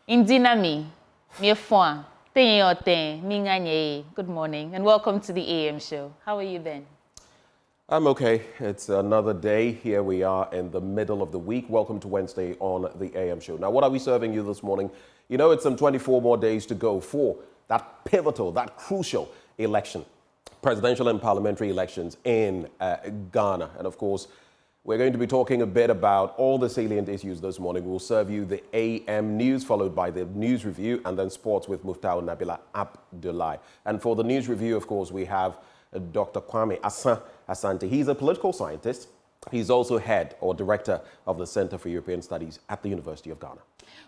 Indinami, Miefwa, Tenyote, Minganye. Good morning and welcome to the AM show. How are you then? I'm okay. It's another day. Here we are in the middle of the week. Welcome to Wednesday on the AM show. Now, what are we serving you this morning? You know, it's some 24 more days to go for that pivotal, that crucial election, presidential and parliamentary elections in Ghana. And of course, we're going to be talking a bit about all the salient issues this morning. We'll serve you the AM news, followed by the news review, and then sports with Muftau Nabila Abdullahi. And for the news review, of course, we have Dr. Kwame Asante. He's a political scientist. He's also head or director of the Center for European Studies at the University of Ghana.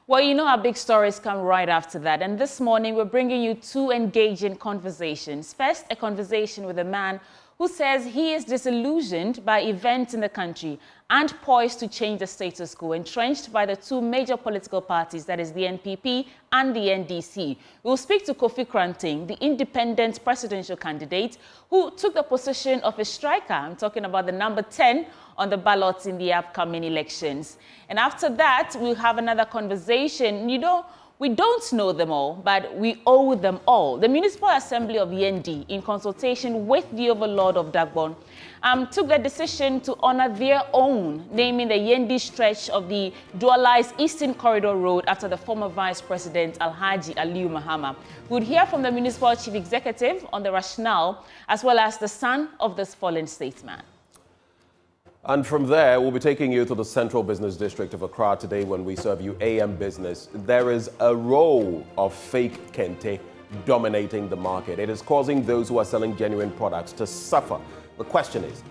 Well, you know our big stories come right after that. And this morning, we're bringing you two engaging conversations. First, a conversation with a man who says he is disillusioned by events in the country and poised to change the status quo, entrenched by the two major political parties, that is the NPP and the NDC. We'll speak to Kofi Kranting, the independent presidential candidate who took the position of a striker. I'm talking about the number 10 on the ballots in the upcoming elections. And after that, we'll have another conversation. You know, we don't know them all, but we owe them all. The Municipal Assembly of Yendi, in consultation with the Overlord of Dagbon, took the decision to honor their own, naming the Yendi stretch of the dualized Eastern Corridor Road after the former Vice President Alhaji Farouk Mahama. We'll hear from the Municipal Chief Executive on the rationale, as well as the son of this fallen statesman. And from there, we'll be taking you to the Central Business District of Accra today when we serve you AM Business. There is a row of fake kente dominating the market. It is causing those who are selling genuine products to suffer. The question is,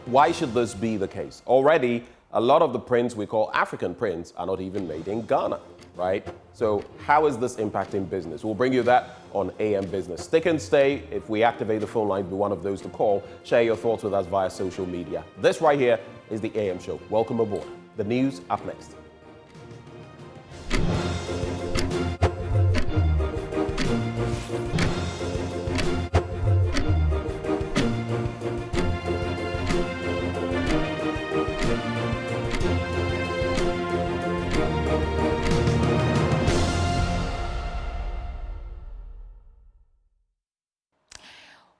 why should this be the case? Already, a lot of the prints we call African prints are not even made in Ghana, right? So how is this impacting business? We'll bring you that on AM Business. Stick and stay. If we activate the phone line, be one of those to call. Share your thoughts with us via social media. This right here is the AM show. Welcome aboard. The news up next.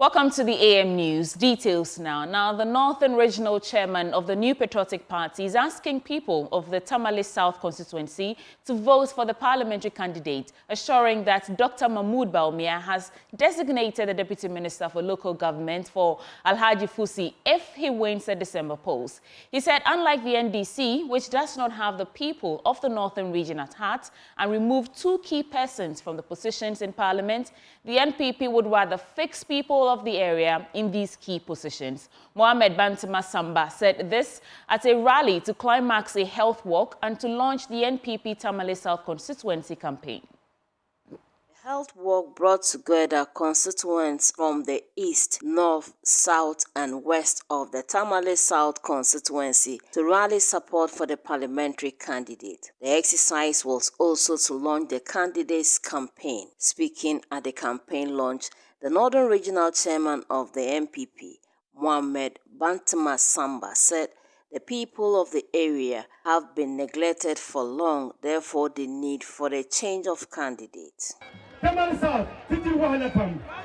Welcome to the AM News. Details now. Now, the Northern Regional Chairman of the New Patriotic Party is asking people of the Tamale South constituency to vote for the parliamentary candidate, assuring that Dr. Mahmoud Bawumia has designated the Deputy Minister for Local Government for Alhaji Fusi if he wins the December polls. He said, unlike the NDC, which does not have the people of the Northern region at heart and removed two key persons from the positions in Parliament, the NPP would rather fix people of the area in these key positions. Mohamed Bantima Samba said this at a rally to climax a health walk and to launch the NPP Tamale South constituency campaign. The health walk brought together constituents from the east, north, south and west of the Tamale South constituency to rally support for the parliamentary candidate. The exercise was also to launch the candidate's campaign. Speaking at the campaign launch, the Northern Regional Chairman of the NPP, Mohamed Bantima Samba, said the people of the area have been neglected for long, therefore the need for a change of candidate.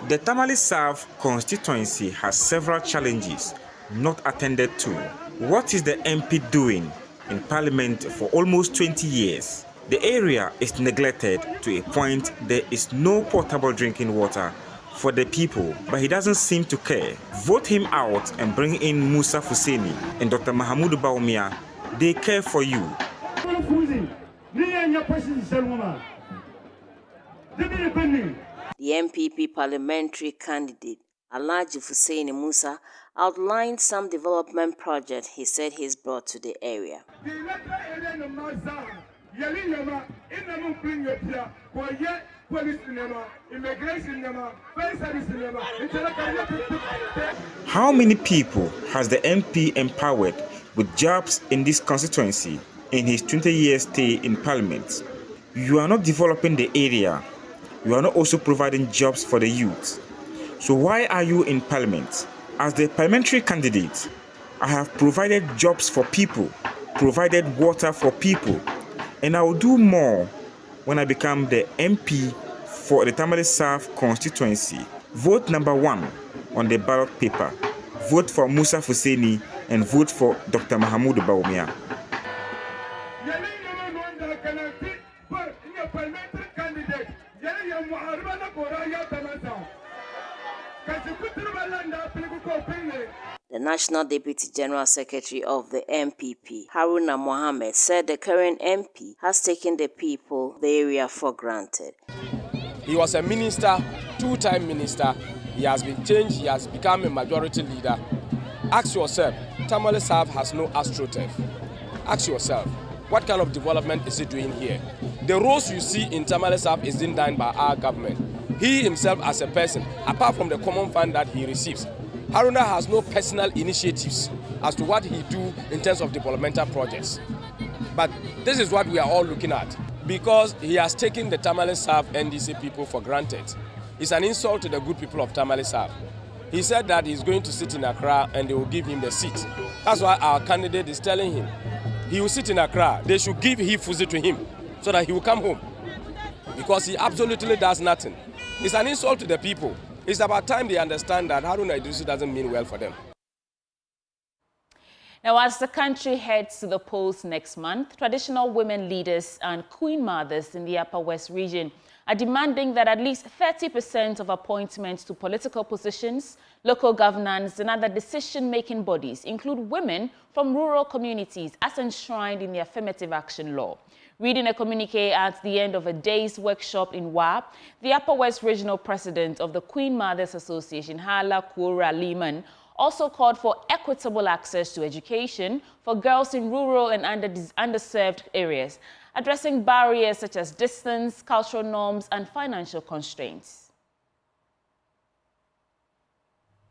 The Tamale South constituency has several challenges not attended to. What is the MP doing in Parliament for almost 20 years? The area is neglected to a point there is no potable drinking water for the people, but he doesn't seem to care. Vote him out and bring in Musa Fuseni and Dr. Mahmoud Bawumia. They care for you. The NPP parliamentary candidate, Alhaji Fuseni Musa, outlined some development projects he said he's brought to the area. How many people has the MP empowered with jobs in this constituency in his 20-year stay in Parliament? You are not developing the area. You are not also providing jobs for the youth. So why are you in Parliament? As the parliamentary candidate, I have provided jobs for people, provided water for people, and I will do more when I become the MP for the Tamale South constituency. Vote number 1 on the ballot paper. Vote for Musa Fuseni and vote for Dr. Mahamudu Bawumia. The National Deputy General Secretary of the NPP, Farouk Mahama, said the current MP has taken the people of the area for granted. He was a minister, two-time minister. He has been changed. He has become a majority leader. Ask yourself, Tamale South has no astroturf. Ask yourself, what kind of development is he doing here? The roads you see in Tamale South is being done by our government. He himself as a person, apart from the common fund that he receives, Haruna has no personal initiatives as to what he do in terms of developmental projects. But this is what we are all looking at, because he has taken the Tamale South NDC people for granted. It's an insult to the good people of Tamale South. He said that he's going to sit in Accra and they will give him the seat. That's why our candidate is telling him he will sit in Accra. They should give Fuzi to him so that he will come home, because he absolutely does nothing. It's an insult to the people. It's about time they understand that Haruna Idrisu doesn't mean well for them. Now, as the country heads to the polls next month, traditional women leaders and queen mothers in the Upper West region are demanding that at least 30% of appointments to political positions, local governance and other decision-making bodies include women from rural communities as enshrined in the Affirmative Action Law. Reading a communique at the end of a day's workshop in Wa, the Upper West Regional President of the Queen Mothers Association, Hala Kura Liman, also called for equitable access to education for girls in rural and underserved areas, addressing barriers such as distance, cultural norms, and financial constraints.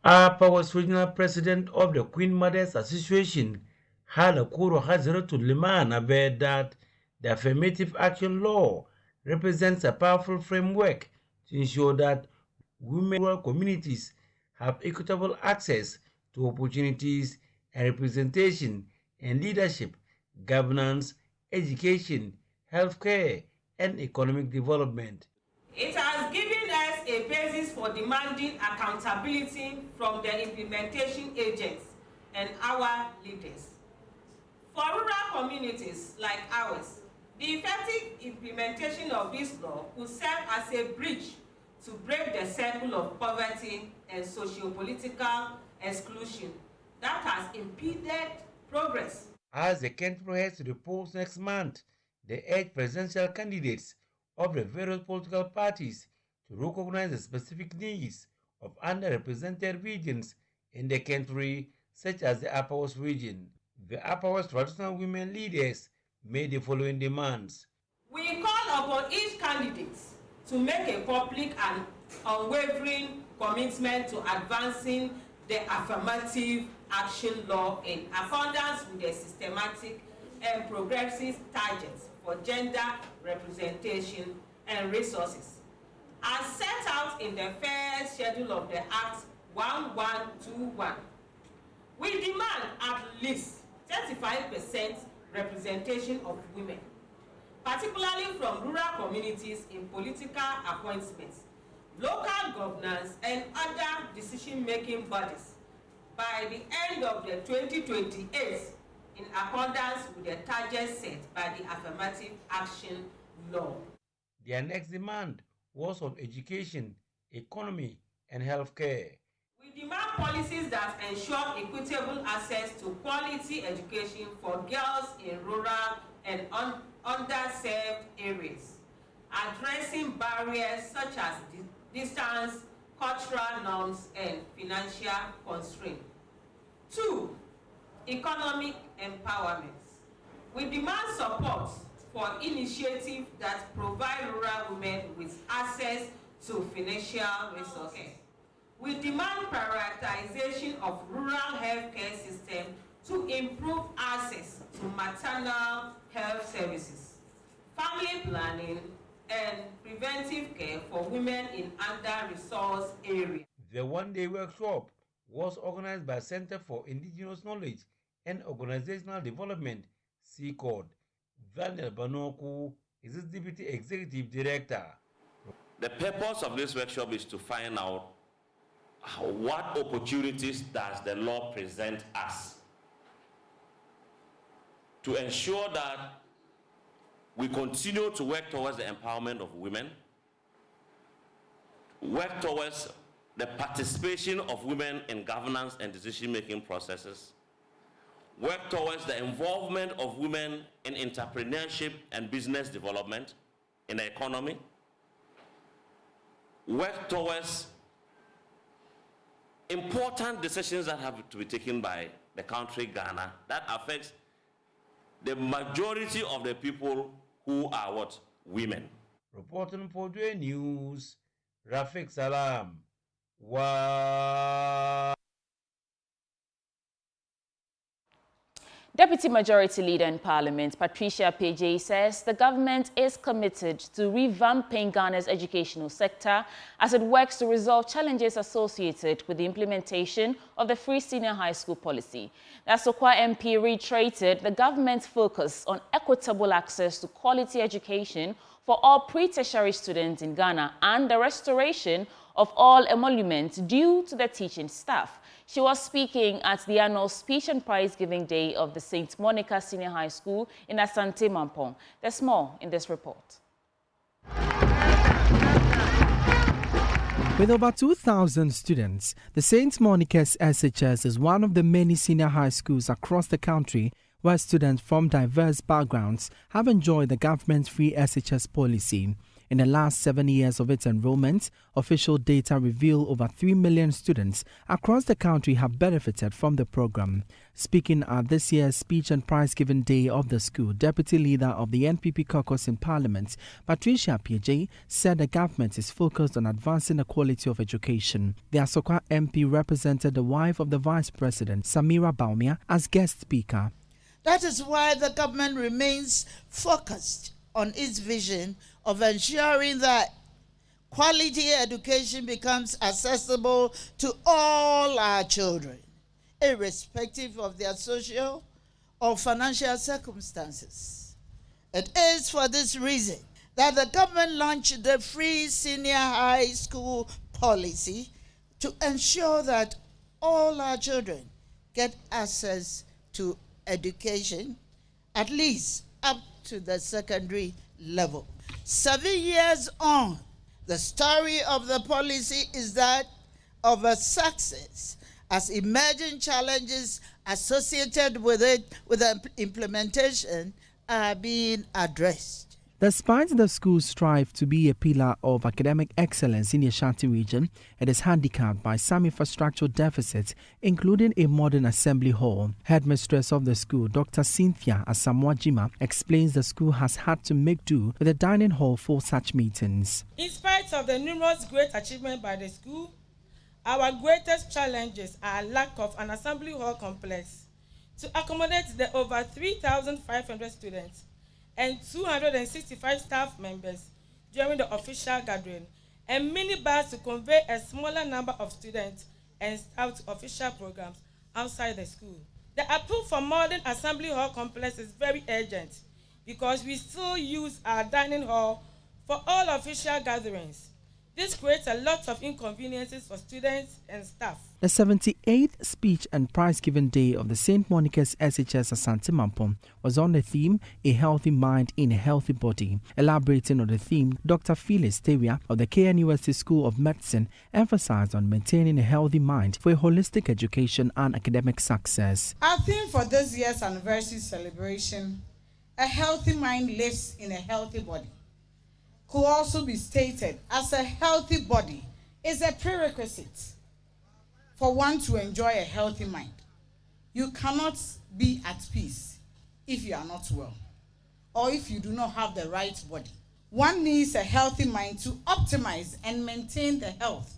Upper West Regional President of the Queen Mothers Association, Hala Kura Hazaratul Liman, averred that the Affirmative Action Law represents a powerful framework to ensure that women in rural communities have equitable access to opportunities and representation in leadership, governance, education, healthcare, and economic development. It has given us a basis for demanding accountability from the implementation agents and our leaders. For rural communities like ours, the effective implementation of this law will serve as a bridge to break the circle of poverty and socio-political exclusion that has impeded progress. As the country heads to the polls next month, they urge presidential candidates of the various political parties to recognize the specific needs of underrepresented regions in the country, such as the Upper West region. The Upper West traditional women leaders made the following demands. We call upon each candidate to make a public and unwavering commitment to advancing the Affirmative Action Law in accordance with the systematic and progressive targets for gender representation and resources, as set out in the first schedule of the Act 1121. We demand at least 35% representation of women, particularly from rural communities in political appointments, local governance, and other decision-making bodies by the end of the 2028 in accordance with the targets set by the Affirmative Action Law. Their next demand was on education, economy, and healthcare. We demand policies that ensure equitable access to quality education for girls in rural and underserved areas, addressing barriers such as distance, cultural norms, and financial constraints. 2. Economic empowerment. We demand support for initiatives that provide rural women with access to financial resources. We demand prioritization of rural healthcare system to improve access to maternal health services, family planning, and preventive care for women in under-resourced areas. The one-day workshop was organized by Center for Indigenous Knowledge and Organizational Development, CCOD. Daniel Banoku is its Deputy Executive Director. The purpose of this workshop is to find out what opportunities does the law present us to ensure that we continue to work towards the empowerment of women, work towards the participation of women in governance and decision-making processes, work towards the involvement of women in entrepreneurship and business development in the economy, work towards important decisions that have to be taken by the country Ghana that affects the majority of the people who are what? Women. Reporting for Dway News, Rafiq Salam. Wow. Deputy Majority Leader in Parliament, Patricia Pejay, says the government is committed to revamping Ghana's educational sector as it works to resolve challenges associated with the implementation of the free senior high school policy. The Asokwa MP reiterated the government's focus on equitable access to quality education for all pre-tertiary students in Ghana and the restoration of all emoluments due to the teaching staff. She was speaking at the annual Speech and Prize Giving Day of the St. Monica Senior High School in Asante Mampong. There's more in this report. With over 2,000 students, the St. Monica's SHS is one of the many senior high schools across the country where students from diverse backgrounds have enjoyed the government's free SHS policy. In the last 7 years of its enrollment, official data reveal over 3 million students across the country have benefited from the program. Speaking at this year's Speech and Prize Giving Day of the school, Deputy Leader of the NPP caucus in Parliament, Patricia Pejay, said the government is focused on advancing the quality of education. The Asokwa MP represented the wife of the Vice President, Samira Baumia, as guest speaker. That is why the government remains focused on its vision of ensuring that quality education becomes accessible to all our children, irrespective of their social or financial circumstances. It is for this reason that the government launched the free senior high school policy to ensure that all our children get access to education, at least up to the secondary level. 7 years on, the story of the policy is that of a success, as emerging challenges associated with it, with the implementation, are being addressed. Despite the school's strive to be a pillar of academic excellence in the Ashanti region, it is handicapped by some infrastructural deficits, including a modern assembly hall. Headmistress of the school, Dr. Cynthia Asamoah-Jima, explains the school has had to make do with a dining hall for such meetings. In spite of the numerous great achievements by the school, our greatest challenges are lack of an assembly hall complex to accommodate the over 3,500 students and 265 staff members during the official gathering, and minibus to convey a smaller number of students and staff to official programs outside the school. The appeal for modern assembly hall complex is very urgent because we still use our dining hall for all official gatherings. This creates a lot of inconveniences for students and staff. The 78th Speech and Prize Giving Day of the St. Monica's SHS Asante Mampong was on the theme, A Healthy Mind in a Healthy Body. Elaborating on the theme, Dr. Phyllis Tewia of the KNUST School of Medicine emphasized on maintaining a healthy mind for a holistic education and academic success. Our theme for this year's anniversary celebration, A Healthy Mind Lives in a Healthy Body, could also be stated as a healthy body is a prerequisite for one to enjoy a healthy mind. You cannot be at peace if you are not well, or if you do not have the right body. One needs a healthy mind to optimize and maintain the health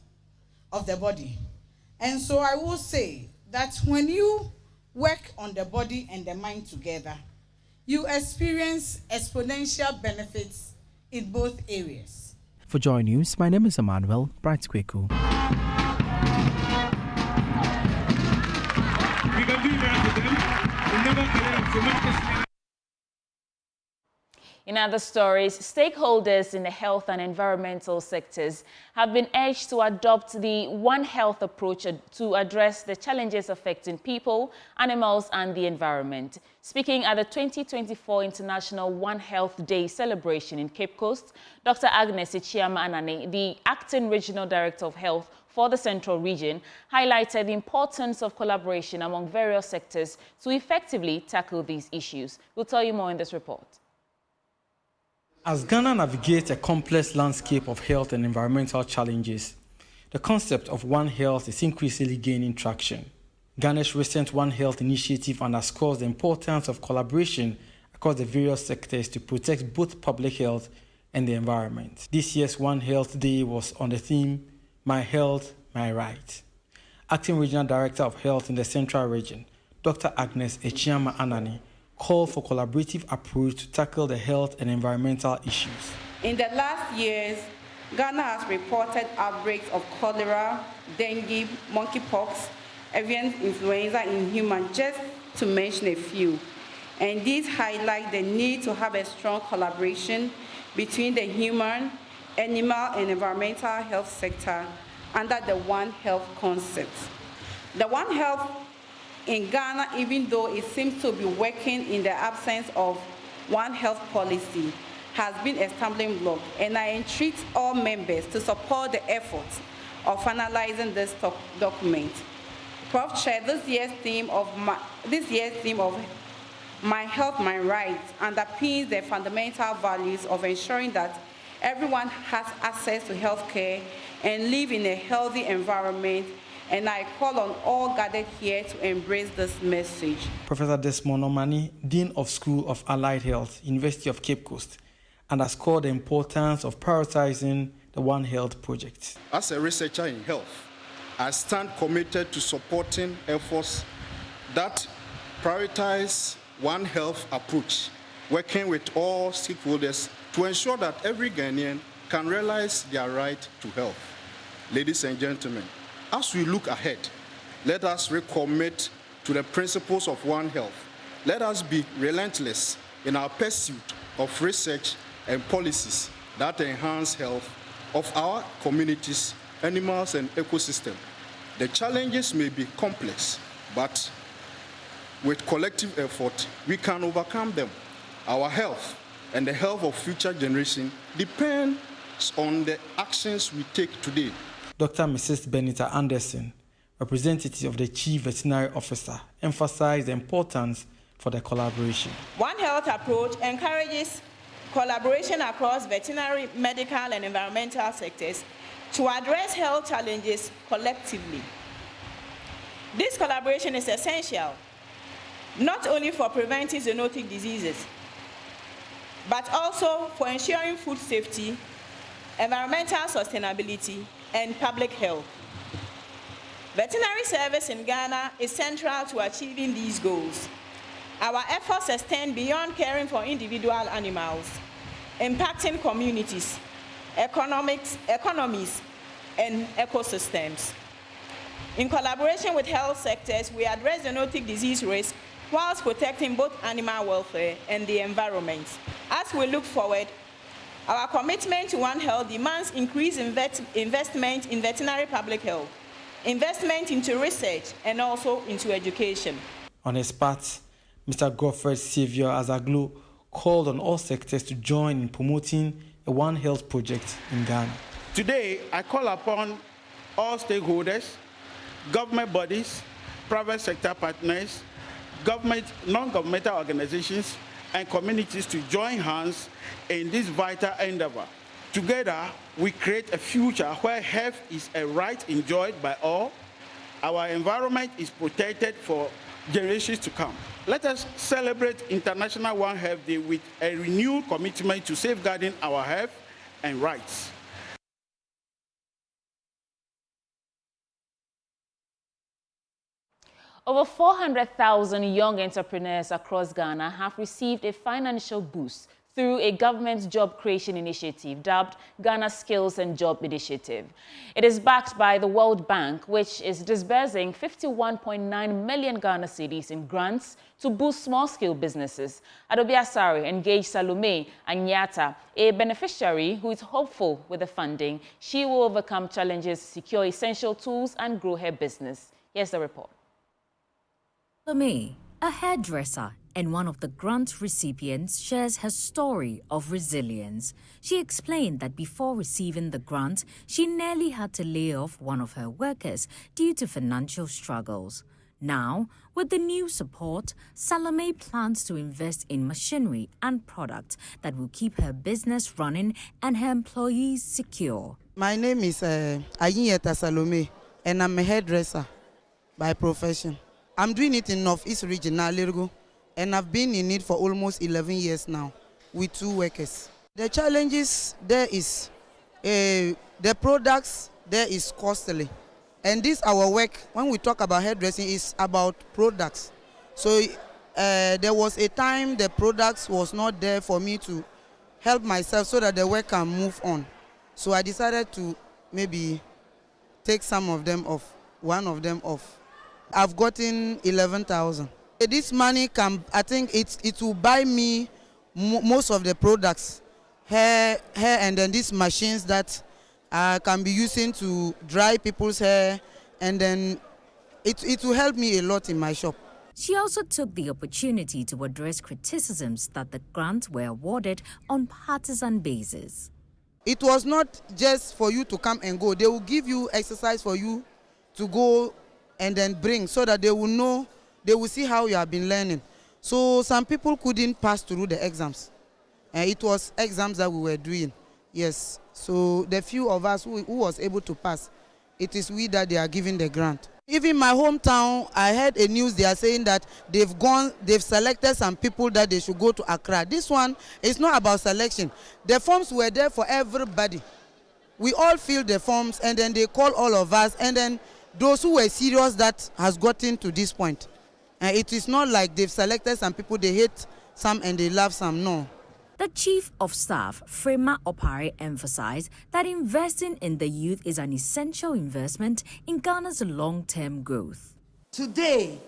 of the body. And so I will say that when you work on the body and the mind together, you experience exponential benefits in both areas. For Joy News, my name is Emmanuel Bright-Kweku. In other stories, stakeholders in the health and environmental sectors have been urged to adopt the One Health approach to address the challenges affecting people, animals, and the environment. Speaking at the 2024 International One Health Day celebration in Cape Coast, Dr. Agnes Echiama-Anane, the Acting Regional Director of Health for the Central Region, highlighted the importance of collaboration among various sectors to effectively tackle these issues. We'll tell you more in this report. As Ghana navigates a complex landscape of health and environmental challenges, the concept of One Health is increasingly gaining traction. Ghana's recent One Health initiative underscores the importance of collaboration across the various sectors to protect both public health and the environment. This year's One Health Day was on the theme, My Health, My Right. Acting Regional Director of Health in the Central Region, Dr. Agnes Echiama-Anane, called for collaborative approach to tackle the health and environmental issues. In the last years, Ghana has reported outbreaks of cholera, dengue, monkeypox, avian influenza in humans, just to mention a few. And these highlight the need to have a strong collaboration between the human, animal, and environmental health sector under the One Health concept. The One Health in Ghana, even though it seems to be working in the absence of One Health policy, has been a stumbling block, and I entreat all members to support the efforts of finalizing this document. Prof. Chair, this year's theme of My Health, My Rights underpins the fundamental values of ensuring that everyone has access to health care and live in a healthy environment, and I call on all gathered here to embrace this message. Professor Desmond Omani, Dean of School of Allied Health, University of Cape Coast, underscored the importance of prioritizing the One Health project. As a researcher in health, I stand committed to supporting efforts that prioritize One Health approach, working with all stakeholders to ensure that every Ghanaian can realize their right to health. Ladies and gentlemen, as we look ahead, let us recommit to the principles of One Health. Let us be relentless in our pursuit of research and policies that enhance health of our communities, animals, and ecosystem. The challenges may be complex, but with collective effort, we can overcome them. Our health and the health of future generations depends on the actions we take today. Dr. Mrs. Benita Anderson, representative of the Chief Veterinary Officer, emphasized the importance for the collaboration. One Health approach encourages collaboration across veterinary, medical, and environmental sectors to address health challenges collectively. This collaboration is essential, not only for preventing zoonotic diseases, but also for ensuring food safety, environmental sustainability, and public health. Veterinary service in Ghana is central to achieving these goals. Our efforts extend beyond caring for individual animals, impacting communities, economies, and ecosystems. In collaboration with health sectors, we address zoonotic disease risk whilst protecting both animal welfare and the environment. As we look forward, our commitment to One Health demands increased investment in veterinary public health, investment into research, and also into education. On his part, Mr. Godfrey Xavier Azaglo called on all sectors to join in promoting a One Health project in Ghana. Today, I call upon all stakeholders, government bodies, private sector partners, government, non-governmental organizations, and communities to join hands in this vital endeavor. Together, we create a future where health is a right enjoyed by all, our environment is protected for generations to come. Let us celebrate International One Health Day with a renewed commitment to safeguarding our health and rights. Over 400,000 young entrepreneurs across Ghana have received a financial boost through a government job creation initiative dubbed Ghana Skills and Job Initiative. It is backed by the World Bank, which is disbursing 51.9 million Ghana cedis in grants to boost small-scale businesses. Adobe Asari engaged Salome Anyata, a beneficiary who is hopeful with the funding. She will overcome challenges, secure essential tools, and grow her business. Here's the report. Salome, a hairdresser and one of the grant recipients, shares her story of resilience. She explained that before receiving the grant, she nearly had to lay off one of her workers due to financial struggles. Now, with the new support, Salome plans to invest in machinery and products that will keep her business running and her employees secure. My name is Anyata Salome, and I'm a hairdresser by profession. I'm doing it in Northeast region now, Lirgo, and I've been in it for almost 11 years now with 2 workers. The challenges there is the products there is costly. And this our work, when we talk about hairdressing, is about products. So there was a time the products was not there for me to help myself so that the work can move on. So I decided to maybe take some of them off, one of them off. I've gotten 11,000. This money can, I think it will buy me most of the products, hair and then these machines that can be using to dry people's hair, and then it will help me a lot in my shop. She also took the opportunity to address criticisms that the grants were awarded on partisan basis. It was not just for you to come and go. They will give you exercise for you to go and then bring, so that they will know, they will see how you have been learning. So some people couldn't pass through the exams. It was exams that we were doing, yes. So the few of us who was able to pass, it is we that they are giving the grant. Even my hometown, I heard a news, they are saying that they've selected some people that they should go to Accra. This one is not about selection. The forms were there for everybody. We all fill the forms, and then they call all of us, and then those who were serious that has gotten to this point. It is not like they've selected some people, they hate some and they love some, no. The Chief of Staff, Frema Opare, emphasized that investing in the youth is an essential investment in Ghana's long-term growth. Today,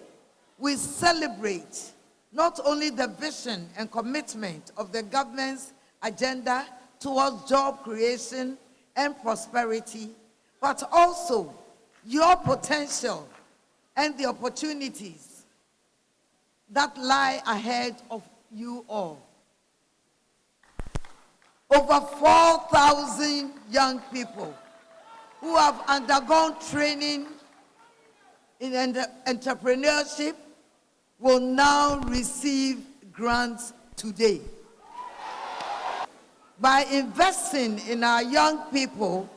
we celebrate not only the vision and commitment of the government's agenda towards job creation and prosperity, but also your potential and the opportunities that lie ahead of you all. Over 4,000 young people who have undergone training in entrepreneurship will now receive grants today. By investing in our young people,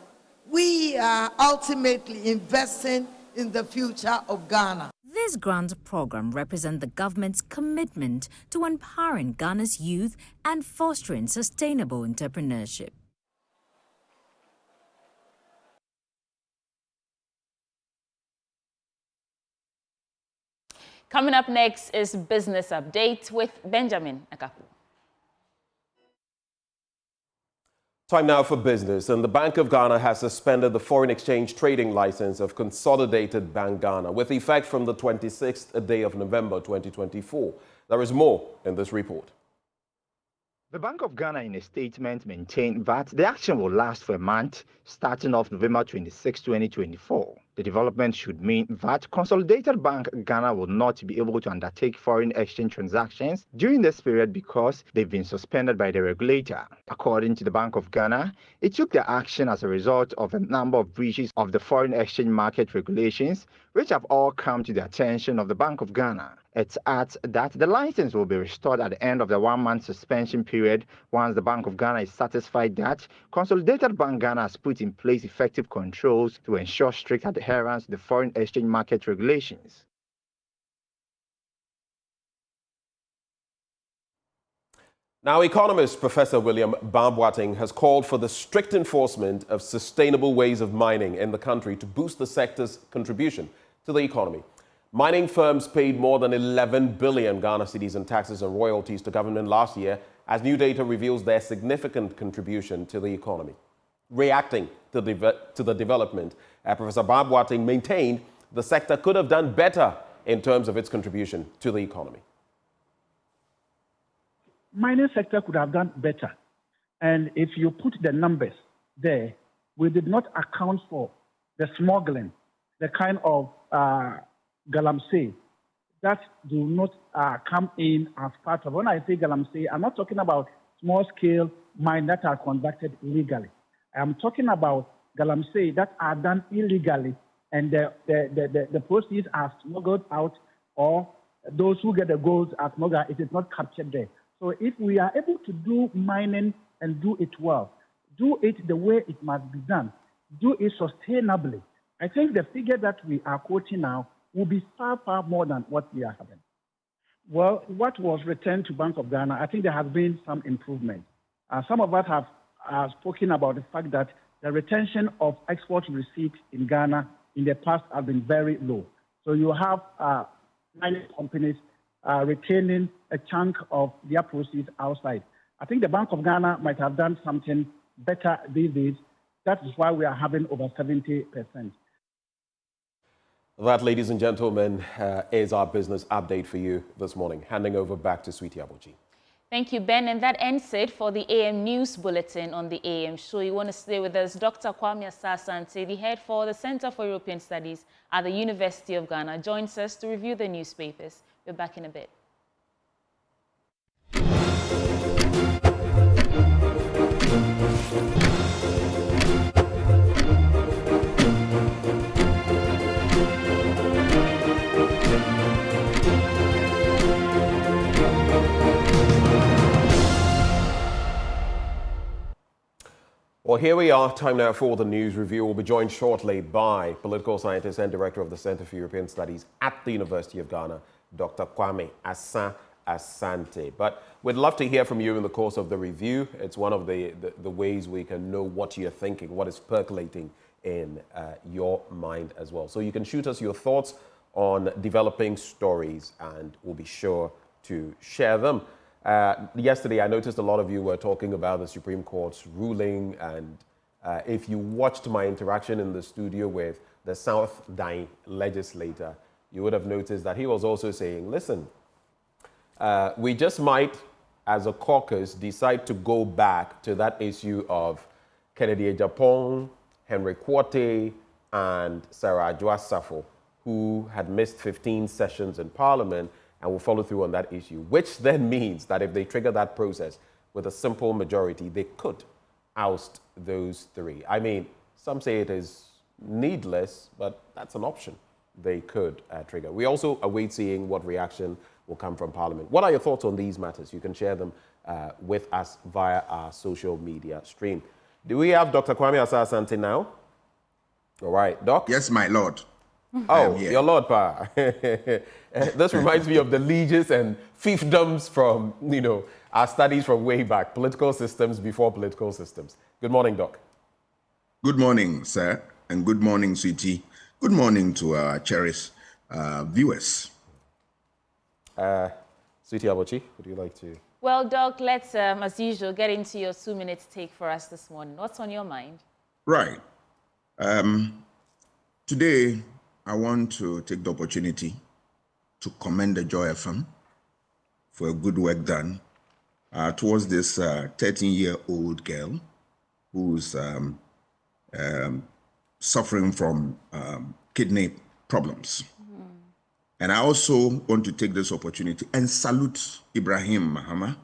we are ultimately investing in the future of Ghana. This grant program represents the government's commitment to empowering Ghana's youth and fostering sustainable entrepreneurship. Coming up next is Business Update with Benjamin Akapu. Time now for business, and the Bank of Ghana has suspended the foreign exchange trading license of Consolidated Bank Ghana with effect from the 26th day of November 2024. There is more in this report. The Bank of Ghana in a statement maintained that the action will last for a month, starting off November 26, 2024. The development should mean that Consolidated Bank Ghana will not be able to undertake foreign exchange transactions during this period because they've been suspended by the regulator. According to the Bank of Ghana, it took the action as a result of a number of breaches of the foreign exchange market regulations, which have all come to the attention of the Bank of Ghana. It adds that the license will be restored at the end of the one-month suspension period once the Bank of Ghana is satisfied that Consolidated Bank Ghana has put in place effective controls to ensure strict adherence to the foreign exchange market regulations. Now, economist Professor William Bambwating has called for the strict enforcement of sustainable ways of mining in the country to boost the sector's contribution to the economy. Mining firms paid more than 11 billion Ghana cedis in taxes and royalties to government last year as new data reveals their significant contribution to the economy. Reacting to the development, Professor Boateng maintained the sector could have done better in terms of its contribution to the economy. Mining sector could have done better. And if you put the numbers there, we did not account for the smuggling, the kind of galamsey that do not come in as part of. When I say galamsey, I'm not talking about small-scale mines that are conducted illegally. I'm talking about galamsey that are done illegally, and the proceeds are smuggled out, or those who get the gold are smuggled. It is not captured there. So if we are able to do mining and do it well, do it the way it must be done, do it sustainably, I think the figure that we are quoting now will be far, far more than what we are having. Well, what was returned to Bank of Ghana, I think there has been some improvement. Some of us have spoken about the fact that the retention of export receipts in Ghana in the past have been very low. So you have mining companies retaining a chunk of their proceeds outside. I think the Bank of Ghana might have done something better these days. That is why we are having over 70%. That, ladies and gentlemen, is our business update for you this morning. Handing over back to Sweetie Abochi. Thank you, Ben. And that ends it for the AM News Bulletin on the AM Show. You want to stay with us, Dr. Kwame Asah-Asante, the head for the Center for European Studies at the University of Ghana, joins us to review the newspapers. We're back in a bit. Well, here we are. Time now for the news review. We'll be joined shortly by political scientist and director of the Center for European Studies at the University of Ghana, Dr. Kwame Asah-Asante. But we'd love to hear from you in the course of the review. It's one of the ways we can know what you're thinking, what is percolating in your mind as well. So you can shoot us your thoughts on developing stories, and we'll be sure to share them. Yesterday, I noticed a lot of you were talking about the Supreme Court's ruling, and if you watched my interaction in the studio with the South Dine legislator, you would have noticed that he was also saying, listen, we just might, as a caucus, decide to go back to that issue of Kennedy Ejapong, Henry Quartey, and Sarah Adwoa Safo, who had missed 15 sessions in Parliament, and will follow through on that issue, which then means that if they trigger that process with a simple majority, they could oust those three. I mean, some say it is needless, but that's an option they could trigger. We also await seeing what reaction will come from Parliament. What are your thoughts on these matters? You can share them with us via our social media stream. Do we have Dr. Kwame Asah-Asante now? All right, Doc? Yes, my lord. Oh, your Lord, Pa. This reminds me of the lieges and fiefdoms from, our studies from way back, political systems before political systems. Good morning, Doc. Good morning, sir, and good morning, Sweetie. Good morning to our cherished viewers. Sweetie Abochi, would you like to? Well, Doc, let's, as usual, get into your 2-minute take for us this morning. What's on your mind? Right. Today, I want to take the opportunity to commend the Joy FM for a good work done towards this 13-year-old girl who's suffering from kidney problems. And I also want to take this opportunity and salute Farouk Mahama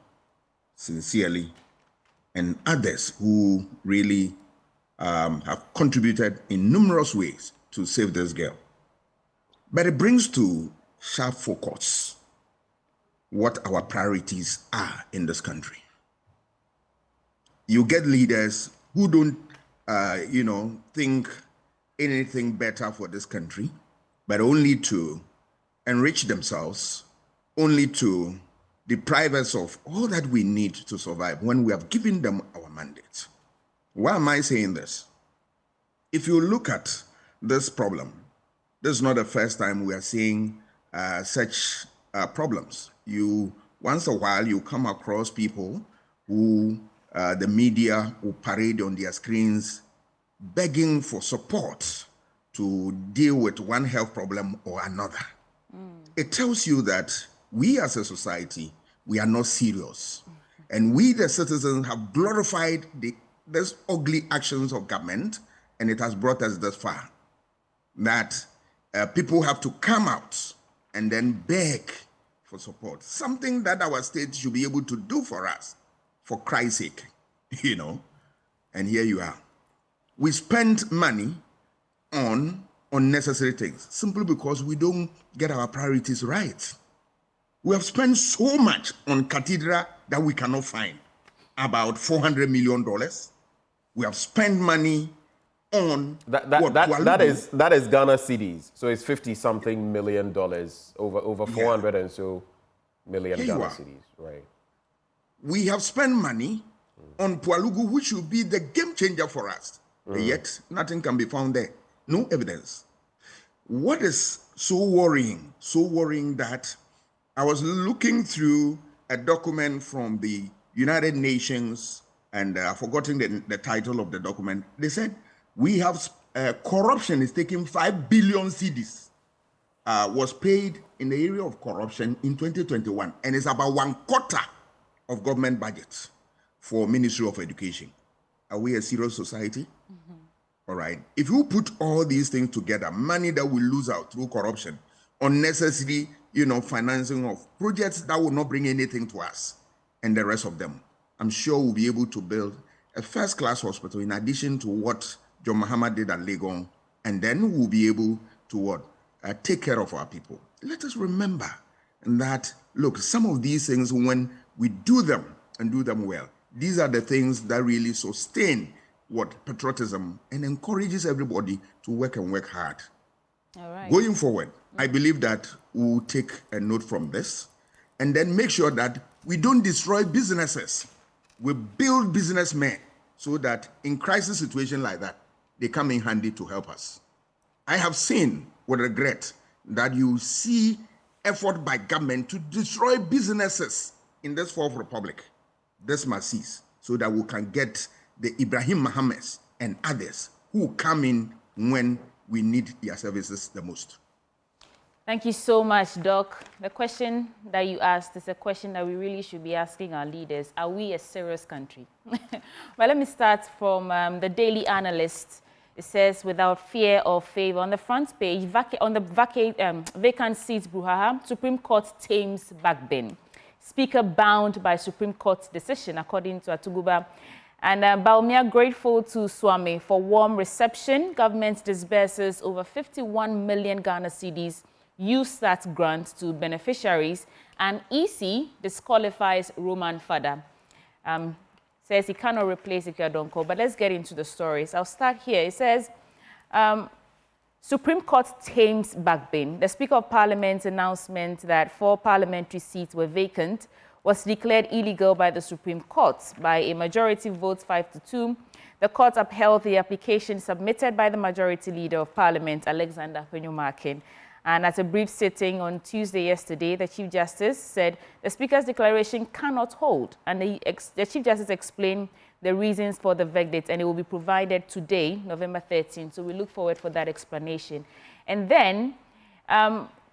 sincerely and others who really have contributed in numerous ways to save this girl. But it brings to sharp focus what our priorities are in this country. You get leaders who don't, think anything better for this country, but only to enrich themselves, only to deprive us of all that we need to survive when we have given them our mandate. Why am I saying this? If you look at this problem, this is not the first time we are seeing such problems. Once a while, you come across people who the media will parade on their screens begging for support to deal with one health problem or another. It tells you that we as a society, we are not serious. And we, the citizens, have glorified these ugly actions of government, and it has brought us this far. That people have to come out and then beg for support. Something that our state should be able to do for us, for Christ's sake, you know. And here you are. We spend money on unnecessary things simply because we don't get our priorities right. We have spent so much on cathedral that we cannot find, about $400 million. We have spent money on that is Ghana cedis, so it's 50-something million dollars, over 400 and so million Ghana cedis, right? We have spent money on Pualugu, which should be the game changer for us. Yet nothing can be found there. No evidence. What is so worrying that I was looking through a document from the United Nations, and I've forgotten the title of the document. They said we have corruption is taking 5 billion cedis was paid in the area of corruption in 2021, and it's about 1/4 of government budgets for Ministry of Education. Are we a serious society? All right. If you put all these things together, money that we lose out through corruption, unnecessary, financing of projects that will not bring anything to us, and the rest of them, I'm sure we'll be able to build a first-class hospital in addition to what John Mahama did at Legon, and then we'll be able to take care of our people. Let us remember that, look, some of these things, when we do them and do them well, these are the things that really sustain patriotism and encourages everybody to work and work hard. All right. Going forward, I believe that we'll take a note from this and then make sure that we don't destroy businesses. We build businessmen so that in crisis situation like that, they come in handy to help us. I have seen with regret that you see effort by government to destroy businesses in this Fourth Republic. This must cease so that we can get the Ibrahim Mohammeds and others who come in when we need their services the most. Thank you so much, Doc. The question that you asked is a question that we really should be asking our leaders. Are we a serious country? Well, let me start from the Daily Analyst. It says, without fear or favor, on the front page, vacant seats brouhaha, Supreme Court tames backbin. Speaker bound by Supreme Court decision, according to Atuguba. And Baumia grateful to Swami for warm reception. Government disburses over 51 million Ghana cedis, USAT grant to beneficiaries. And EC disqualifies Roman father. Says he cannot replace Ikeadonko. But let's get into the stories. I'll start here. It says, Supreme Court tames backbin. The Speaker of Parliament's announcement that 4 parliamentary seats were vacant was declared illegal by the Supreme Court. By a majority vote 5-2, the court upheld the application submitted by the Majority Leader of Parliament, Alexander Penyumakin. And at a brief sitting on Tuesday yesterday, the Chief Justice said the Speaker's declaration cannot hold. And the Chief Justice explained the reasons for the verdict, and it will be provided today, November 13th. So we look forward for that explanation. And then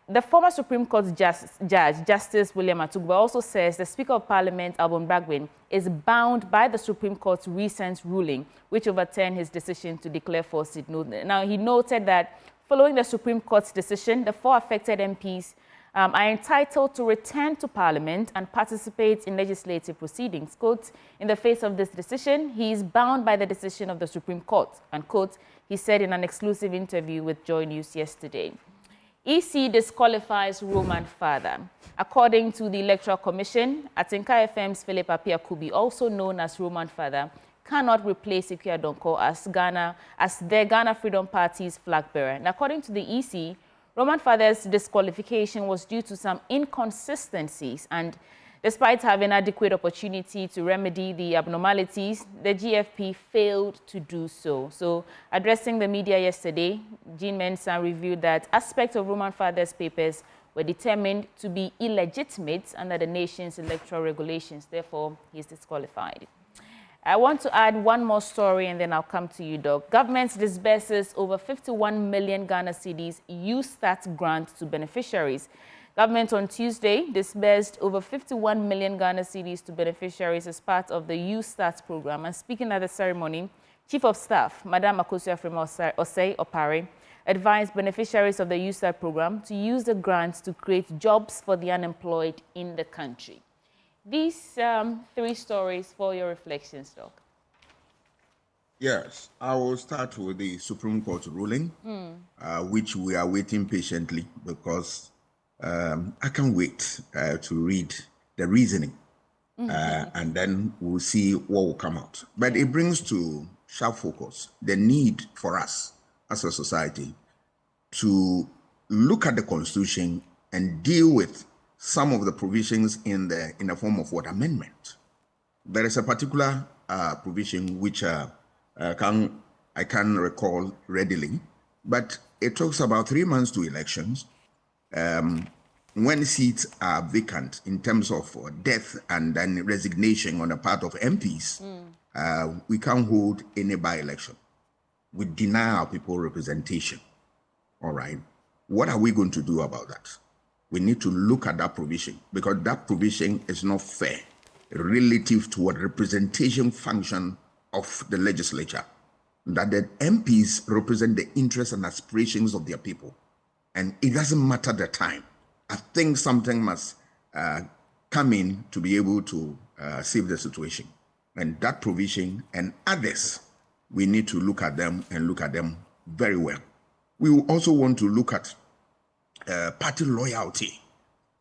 the former Supreme Court Judge, Justice William Atugba, also says the Speaker of Parliament, Alban Bagbin, is bound by the Supreme Court's recent ruling, which overturned his decision to declare for seat. Now, he noted that following the Supreme Court's decision, the 4 affected MPs are entitled to return to Parliament and participate in legislative proceedings. Quote, in the face of this decision, he is bound by the decision of the Supreme Court, unquote, he said in an exclusive interview with Joy News yesterday. EC disqualifies Roman father. According to the Electoral Commission, Atinka FM's Philip Apia-Kubi, also known as Roman father, cannot replace Ikeadonko as the Ghana Freedom Party's flag bearer. And according to the EC, Roman father's disqualification was due to some inconsistencies, and despite having adequate opportunity to remedy the abnormalities, the GFP failed to do so. So, addressing the media yesterday, Jean Mensah revealed that aspects of Roman father's papers were determined to be illegitimate under the nation's electoral regulations. Therefore, he is disqualified. I want to add one more story and then I'll come to you, Doc. Government disburses over 51 million Ghana cedis YouStart grant to beneficiaries. Government on Tuesday disbursed over 51 million Ghana cedis to beneficiaries as part of the YouStart program. And speaking at the ceremony, Chief of Staff, Madam Akosua Frema Osei Opare, advised beneficiaries of the YouStart program to use the grants to create jobs for the unemployed in the country. These three stories for your reflections, Doc. Yes, I will start with the Supreme Court ruling, which we are waiting patiently because I can't wait to read the reasoning, and then we'll see what will come out. But it brings to sharp focus the need for us as a society to look at the Constitution and deal with some of the provisions in the form of what amendment. There is a particular provision which I can recall readily, but it talks about 3 months to elections. When seats are vacant in terms of death and then resignation on the part of MPs, we can't hold any by-election. We deny our people representation. All right. What are we going to do about that? We need to look at that provision because that provision is not fair relative to what representation function of the legislature, that the MPs represent the interests and aspirations of their people. And it doesn't matter the time. I think something must come in to be able to save the situation. And that provision and others, we need to look at them and look at them very well. We will also want to look at party loyalty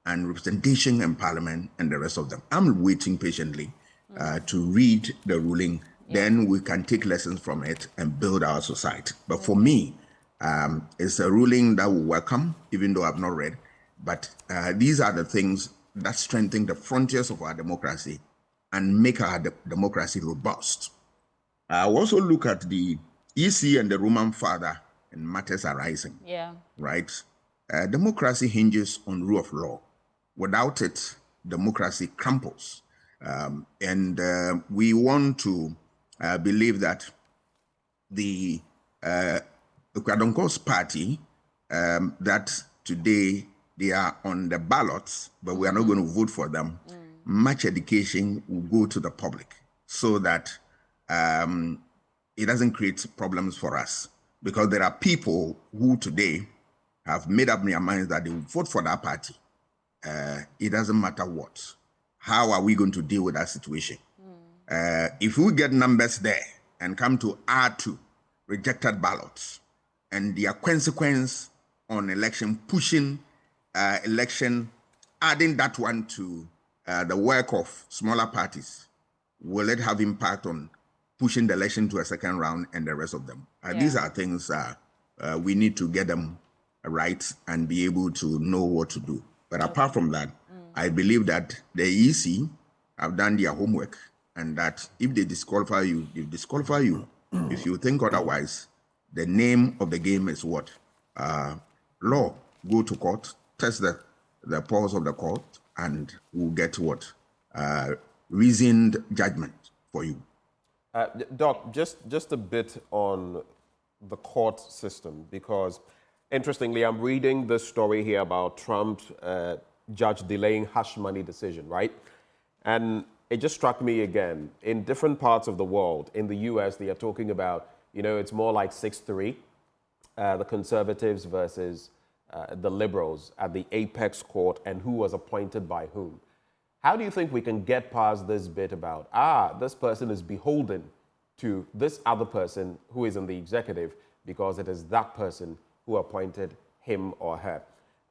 and representation in parliament and the rest of them. I'm waiting patiently to read the ruling. Then we can take lessons from it and build our society. But for me, it's a ruling that we welcome, even though I've not read. But these are the things that strengthen the frontiers of our democracy and make our democracy robust. I also look at the EC and the Roman father in matters arising. Yeah. Right? Democracy hinges on rule of law. Without it, democracy crumples. And we want to believe that the Ukadonko's party, that today they are on the ballots, but we are not going to vote for them. Much education will go to the public so that it doesn't create problems for us. Because there are people who today have made up their minds that they will vote for that party. It doesn't matter what. How are we going to deal with that situation? If we get numbers there and come to R2, rejected ballots, and their consequence on election, pushing election, adding that one to the work of smaller parties, will it have impact on pushing the election to a second round and the rest of them? These are things we need to get them right and be able to know what to do. But apart from that, I believe that the EC have done their homework and that if they disqualify you, they disqualify you. If you think otherwise, the name of the game is what? Law. Go to court, test the pulse of the court, and we'll get what? Reasoned judgment for you. Doc, just a bit on the court system, because interestingly, I'm reading this story here about Trump's judge delaying hush money decision, right? And it just struck me again, in different parts of the world, in the US, they are talking about, it's more like 6-3, the conservatives versus the liberals at the apex court and who was appointed by whom. How do you think we can get past this bit about, this person is beholden to this other person who is in the executive because it is that person who appointed him or her?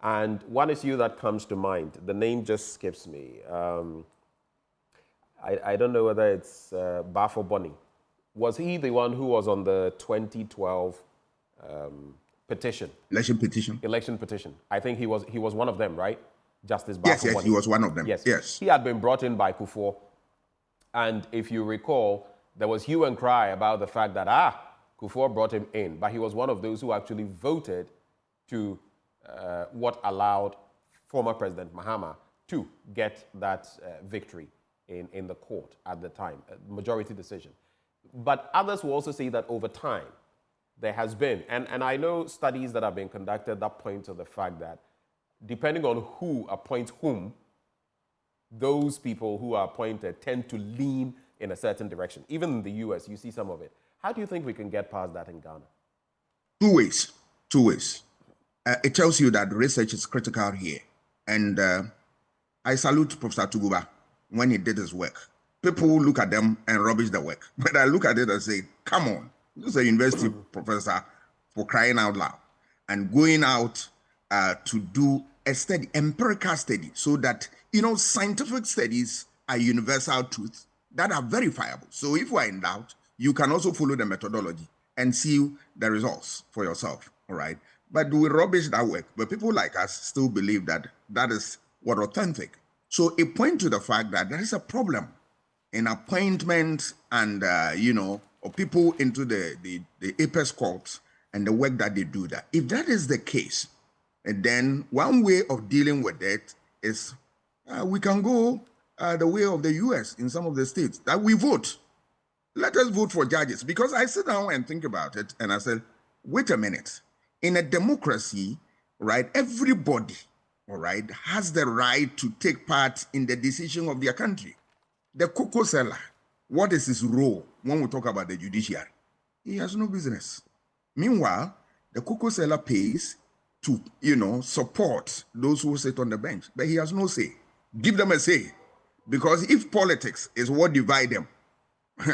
And one issue that comes to mind, the name just skips me. I don't know whether it's Bafo Boni. Was he the one who was on the 2012 petition? Election petition. Election petition. I think he was one of them, right? Justice Bafo Yes, Boni. he was one of them. Yes. He had been brought in by Kufuor. And if you recall, there was hue and cry about the fact that, Kufuor brought him in. But he was one of those who actually voted to what allowed former President Mahama to get that victory in the court at the time, majority decision. But others will also say that over time, there has been, and I know studies that have been conducted that point to the fact that depending on who appoints whom, those people who are appointed tend to lean in a certain direction. Even in the US, you see some of it. How do you think we can get past that in Ghana? Two ways. It tells you that research is critical here. And I salute Professor Tuguba when he did his work. People look at them and rubbish the work. But I look at it and say, come on, this is a university professor for crying out loud. And going out to do a study, empirical study, so that, scientific studies are universal truths that are verifiable. So if you are in doubt, you can also follow the methodology and see the results for yourself, all right? But we rubbish that work. But people like us still believe that that is what authentic. So it points to the fact that there is a problem in appointment and, of people into the apex courts and the work that they do that. If that is the case, then one way of dealing with it is we can go the way of the US in some of the states, that we vote. Let us vote for judges. Because I sit down and think about it and I said, wait a minute. In a democracy, right, everybody, all right, has the right to take part in the decision of their country. The cocoa seller, what is his role when we talk about the judiciary? He has no business. Meanwhile, the cocoa seller pays to, support those who sit on the bench, but he has no say. Give them a say. Because if politics is what divides them,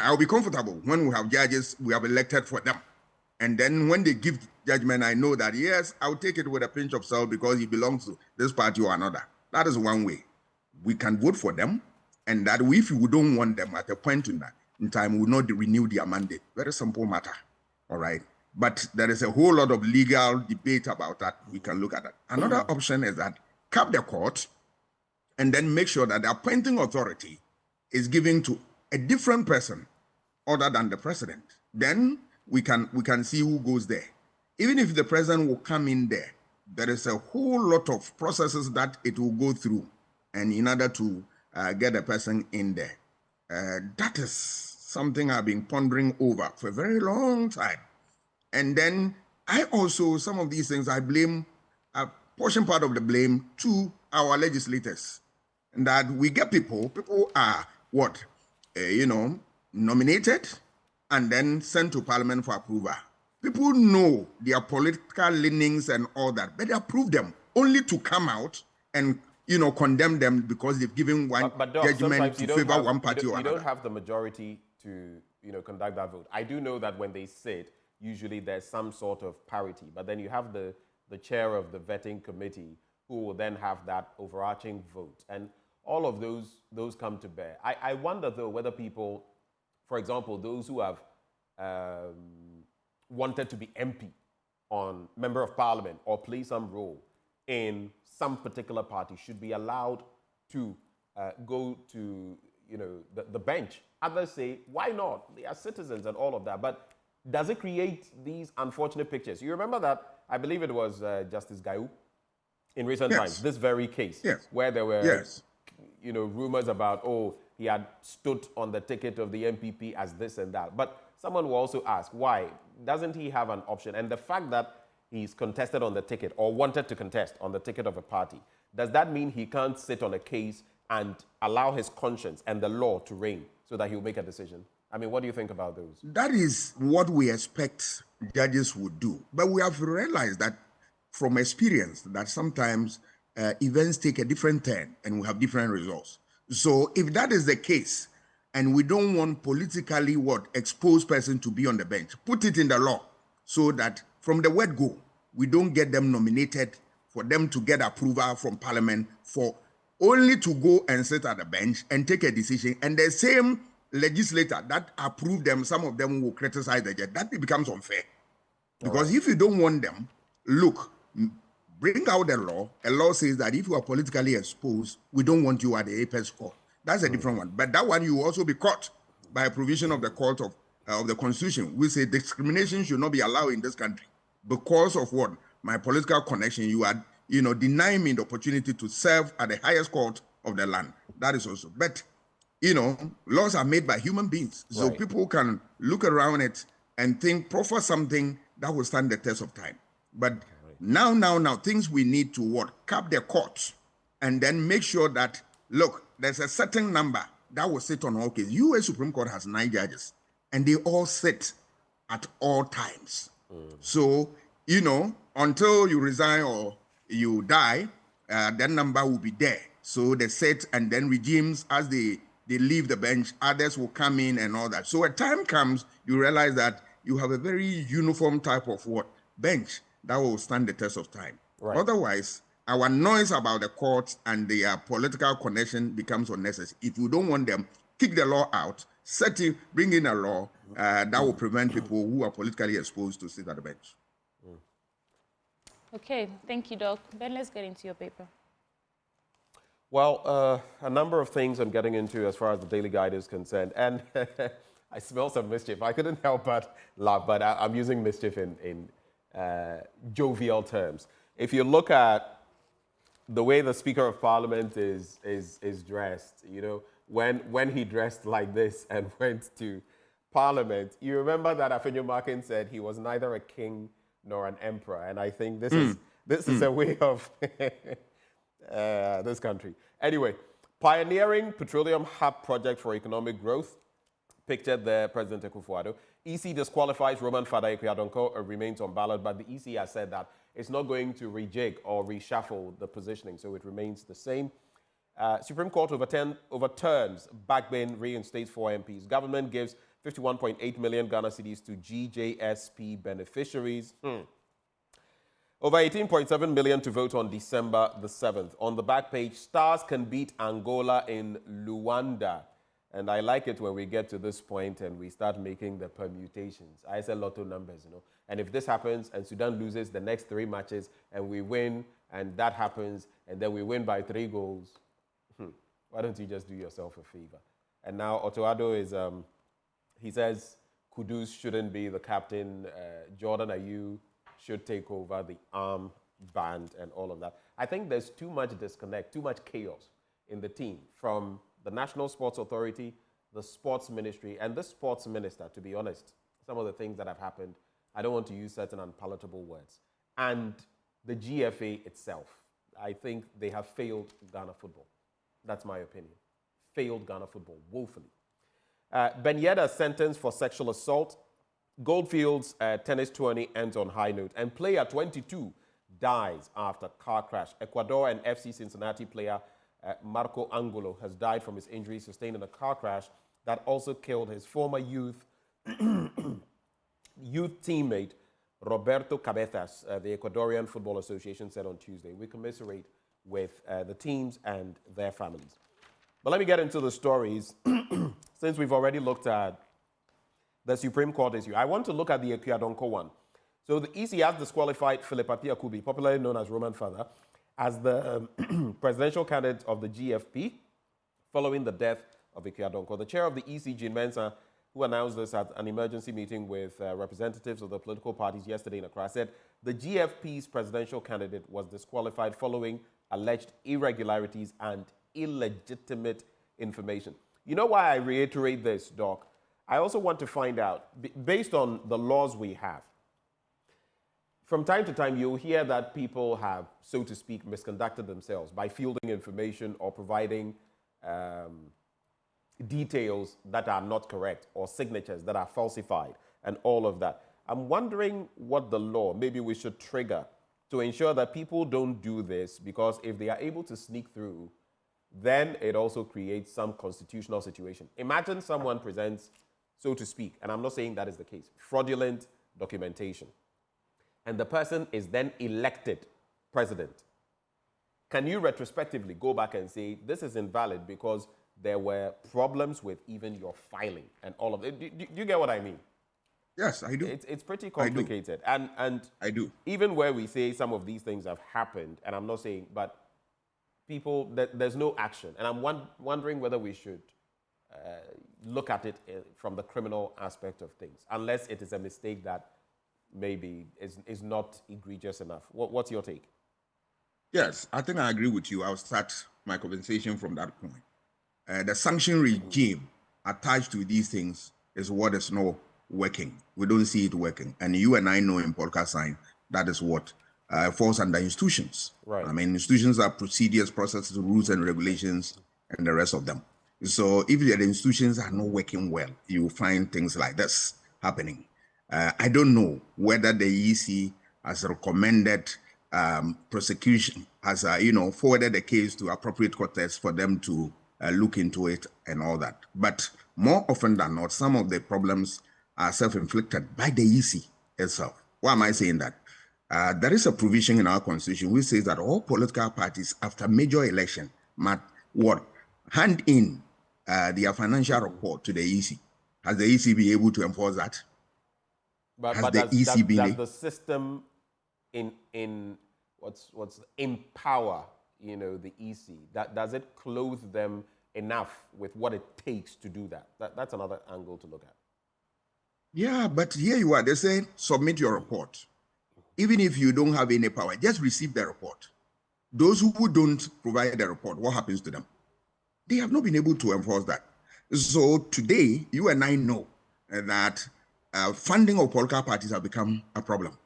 I'll be comfortable when we have judges we have elected for them. And then when they give judgment, I know that, yes, I'll take it with a pinch of salt because he belongs to this party or another. That is one way. We can vote for them, and that if we don't want them at a point in time, we will not renew their mandate. Very simple matter, all right? But there is a whole lot of legal debate about that. We can look at that. Another option is that cap the court and then make sure that the appointing authority is given to a different person other than the president. Then we can see who goes there. Even if the president will come in there, there is a whole lot of processes that it will go through, and in order to get a person in there. That is something I've been pondering over for a very long time. And then I also, some of these things I blame, portion part of the blame to our legislators. And that we get people are what? Nominated and then sent to Parliament for approval. People know their political leanings and all that, but they approve them only to come out and condemn them because they've given one judgment to favor one party or another. You don't have the majority to conduct that vote. I do know that when they sit, usually there's some sort of parity, but then you have the chair of the vetting committee who will then have that overarching vote. And all of those come to bear. I wonder, though, whether people, for example, those who have wanted to be MP on Member of Parliament or play some role in some particular party should be allowed to go to the bench. Others say, why not? They are citizens and all of that. But does it create these unfortunate pictures? You remember that, I believe it was Justice Gayu in recent times, this very case, where there were rumors about, he had stood on the ticket of the NPP as this and that. But someone will also ask, why? Doesn't he have an option? And the fact that he's contested on the ticket or wanted to contest on the ticket of a party, does that mean he can't sit on a case and allow his conscience and the law to reign so that he'll make a decision? I mean, what do you think about those? That is what we expect judges would do. But we have realized that from experience that sometimes events take a different turn and we have different results. So if that is the case, and we don't want politically exposed person to be on the bench, put it in the law so that from the word go, we don't get them nominated for them to get approval from Parliament for only to go and sit at the bench and take a decision. And the same legislator that approved them, some of them will criticize the judge. That becomes unfair. Because if you don't want them, look, bring out the law. A law says that if you are politically exposed, we don't want you at the apex court. That's a different one. But that one, you will also be caught by a provision of the court of the Constitution. We say discrimination should not be allowed in this country. Because of what? My political connection, you are deny me the opportunity to serve at the highest court of the land. That is also. But, laws are made by human beings. So people can look around it and think, proffer something that will stand the test of time. But now, things we need to cap the courts and then make sure that, look, there's a certain number that will sit on all cases. U.S. Supreme Court has 9 judges, and they all sit at all times. So, until you resign or you die, that number will be there. So they sit, and then regimes, as they leave the bench, others will come in and all that. So a time comes, you realize that you have a very uniform type of bench that will stand the test of time. Otherwise, our noise about the courts and their political connection becomes unnecessary. If you don't want them, kick the law out, bring in a law that will prevent people who are politically exposed to sit at the bench. Okay, thank you, Doc. Ben, let's get into your paper. Well, a number of things I'm getting into as far as the Daily Guide is concerned. And I smell some mischief. I couldn't help but laugh, but I'm using mischief in jovial terms. If you look at the way the Speaker of Parliament is dressed, when he dressed like this and went to Parliament, you remember that Afenyo Markin said he was neither a king nor an emperor. And I think this is a way of this country. Anyway, pioneering petroleum hub project for economic growth, pictured there, President Akufo-Addo. EC disqualifies Roman Father Ekweadonko remains on ballot, but the EC has said that it's not going to rejig or reshuffle the positioning, so it remains the same. Supreme Court overturns back bin, reinstates 4 MPs. Government gives 51.8 million Ghana cedis to GJSP beneficiaries. Over 18.7 million to vote on December the 7th. On the back page, Stars can beat Angola in Luanda. And I like it when we get to this point and we start making the permutations. I say lotto numbers, And if this happens and Sudan loses the next 3 matches and we win and that happens and then we win by 3 goals, why don't you just do yourself a favor? And now Otto is, he says Kudus shouldn't be the captain. Jordan Ayew should take over the arm band and all of that. I think there's too much disconnect, too much chaos in the team from the National Sports Authority, the Sports Ministry, and the Sports Minister, to be honest. Some of the things that have happened, I don't want to use certain unpalatable words. And the GFA itself, I think they have failed Ghana football. That's my opinion. Failed Ghana football, woefully. Ben Yedda sentenced for sexual assault. Goldfield's tennis tourney ends on high note. And player 22 dies after car crash. Ecuador and FC Cincinnati player Marco Angulo has died from his injuries sustained in a car crash that also killed his former youth teammate Roberto Cabezas, the Ecuadorian Football Association said on Tuesday. We commiserate with the teams and their families. But let me get into the stories. Since we've already looked at the Supreme Court issue, I want to look at the Ekweadonko one. So the EC has disqualified Philip Atiakubi, popularly known as Roman Father, as the presidential candidate of the GFP following the death of Ekweadonko. The chair of the EC, Jean Mensah, who announced this at an emergency meeting with representatives of the political parties yesterday in Accra, said the GFP's presidential candidate was disqualified following alleged irregularities and illegitimate information. You know why I reiterate this, Doc? I also want to find out, based on the laws we have, from time to time, you'll hear that people have, so to speak, misconducted themselves by fielding information or providing details that are not correct or signatures that are falsified and all of that. I'm wondering what the law, maybe we should trigger to ensure that people don't do this, because if they are able to sneak through, then it also creates some constitutional situation. Imagine someone presents, so to speak, and I'm not saying that is the case, fraudulent documentation, and the person is then elected president. Can you retrospectively go back and say, this is invalid because there were problems with even your filing and all of it? Do you get what I mean? Yes, I do. It's pretty complicated. And I do. Even where we say some of these things have happened, and I'm not saying, but people, there's no action. And I'm wondering whether we should look at it from the criminal aspect of things, unless it is a mistake that maybe is not egregious enough. What's your take? Yes, I think I agree with you. I'll start my conversation from that point. The sanction regime attached to these things is what is not working. We don't see it working. And you and I know in podcast science, that is what falls under institutions. Right. I mean, institutions are procedures, processes, rules, and regulations, and the rest of them. So if the institutions are not working well, you find things like this happening. I don't know whether the EC has recommended prosecution, has forwarded the case to appropriate courts for them to look into it and all that. But more often than not, some of the problems are self-inflicted by the EC itself. Why am I saying that? There is a provision in our constitution which says that all political parties after major election must hand in their financial report to the EC. Has the EC been able to enforce that? But does the system empower the EC? Does it clothe them enough with what it takes to do that? That's another angle to look at. Yeah, but here you are. They say submit your report. Even if you don't have any power, just receive the report. Those who don't provide the report, what happens to them? They have not been able to enforce that. So today, you and I know that funding of political parties have become a problem.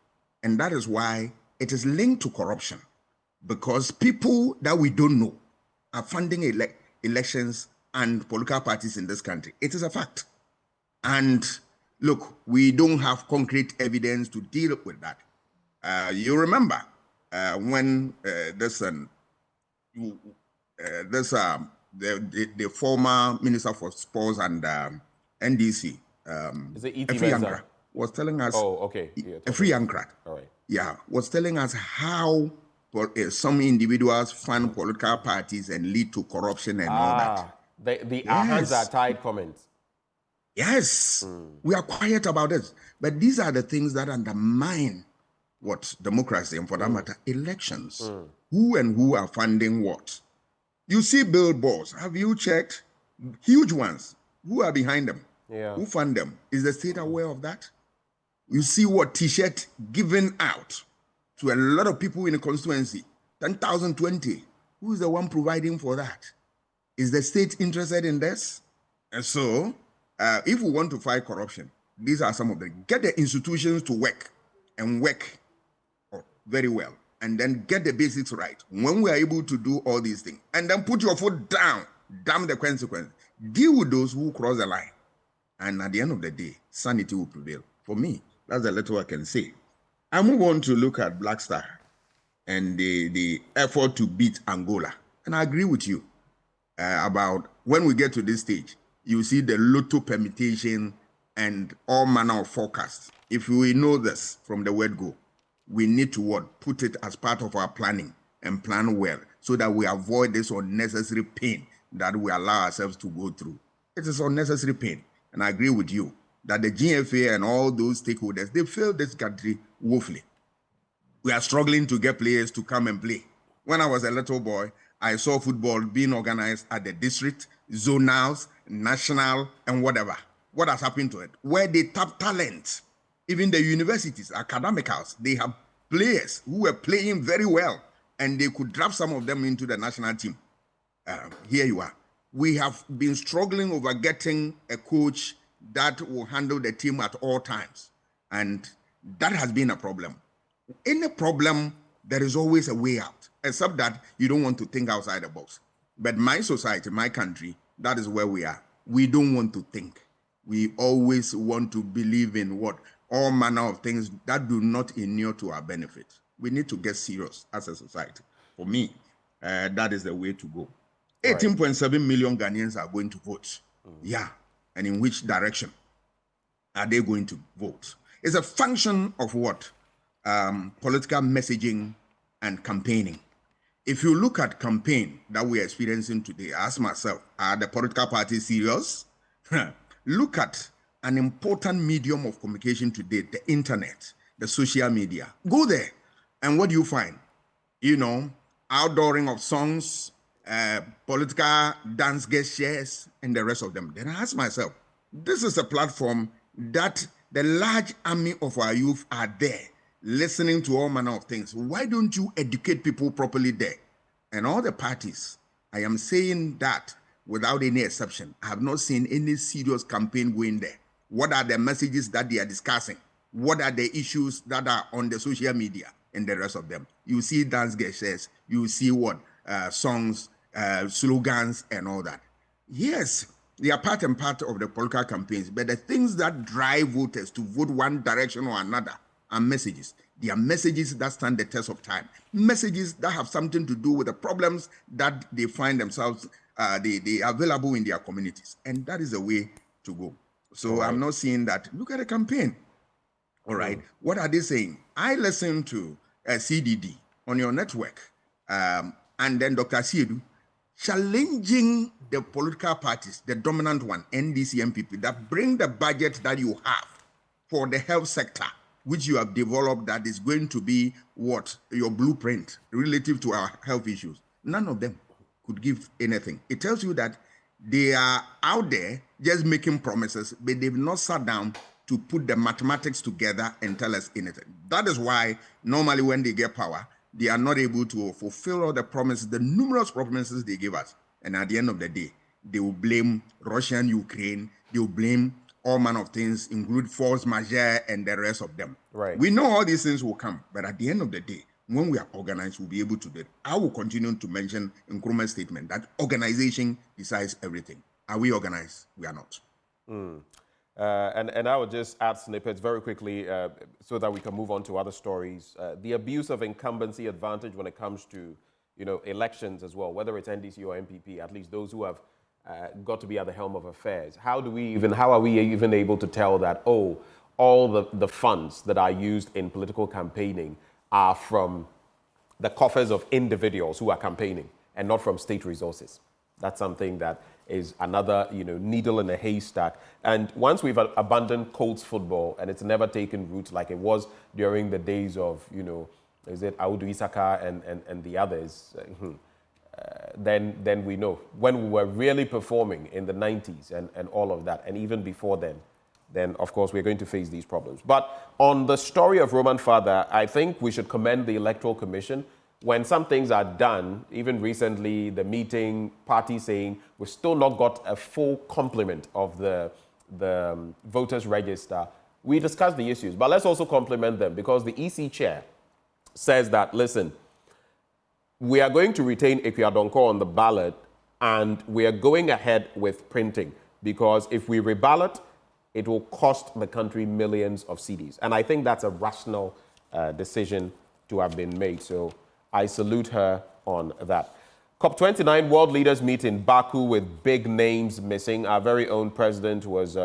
And that is why it is linked to corruption. Because people that we don't know are funding elections and political parties in this country. It is a fact. And look, we don't have concrete evidence to deal with that. You remember when the former Minister for Sports and NDC, is it Free Ankara, was telling us. Oh, okay. Yeah, Free Ankara. All right. Yeah, was telling us how some individuals fund political parties and lead to corruption and all that. The our hands are tied comments. Yes, we are quiet about it. But these are the things that undermine democracy and, for that matter, elections. Who and who are funding what? You see billboards. Have you checked? Huge ones. Who are behind them? Yeah. Who fund them? Is the state aware of that? You see what T-shirt given out to a lot of people in the constituency, 10,000, 20. Who is the one providing for that? Is the state interested in this? And so, if we want to fight corruption, these are some of them. Get the institutions to work and work very well, and then get the basics right. When we are able to do all these things, and then put your foot down, damn the consequence. Deal with those who cross the line. And at the end of the day, sanity will prevail. For me, that's the little I can say. I move on to look at Black Star and the effort to beat Angola. And I agree with you about when we get to this stage, you see the lotto permutation and all manner of forecasts. If we know this from the word go, we need to put it as part of our planning and plan well so that we avoid this unnecessary pain that we allow ourselves to go through. It is unnecessary pain. And I agree with you that the GFA and all those stakeholders, they failed this country woefully. We are struggling to get players to come and play. When I was a little boy, I saw football being organized at the district, zonals, national, and whatever. What has happened to it? Where they tap talent. Even the universities, academicals, they have players who were playing very well, and they could draft some of them into the national team. Here you are. We have been struggling over getting a coach that will handle the team at all times. And that has been a problem. In a problem, there is always a way out, except that you don't want to think outside the box. But my society, my country, that is where we are. We don't want to think. We always want to believe in all manner of things that do not inure to our benefit. We need to get serious as a society. For me, that is the way to go. 18.7 million Ghanaians are going to vote. Yeah. And in which direction are they going to vote? It's a function of what? Political messaging and campaigning. If you look at campaign that we are experiencing today, I ask myself, are the political parties serious? Look at an important medium of communication today, the internet, the social media. Go there, and what do you find? Outdooring of songs, political dance gestures, and the rest of them. Then I ask myself, this is a platform that the large army of our youth are there. listening to all manner of things. Why don't you educate people properly there? And all the parties, I am saying that without any exception, I have not seen any serious campaign going there. What are the messages that they are discussing? What are the issues that are on the social media and the rest of them? You see dance gestures, you see what? Songs, slogans, and all that. Yes, they are part and part of the political campaigns, but the things that drive voters to vote one direction or another are messages. They are messages that stand the test of time. Messages that have something to do with the problems that they find themselves, they are available in their communities. And that is the way to go. So right. I'm not seeing that. Look at the campaign. All right. What are they saying? I listened to CDD on your network, and then Dr. Siedu challenging the political parties, the dominant one, NDC, NPP, that bring the budget that you have for the health sector, which you have developed, that is going to be what? Your blueprint relative to our health issues. None of them could give anything. It tells you that they are out there just making promises, but they've not sat down to put the mathematics together and tell us anything. That is why normally when they get power, they are not able to fulfill all the promises, the numerous promises they give us. And at the end of the day, they will blame Russia and Ukraine. They will blame all manner of things, include force majeure and the rest of them. Right. We know all these things will come, but at the end of the day, when we are organized, we'll be able to do it. I will continue to mention in Nkrumah's statement that organization decides everything. Are we organized? We are not. And I would just add snippets very quickly so that we can move on to other stories. The abuse of incumbency advantage when it comes to, elections as well, whether it's NDC or NPP, at least those who have got to be at the helm of affairs. How are we even able to tell that, all the funds that are used in political campaigning are from the coffers of individuals who are campaigning and not from state resources? That's something that is another, needle in a haystack. And once we've abandoned Colts football and it's never taken root like it was during the days of, is it Audu Isaka and the others, then we know. When we were really performing in the 90s and all of that, and even before then of course we're going to face these problems. But on the story of Roman Father, I think we should commend the Electoral Commission. When some things are done, even recently, the meeting, party saying, we've still not got a full complement of the voters register. We discussed the issues, but let's also compliment them because the EC chair says that, listen, we are going to retain Ekuadonko on the ballot and we are going ahead with printing because if we reballot, it will cost the country millions of cedis. And I think that's a rational decision to have been made. So I salute her on that. COP29 world leaders meet in Baku with big names missing. Our very own president was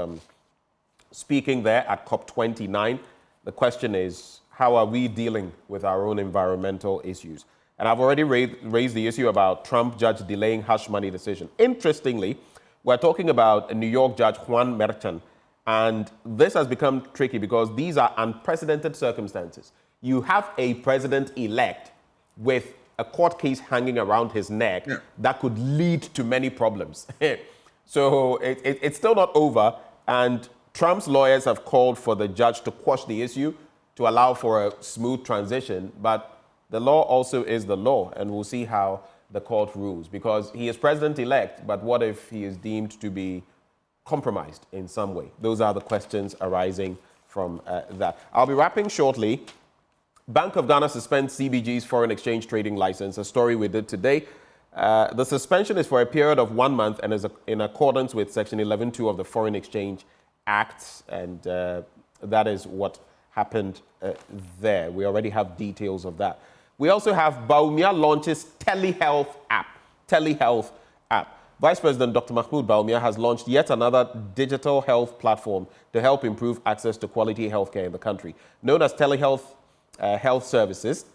speaking there at COP29. The question is, how are we dealing with our own environmental issues? And I've already raised the issue about Trump judge delaying hush money decision. Interestingly, we're talking about a New York judge, Juan Merchan, and this has become tricky because these are unprecedented circumstances. You have a president-elect with a court case hanging around his neck that could lead to many problems. So it's still not over, and Trump's lawyers have called for the judge to quash the issue to allow for a smooth transition, but the law also is the law, and we'll see how the court rules, because he is president-elect, but what if he is deemed to be compromised in some way? Those are the questions arising from that. I'll be wrapping shortly. Bank of Ghana suspends CBG's foreign exchange trading license, a story we did today. The suspension is for a period of 1 month and is in accordance with Section 11.2 of the Foreign Exchange Act, and that is what happened there. We already have details of that. We also have Baumia launches telehealth app. Vice President Dr. Mahmoud Baumia has launched yet another digital health platform to help improve access to quality healthcare in the country. Known as telehealth health services,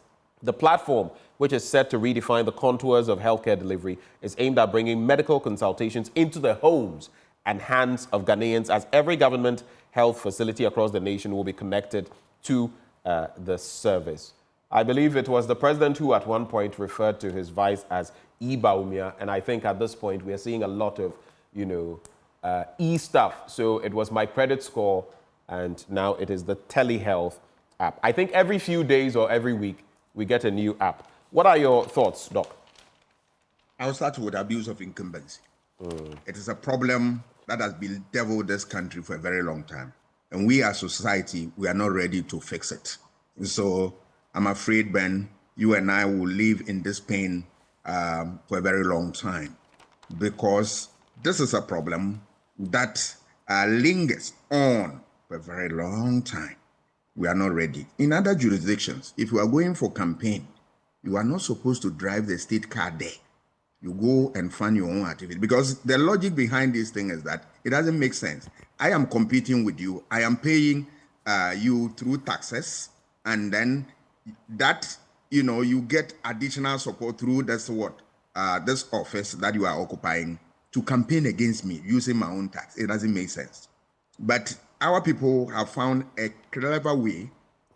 the platform, which is set to redefine the contours of healthcare delivery, is aimed at bringing medical consultations into the homes and hands of Ghanaians, as every government health facility across the nation will be connected to the service. I believe it was the president who at one point referred to his vice as e-Baumia, and I think at this point we are seeing a lot of, e-stuff. So it was my credit score, and now it is the telehealth app. I think every few days or every week, we get a new app. What are your thoughts, Doc? I'll start with abuse of incumbency. It is a problem that has bedeviled this country for a very long time. And we as society, we are not ready to fix it. So I'm afraid, Ben, you and I will live in this pain for a very long time, because this is a problem that lingers on for a very long time. We are not ready. In other jurisdictions, if you are going for campaign, you are not supposed to drive the state car there. You go and fund your own activity, because the logic behind this thing is that it doesn't make sense. I am competing with you. I am paying you through taxes, and then that, you get additional support through this office that you are occupying to campaign against me using my own tax. It doesn't make sense. But our people have found a clever way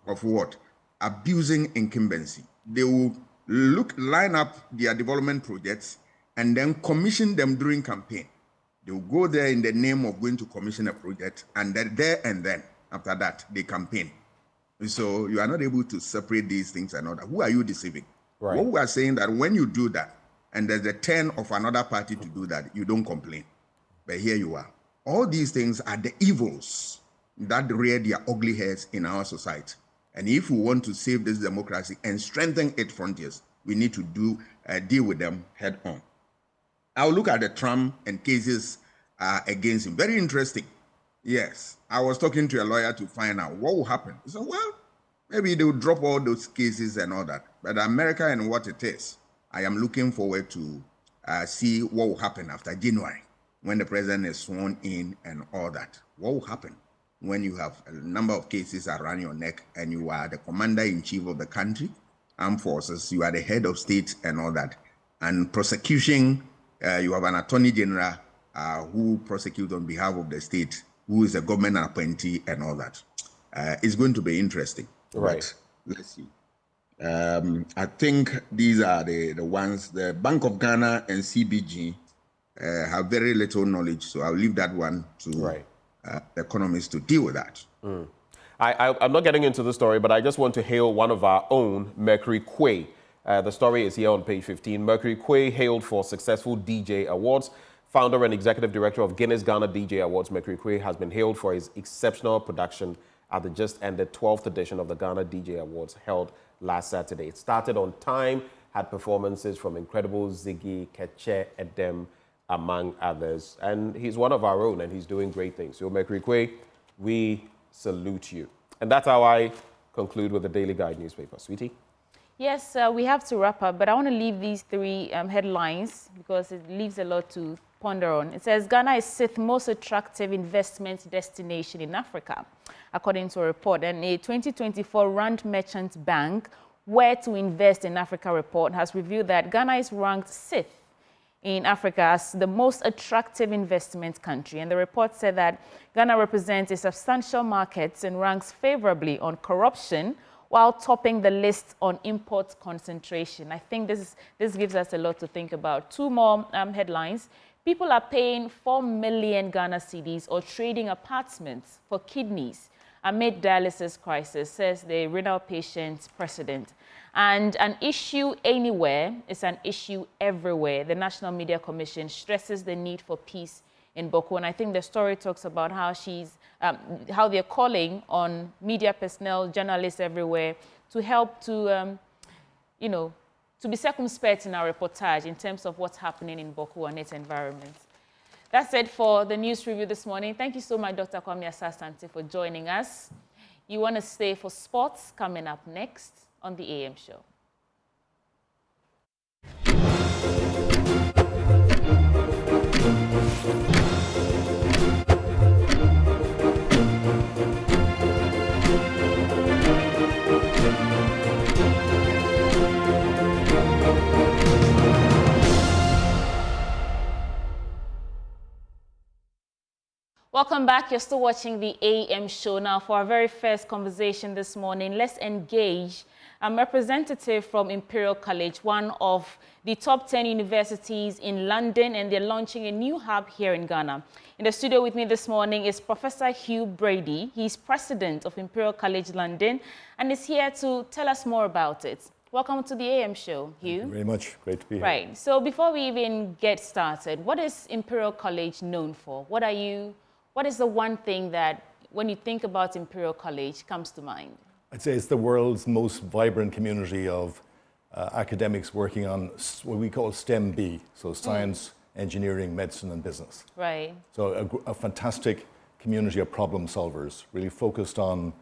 of what? Abusing incumbency. They will line up their development projects and then commission them during campaign. They will go there in the name of going to commission a project, and then after that, they campaign. So you are not able to separate these things and all that. Who are you deceiving? Right. What we are saying that when you do that, and there's a turn of another party to do that, you don't complain. But here you are. All these things are the evils that rear their ugly heads in our society. And if we want to save this democracy and strengthen its frontiers, we need to deal with them head on. I'll look at the Trump and cases against him. Very interesting. Yes, I was talking to a lawyer to find out what will happen. He said, well, maybe they will drop all those cases and all that. But America and what it is, I am looking forward to see what will happen after January, when the president is sworn in and all that. What will happen when you have a number of cases around your neck and you are the commander-in-chief of the country, armed forces, you are the head of state and all that. And prosecution, you have an attorney general who prosecutes on behalf of the state, who is a government appointee and all that. It's going to be interesting. Right. But let's see. I think these are the ones. The Bank of Ghana and CBG have very little knowledge, so I'll leave that one to the economists to deal with that. I'm not getting into the story, but I just want to hail one of our own, Mercury Quay. The story is here on page 15. Mercury Quay hailed for successful DJ Awards. Founder and executive director of Guinness Ghana DJ Awards, Mercury Quay has been hailed for his exceptional production at the just ended 12th edition of the Ghana DJ Awards held last Saturday. It started on time, had performances from incredible Ziggy, Keche, Edem, among others. And he's one of our own, and he's doing great things. So Mercury Quay, we salute you. And that's how I conclude with the Daily Guide newspaper. Sweetie? Yes, we have to wrap up, but I want to leave these three headlines because it leaves a lot to ponder on. It says, Ghana is 6th most attractive investment destination in Africa, according to a report. And a 2024 Rand Merchant Bank Where to Invest in Africa report has revealed that Ghana is ranked 6th in Africa as the most attractive investment country. And the report said that Ghana represents a substantial market and ranks favorably on corruption, while topping the list on import concentration. I think this gives us a lot to think about. Two more headlines. People are paying 4 million Ghana cedis or trading apartments for kidneys amid dialysis crisis, says the renal patient president. And an issue anywhere is an issue everywhere. The National Media Commission stresses the need for peace in Boko. And I think the story talks about how how they're calling on media personnel, journalists everywhere to help to, to be circumspect in our reportage in terms of what's happening in Boko and its environment. That's it for the news review this morning. Thank you so much, Dr. Kwame Asasante, for joining us. You want to stay for sports coming up next on the AM show. Welcome back. You're still watching the AM show. Now, for our very first conversation this morning, let's engage a representative from Imperial College, one of the top 10 universities in London, and they're launching a new hub here in Ghana. In the studio with me this morning is Professor Hugh Brady. He's president of Imperial College London and is here to tell us more about it. Welcome to the AM show, Hugh. Thank you very much. Great to be here. Right. So before we even get started, what is Imperial College known for? What is the one thing that, when you think about Imperial College, comes to mind? I'd say it's the world's most vibrant community of academics working on what we call STEM-B, so science, engineering, medicine, and business. Right. So a fantastic community of problem solvers, really focused on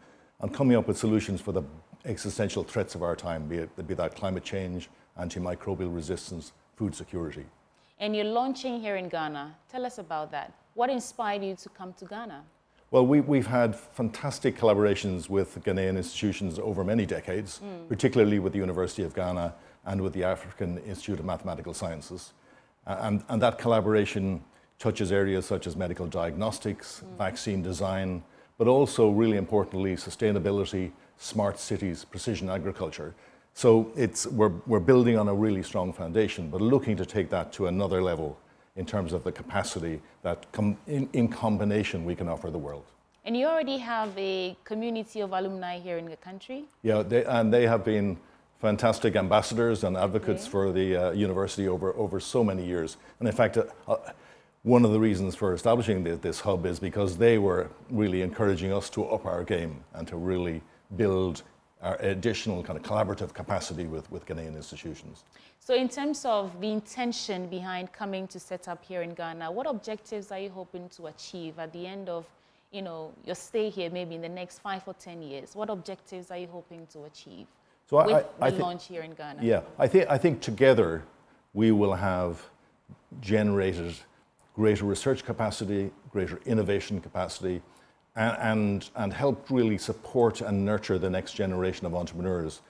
coming up with solutions for the existential threats of our time, be that climate change, antimicrobial resistance, food security. And you're launching here in Ghana. Tell us about that. What inspired you to come to Ghana? Well, we've had fantastic collaborations with Ghanaian institutions over many decades, particularly with the University of Ghana and with the African Institute of Mathematical Sciences. And that collaboration touches areas such as medical diagnostics, vaccine design, but also, really importantly, sustainability, smart cities, precision agriculture. So we're building on a really strong foundation, but looking to take that to another level in terms of the capacity that in combination we can offer the world. And you already have a community of alumni here in the country? Yeah, they have been fantastic ambassadors and advocates for the university over so many years. And in fact, one of the reasons for establishing this hub is because they were really encouraging us to up our game and to really build our additional kind of collaborative capacity with Ghanaian institutions. So in terms of the intention behind coming to set up here in Ghana, what objectives are you hoping to achieve at the end of your stay here, maybe in the next 5 or 10 years? What objectives are you hoping to achieve with the launch here in Ghana? Yeah, I think together we will have generated greater research capacity, greater innovation capacity, and helped really support and nurture the next generation of entrepreneurs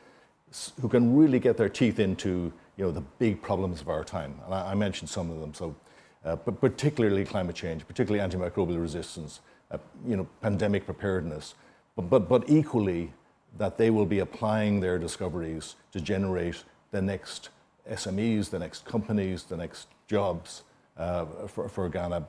who can really get their teeth into the big problems of our time. And I mentioned some of them, so but particularly climate change, particularly antimicrobial resistance, pandemic preparedness, but equally that they will be applying their discoveries to generate the next SMEs, the next companies, the next jobs for Ghana,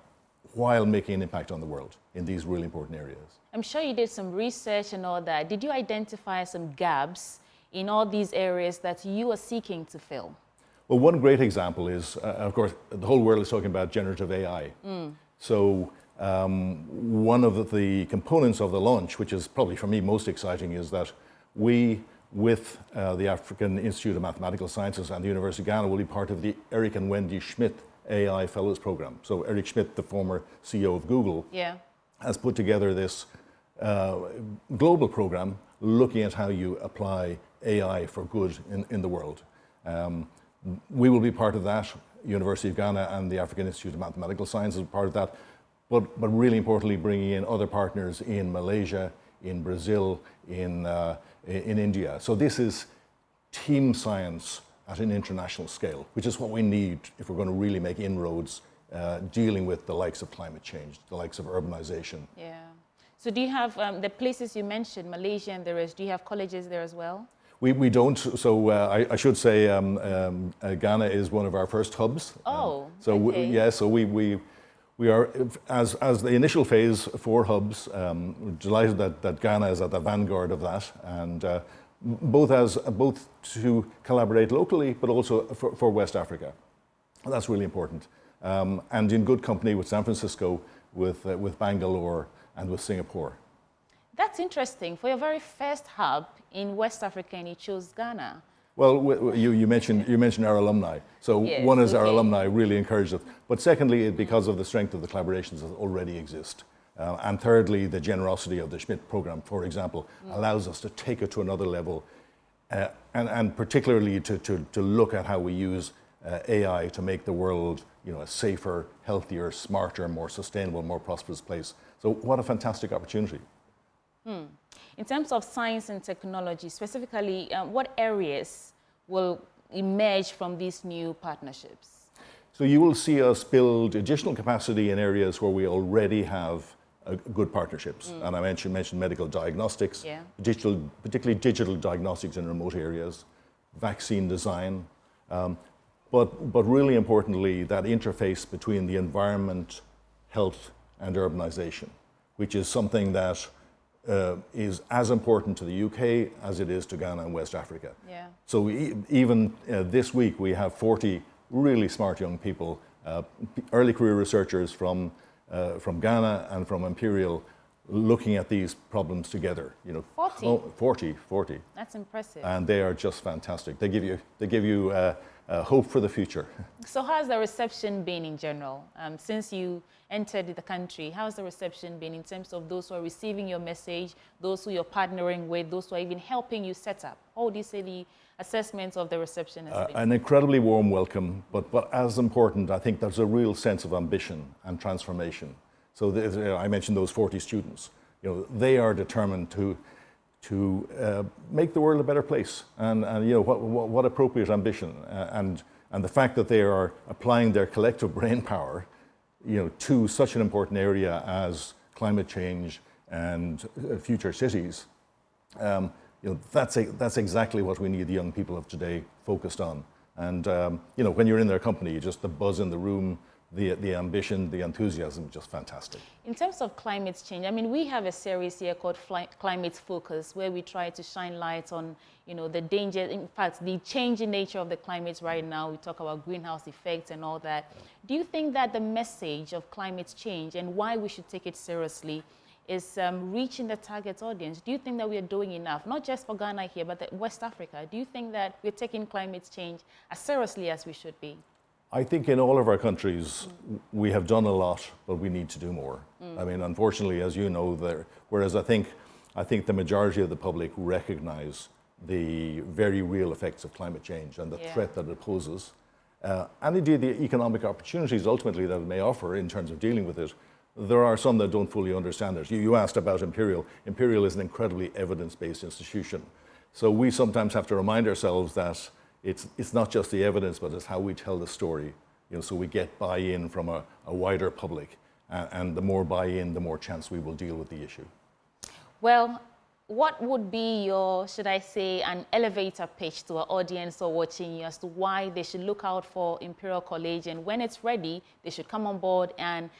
while making an impact on the world in these really important areas. I'm sure you did some research and all that. Did you identify some gaps in all these areas that you are seeking to fill? Well, one great example is, of course, the whole world is talking about generative AI. So one of the components of the launch, which is probably for me most exciting, is that we, with the African Institute of Mathematical Sciences and the University of Ghana, will be part of the Eric and Wendy Schmidt AI Fellows Program. So Eric Schmidt, the former CEO of Google, has put together this global program looking at how you apply AI for good in the world. We will be part of that. University of Ghana and the African Institute of Mathematical Sciences are part of that. But really importantly, bringing in other partners in Malaysia, in Brazil, in India. So this is team science at an international scale, which is what we need if we're going to really make inroads dealing with the likes of climate change, the likes of urbanization. Yeah. So do you have the places you mentioned, Malaysia and the rest, do you have colleges there as well? We don't. So I should say Ghana is one of our first hubs. Oh, so okay. So we are, as the initial phase, 4 hubs. We're delighted that Ghana is at the vanguard of that, and both to collaborate locally, but also for West Africa. That's really important. And in good company with San Francisco, with Bangalore, and with Singapore. That's interesting. For your very first hub in West Africa, and you chose Ghana. Well, you mentioned our alumni. So yes, one is our alumni really encouraged us. But secondly, because of the strength of the collaborations that already exist. And thirdly, the generosity of the Schmidt program, for example, allows us to take it to another level. And particularly to look at how we use AI to make the world a safer, healthier, smarter, more sustainable, more prosperous place. So what a fantastic opportunity. In terms of science and technology, specifically, what areas will emerge from these new partnerships? So you will see us build additional capacity in areas where we already have good partnerships. And I mentioned medical diagnostics, Yeah. particularly digital diagnostics in remote areas, vaccine design, but really importantly, that interface between the environment, health, and urbanization, which is something that is as important to the UK as it is to Ghana and West Africa. Yeah. So even this week, we have 40 really smart young people, early career researchers from Ghana and from Imperial, looking at these problems together. 40. 40. That's impressive. And they are just fantastic. They give you hope for the future. So how's the reception been in general? Since you entered the country, how's the reception been in terms of those who are receiving your message, those who you're partnering with, those who are even helping you set up? How would you say the assessment of the reception has been? An incredibly warm welcome, but as important, I think there's a real sense of ambition and transformation. So I mentioned those 40 students. They are determined to make the world a better place, and what appropriate ambition, and the fact that they are applying their collective brain power, to such an important area as climate change and future cities. That's exactly what we need the young people of today focused on. And when you're in their company, just the buzz in the room, the ambition, the enthusiasm, just fantastic. In terms of climate change, I mean, we have a series here called Climate Focus, where we try to shine light on, the danger, in fact, the changing nature of the climate right now. We talk about greenhouse effects and all that. Do you think that the message of climate change and why we should take it seriously is reaching the target audience? Do you think that we are doing enough, not just for Ghana here, but West Africa? Do you think that we're taking climate change as seriously as we should be? I think in all of our countries, we have done a lot, but we need to do more. I mean, unfortunately, as you know, whereas I think the majority of the public recognize the very real effects of climate change and the threat that it poses, and indeed the economic opportunities ultimately that it may offer in terms of dealing with it. There are some that don't fully understand it. You asked about Imperial. Imperial is an incredibly evidence-based institution. So we sometimes have to remind ourselves that it's not just the evidence, but it's how we tell the story. So we get buy-in from a wider public, and the more buy-in, the more chance we will deal with the issue. Well, what would be your, should I say, an elevator pitch to our audience or watching you as to why they should look out for Imperial College, and when it's ready, they should come on board and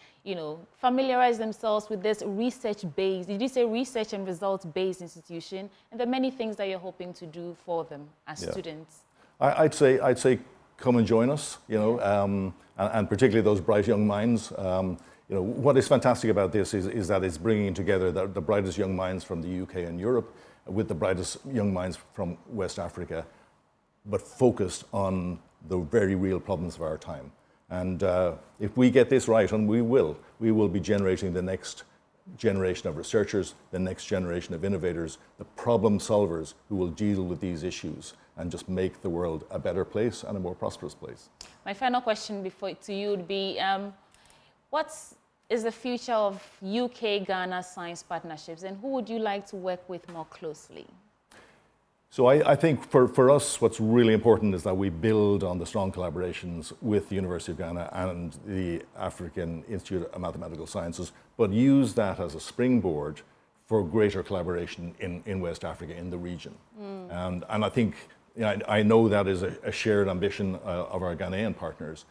familiarize themselves with this research-based, did you say research and results-based institution, and the many things that you're hoping to do for them as students? I'd say come and join us, and particularly those bright young minds. What is fantastic about this is that it's bringing together the brightest young minds from the UK and Europe with the brightest young minds from West Africa, but focused on the very real problems of our time. And if we get this right, and we will be generating the next generation of researchers, the next generation of innovators, the problem solvers who will deal with these issues and just make the world a better place and a more prosperous place. My final question to you would be, what is the future of UK-Ghana science partnerships, and who would you like to work with more closely? So I think for us, what's really important is that we build on the strong collaborations with the University of Ghana and the African Institute of Mathematical Sciences, but use that as a springboard for greater collaboration in West Africa, in the region. And I think, I know that is a shared ambition of our Ghanaian partners.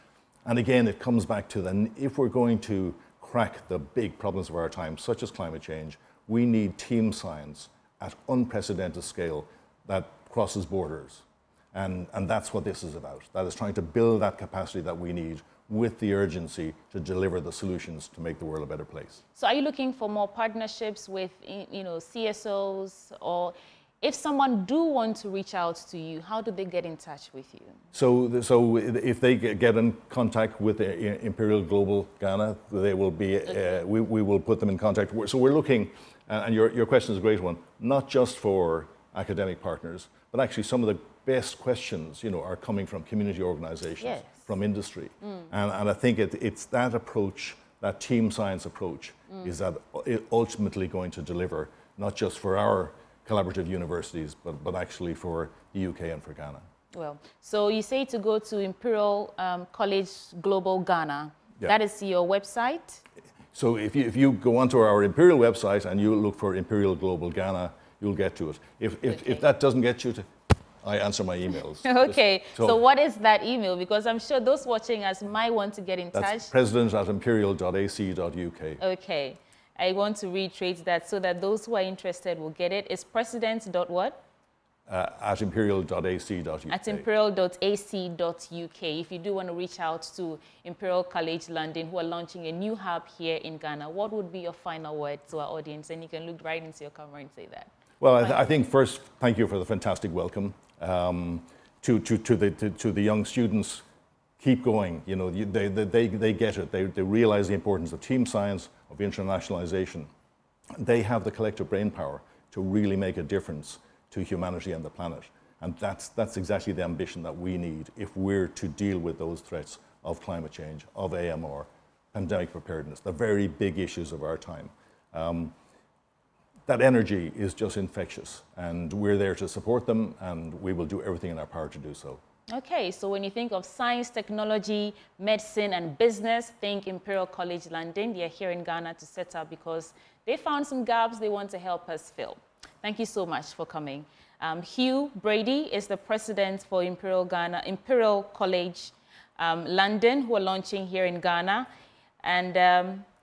And again, it comes back to then, if we're going to crack the big problems of our time, such as climate change, we need team science at unprecedented scale that crosses borders. And that's what this is about. That is trying to build that capacity that we need with the urgency to deliver the solutions to make the world a better place. So are you looking for more partnerships with CSOs, or if someone do want to reach out to you, how do they get in touch with you? So if they get in contact with Imperial Global Ghana, they will be, we will put them in contact. So we're looking, and your question is a great one, not just for academic partners, but actually some of the best questions, are coming from community organizations, from industry. And I think it's that approach, that team science approach, is that ultimately going to deliver, not just for our collaborative universities, but actually for the UK and for Ghana. Well, so you say to go to Imperial College Global Ghana. That is your website? So if you go onto our Imperial website and you look for Imperial Global Ghana, you'll get to it. If that doesn't get you to, I answer my emails. Okay, so what is that email? Because I'm sure those watching us might want to get in touch. That's president@imperial.ac.uk. Okay, I want to reiterate that so that those who are interested will get it. It's president.what? At imperial.ac.uk. At imperial.ac.uk. If you do want to reach out to Imperial College London, who are launching a new hub here in Ghana, what would be your final word to our audience? And you can look right into your camera and say that. Well, I think first, thank you for the fantastic welcome. To the young students, keep going. You know, they get it. They realize the importance of team science, of internationalization. They have the collective brain power to really make a difference to humanity and the planet. And that's exactly the ambition that we need if we're to deal with those threats of climate change, of AMR, pandemic preparedness, the very big issues of our time. That energy is just infectious, and we're there to support them, and we will do everything in our power to do so. Okay, so when you think of science, technology, medicine, and business, think Imperial College London. They are here in Ghana to set up because they found some gaps they want to help us fill. Thank you so much for coming. Hugh Brady is the president for Imperial College London, who are launching here in Ghana. And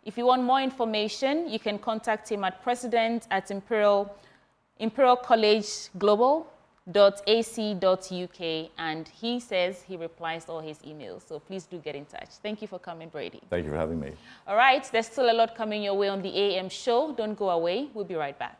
if you want more information, you can contact him at imperialcollegeglobal.ac.uk, and he says he replies to all his emails. So please do get in touch. Thank you for coming, Brady. Thank you for having me. All right, there's still a lot coming your way on the AM show. Don't go away. We'll be right back.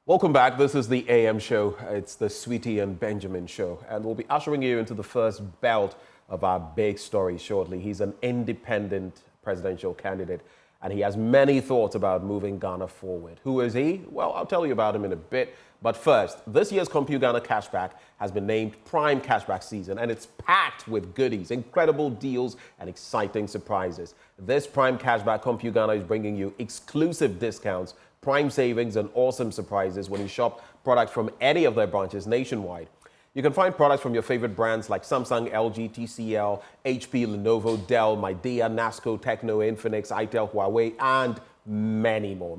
Welcome back. This is the AM show. It's the Sweetie and Benjamin show, and we'll be ushering you into the first belt of our big story shortly. He's an independent presidential candidate, and he has many thoughts about moving Ghana forward. Who is he? Well, I'll tell you about him in a bit. But first, this year's CompuGhana Cashback has been named Prime Cashback Season, and it's packed with goodies, incredible deals, and exciting surprises. This Prime Cashback CompuGhana is bringing you exclusive discounts, prime savings, and awesome surprises when you shop products from any of their branches nationwide. You can find products from your favorite brands like Samsung, LG, TCL, HP, Lenovo, Dell, Midea, Nasco, Tecno, Infinix, Itel, Huawei, and many more.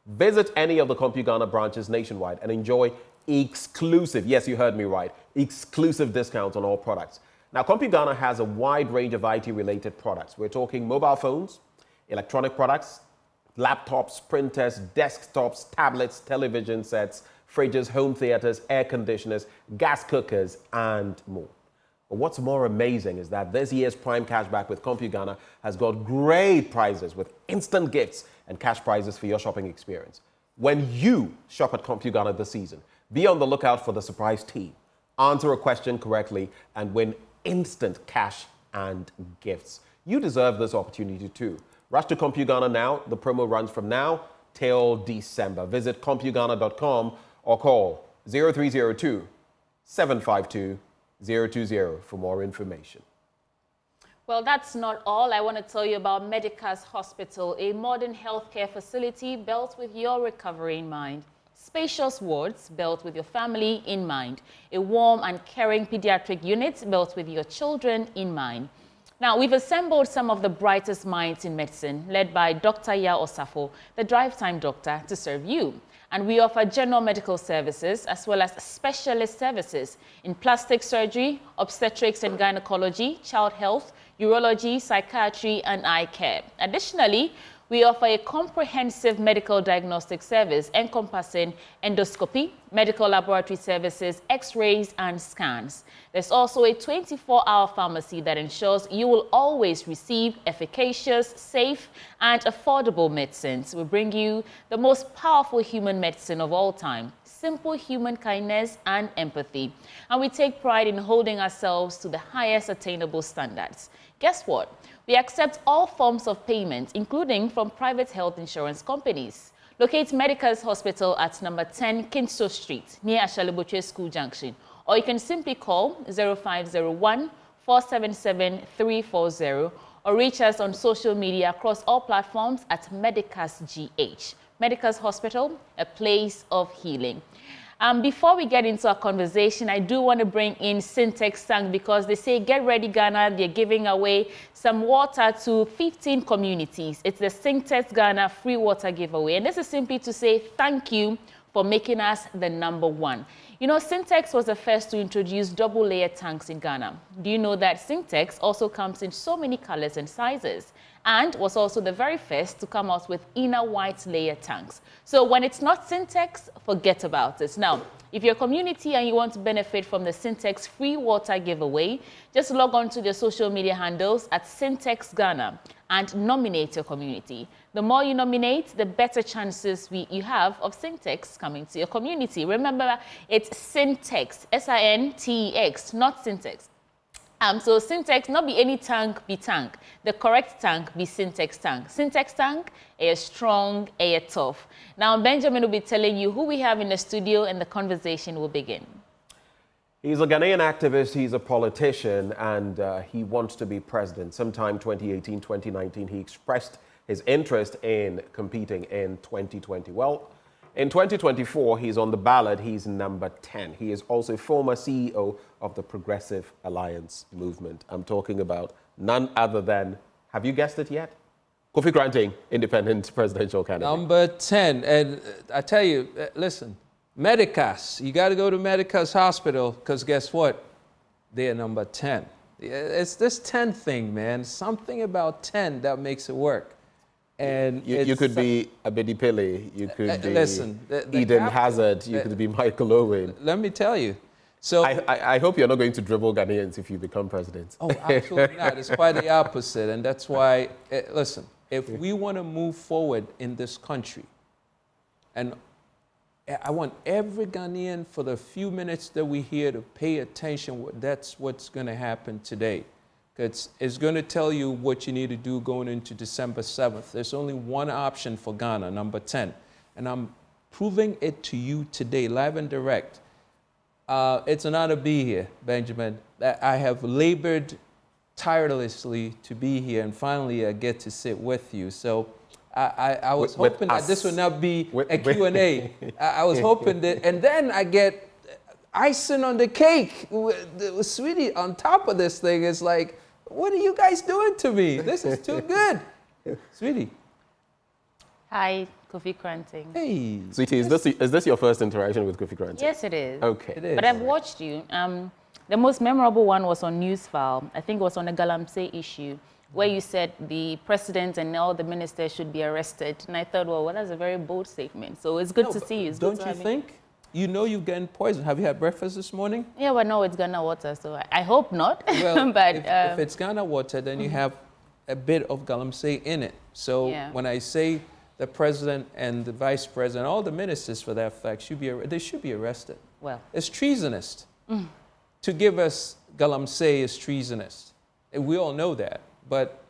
Visit any of the CompuGhana branches nationwide and enjoy exclusive, yes, you heard me right, exclusive discounts on all products. Now, CompuGhana has a wide range of IT-related products. We're talking mobile phones, electronic products, laptops, printers, desktops, tablets, television sets, fridges, home theaters, air conditioners, gas cookers, and more. But what's more amazing is that this year's Prime Cashback with CompuGhana has got great prizes with instant gifts and cash prizes for your shopping experience. When you shop at CompuGhana this season, be on the lookout for the surprise team, answer a question correctly, and win instant cash and gifts. You deserve this opportunity too. Rush to CompuGhana now. The promo runs from now till December. Visit CompuGhana.com or call 0302 752 020 for more information. Well, that's not all. I want to tell you about Medicas Hospital, a modern healthcare facility built with your recovery in mind. Spacious wards built with your family in mind. A warm and caring pediatric unit built with your children in mind. Now, we've assembled some of the brightest minds in medicine, led by Dr. Ya Osafo, the drive-time doctor, to serve you. And we offer general medical services as well as specialist services in plastic surgery, obstetrics and gynecology, child health, urology, psychiatry, and eye care. Additionally, we offer a comprehensive medical diagnostic service encompassing endoscopy, medical laboratory services, x-rays, and scans. There's also a 24-hour pharmacy that ensures you will always receive efficacious, safe, and affordable medicines. We bring you the most powerful human medicine of all time, simple human kindness and empathy. And we take pride in holding ourselves to the highest attainable standards. Guess what? We accept all forms of payment, including from private health insurance companies. Locate Medical's Hospital at number 10 Kinso Street, near Ashaliboche School Junction. Or you can simply call 0501-477-340 or reach us on social media across all platforms at Medicas GH. Medical's Hospital, a place of healing. Before we get into our conversation, I do want to bring in Syntex Tank because they say, get ready Ghana, they're giving away some water to 15 communities. It's the Syntex Ghana free water giveaway. And this is simply to say thank you for making us the #1. You know, Syntex was the first to introduce double-layer tanks in Ghana. Do you know that Syntex also comes in so many colors and sizes? And was also the very first to come out with inner white layer tanks. So when it's not Syntex, forget about it. Now, if you're a community and you want to benefit from the Syntex free water giveaway, just log on to their social media handles at Syntex Ghana and nominate your community. The more you nominate, the better chances you have of Syntex coming to your community. Remember, it's Syntex, S-I-N-T-E-X, not Syntex. So Syntex, not be any tank, be tank. The correct tank be Syntex tank. Syntex tank, a strong, a tough. Now, Benjamin will be telling you who we have in the studio and the conversation will begin. He's a Ghanaian activist, he's a politician, and he wants to be president. Sometime 2018, 2019, he expressed his interest in competing in 2020. Well, in 2024, he's on the ballot. He's number 10. He is also former CEO of the Progressive Alliance movement. I'm talking about none other than, have you guessed it yet? Kofi Granting, independent presidential candidate. Number 10. And I tell you, listen, Medicas, you got to go to Medicas Hospital because guess what? They're number 10. It's this 10 thing, man. Something about 10 that makes it work. And you could be Abedi Pele, you could be Eden Hazard, you could be Michael Owen. Let me tell you. So I hope you're not going to dribble Ghanaians if you become president. Oh, absolutely not. It's quite the opposite. And that's why, listen, if we want to move forward in this country, and I want every Ghanaian for the few minutes that we're here to pay attention, that's what's going to happen today. It's going to tell you what you need to do going into December 7th. There's only one option for Ghana, number 10. And I'm proving it to you today, live and direct. It's an honor to be here, Benjamin. I have labored tirelessly to be here, and finally I get to sit with you. So I was hoping that this would not be a Q&A. I was hoping that, and then I get icing on the cake. Sweetie, on top of this thing, is like, what are you guys doing to me? This is too good. Sweetie. Hi, Kofi Granting. Hey. Sweetie, is this your first interaction with Kofi Granting? Yes, it is. Okay. It is. But I've watched you. The most memorable one was on Newsfile. I think it was on the Galamsey issue, where you said the president and all the ministers should be arrested. And I thought, well, that's a very bold statement. So it's good to see you. It's don't you think? You know you're getting poisoned. Have you had breakfast this morning? Yeah, well, no, it's Ghana water, so I hope not. Well, but if it's Ghana water, then you have a bit of galamsey in it. So when I say the president and the vice president, all the ministers for that fact, they should be arrested. Well, it's treasonous. To give us galamsey is treasonous. And we all know that. But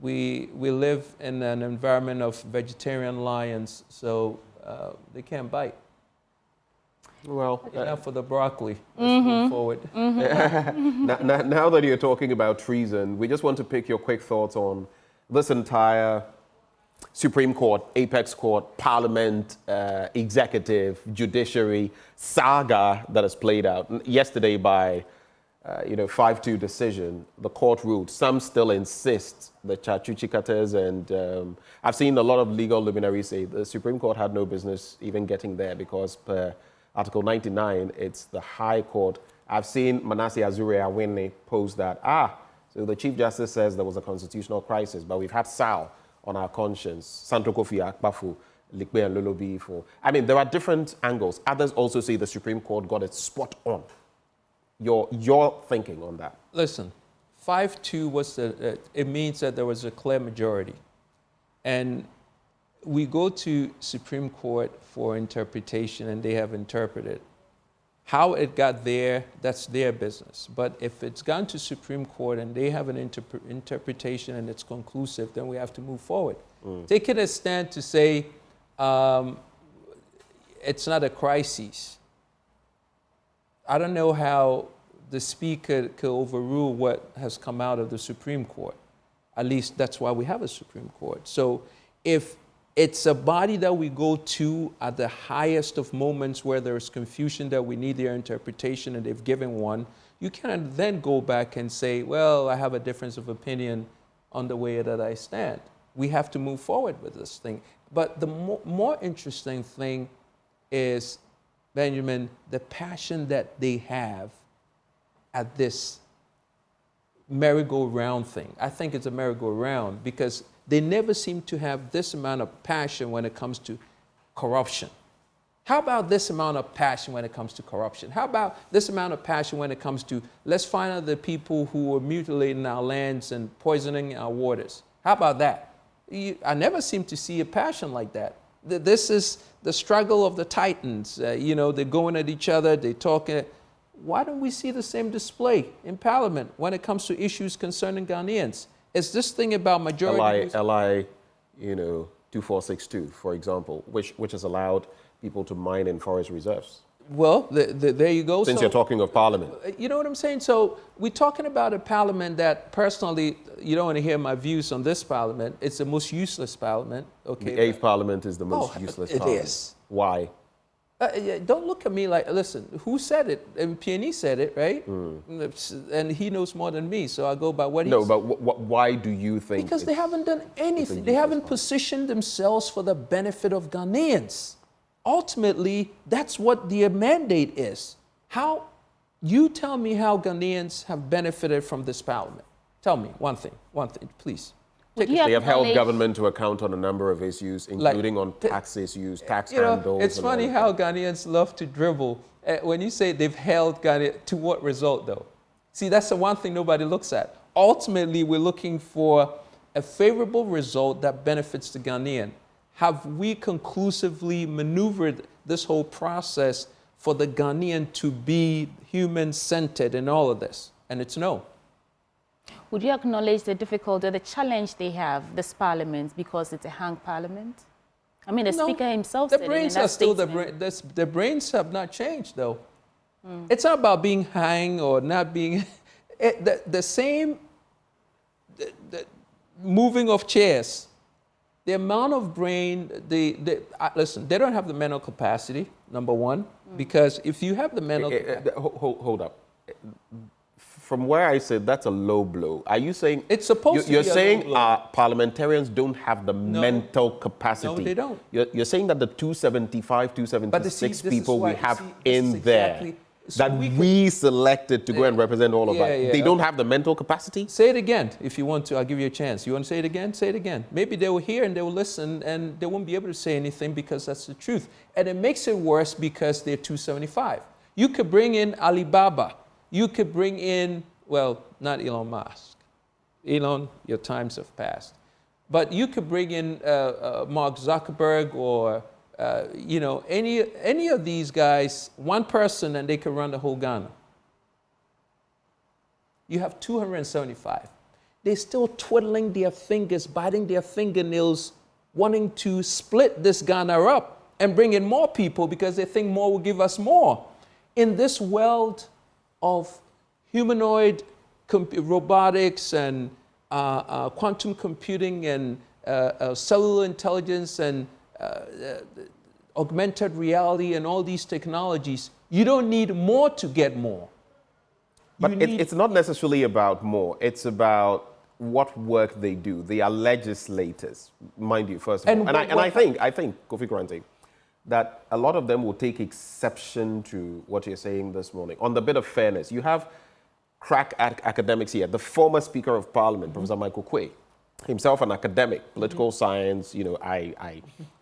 we live in an environment of vegetarian lions, so they can't bite. Well, enough for the broccoli. Let's move forward. Now that you're talking about treason, we just want to pick your quick thoughts on this entire Supreme Court, Apex Court, Parliament, executive, judiciary saga that has played out. Yesterday by 5-2 decision, the court ruled. Some still insist, the Chachuchikatas, and I've seen a lot of legal luminaries say the Supreme Court had no business even getting there because per Article 99, it's the High Court. I've seen Manasseh Azure Awene pose that, so the Chief Justice says there was a constitutional crisis, but we've had Sal on our conscience, Sandro Kofi Akpafo, Likbe and Lolobi for. I mean, there are different angles. Others also say the Supreme Court got it spot on. Your thinking on that? Listen, 5-2 was it means that there was a clear majority. And we go to Supreme Court for interpretation and they have interpreted. How it got there, that's their business. But if it's gone to Supreme Court and they have an interpretation and it's conclusive, then we have to move forward. Taking a stand to say it's not a crisis. I don't know how the Speaker could overrule what has come out of the Supreme Court. At least that's why we have a Supreme Court. So if it's a body that we go to at the highest of moments where there's confusion that we need their interpretation and they've given one, you can't then go back and say, well, I have a difference of opinion on the way that I stand. We have to move forward with this thing. But the more interesting thing is, Benjamin, the passion that they have at this merry-go-round thing. I think it's a merry-go-round because they never seem to have this amount of passion when it comes to corruption. How about this amount of passion when it comes to corruption? How about this amount of passion when it comes to, let's find out the people who are mutilating our lands and poisoning our waters? How about that? I never seem to see a passion like that. This is the struggle of the titans. You know, they're going at each other, they're talking. Why don't we see the same display in Parliament when it comes to issues concerning Ghanaians? Is this thing about majority... LI, you know, 2462, for example, which has allowed people to mine in forest reserves. Well, there you go. Since you're talking of Parliament. You know what I'm saying? So we're talking about a Parliament that, personally, you don't want to hear my views on this Parliament. It's the most useless Parliament. Okay. The 8th Parliament is the most useless Parliament. It is. Why? Don't look at me like, listen, who said it? PNE said it, right? And he knows more than me, so I go by what he said. No, but why do you think? Because they haven't done anything. They haven't positioned themselves for the benefit of Ghanaians. Ultimately, that's what their mandate is. How, you tell me how Ghanaians have benefited from this Parliament. Tell me one thing, please. They have held government to account on a number of issues, including on tax issues, tax handles. It's funny how Ghanaians love to dribble. When you say they've held Ghana, to what result though? See, that's the one thing nobody looks at. Ultimately, we're looking for a favorable result that benefits the Ghanaian. Have we conclusively maneuvered this whole process for the Ghanaian to be human-centered in all of this? And it's no. Would you acknowledge the difficulty, the challenge they have, this Parliament, because it's a hung Parliament? I mean, the Speaker himself said it in that brains are still statement. the brains have not changed, though. It's not about being hanged or not being... the same moving of chairs. The amount of brain, listen, they don't have the mental capacity, number one, because if you have the mental... Hold up. From where I said that's a low blow, are you saying... It's supposed to be You're saying parliamentarians don't have the mental capacity. No, they don't. You're saying that the 275, 276 people we have in there, that we selected to go and represent all of that, they don't have the mental capacity? Say it again if you want to. I'll give you a chance. You want to say it again? Say it again. Maybe they will hear and they will listen and they won't be able to say anything because that's the truth. And it makes it worse because they're 275. You could bring in Alibaba. You could bring in, well, not Elon Musk. Elon, your times have passed. But you could bring in Mark Zuckerberg or, you know, any of these guys, one person, and they could run the whole Ghana. You have 275. They're still twiddling their fingers, biting their fingernails, wanting to split this Ghana up and bring in more people because they think more will give us more. In this world of humanoid robotics and quantum computing and cellular intelligence and augmented reality and all these technologies, you don't need more to get more. But it's not necessarily about more. It's about what work they do. They are legislators, mind you, first of all. And I think, Kofi Grante, that a lot of them will take exception to what you're saying this morning. On the bit of fairness, you have crack academics here. The former Speaker of Parliament, Professor Michael Quay, himself an academic, political science, you know,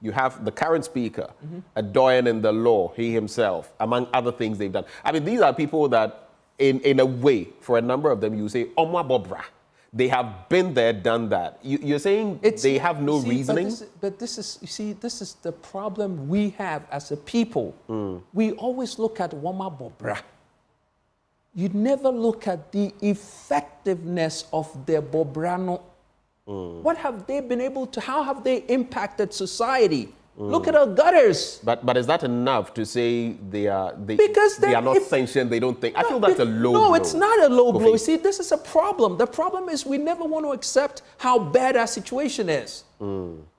you have the current Speaker, a doyen in the law, he himself, among other things they've done. I mean, these are people that, in a way, for a number of them, you say, Omwa Bobra. They have been there, done that. You're saying they have no reasoning? But this is the problem we have as a people. We always look at Wama Bobra. You never look at the effectiveness of the Bobrano. What have they been able to, how have they impacted society? Look at our gutters. But is that enough to say they are not sanctioned, they don't think? I feel that's a low blow. No, it's not a low blow. See, this is a problem. The problem is we never want to accept how bad our situation is.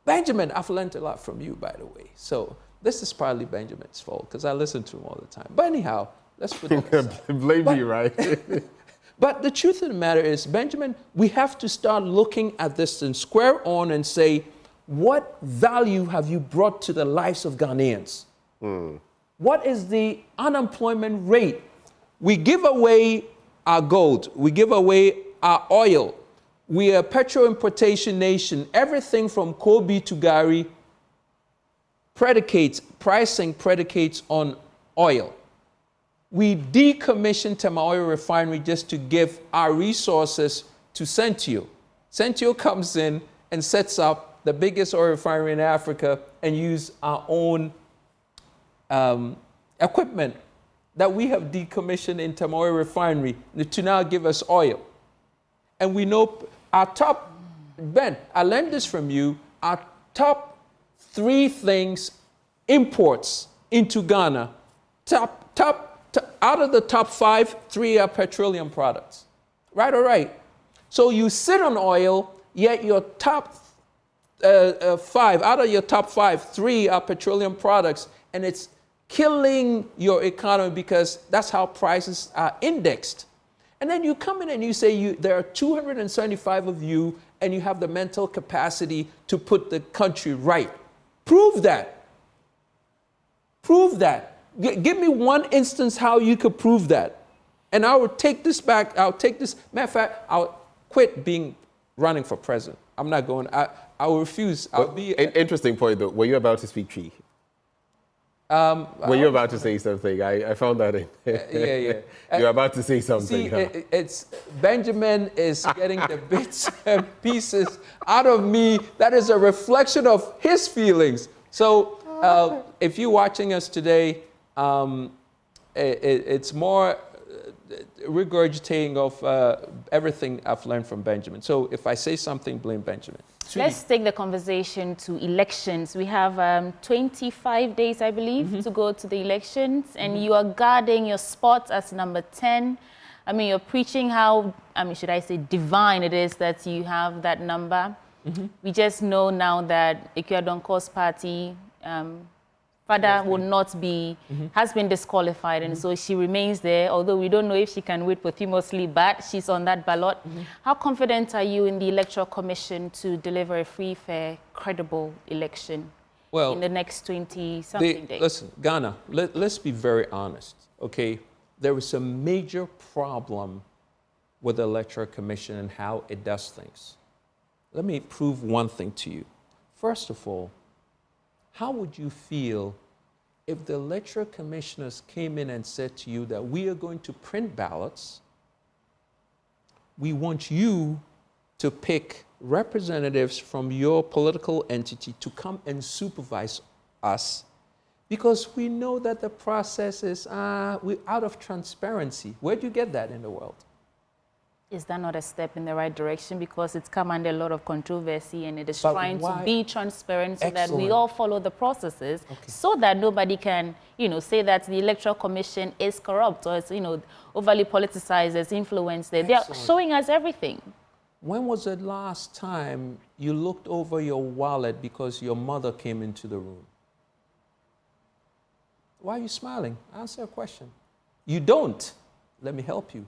Benjamin, I've learned a lot from you, by the way. So this is partly Benjamin's fault because I listen to him all the time. But anyhow, let's put it aside. Blame me, right? But the truth of the matter is, Benjamin, we have to start looking at this and square on and say, what value have you brought to the lives of Ghanaians? What is the unemployment rate? We give away our gold. We give away our oil. We are a petrol importation nation. Everything from Kobe to Gary pricing predicates on oil. We decommissioned Tamale refinery just to give our resources to Centio. Centio comes in and sets up the biggest oil refinery in Africa and use our own equipment that we have decommissioned in Tamale refinery to now give us oil. And we know our top, Ben, I learned this from you, our top 3 things imports into Ghana, out of the top 5, 3 are petroleum products. Right or right? So you sit on oil, yet your top 5, out of your top 5, 3 are petroleum products, and it's killing your economy because that's how prices are indexed. And then you come in and you say there are 275 of you, and you have the mental capacity to put the country right. Prove that. Prove that. Give me one instance how you could prove that. And I will take this back. I'll take this. Matter of fact, I'll quit running for president. I'm not going. I will refuse. Interesting point, though. Were you about to speak Chi? Were you about to say something? I found that in. Yeah. You're about to say something. See, it's Benjamin is getting the bits and pieces out of me. That is a reflection of his feelings. So if you're watching us today, it's more regurgitating of everything I've learned from Benjamin. So if I say something, blame Benjamin. Let's take the conversation to elections. We have 25 days, I believe, to go to the elections, and you are guarding your spot as number 10. I mean, you're preaching how, should I say divine it is that you have that number. We just know now that Ikuadonko's party, Father will not be, has been disqualified, and so she remains there, although we don't know if she can wait posthumously, but she's on that ballot. How confident are you in the Electoral Commission to deliver a free, fair, credible election in the next 20-something days? Listen, Ghana, let's be very honest, okay? There is a major problem with the Electoral Commission and how it does things. Let me prove one thing to you. First of all, how would you feel if the electoral commissioners came in and said to you that we are going to print ballots, we want you to pick representatives from your political entity to come and supervise us because we know that the process is we're out of transparency. Where do you get that in the world? Is that not a step in the right direction? Because it's come under a lot of controversy and it is trying to be transparent so that we all follow the processes so that nobody can, say that the Electoral Commission is corrupt or it's, overly politicized, there's influence there. They're showing us everything. When was the last time you looked over your wallet because your mother came into the room? Why are you smiling? Answer a question. You don't. Let me help you.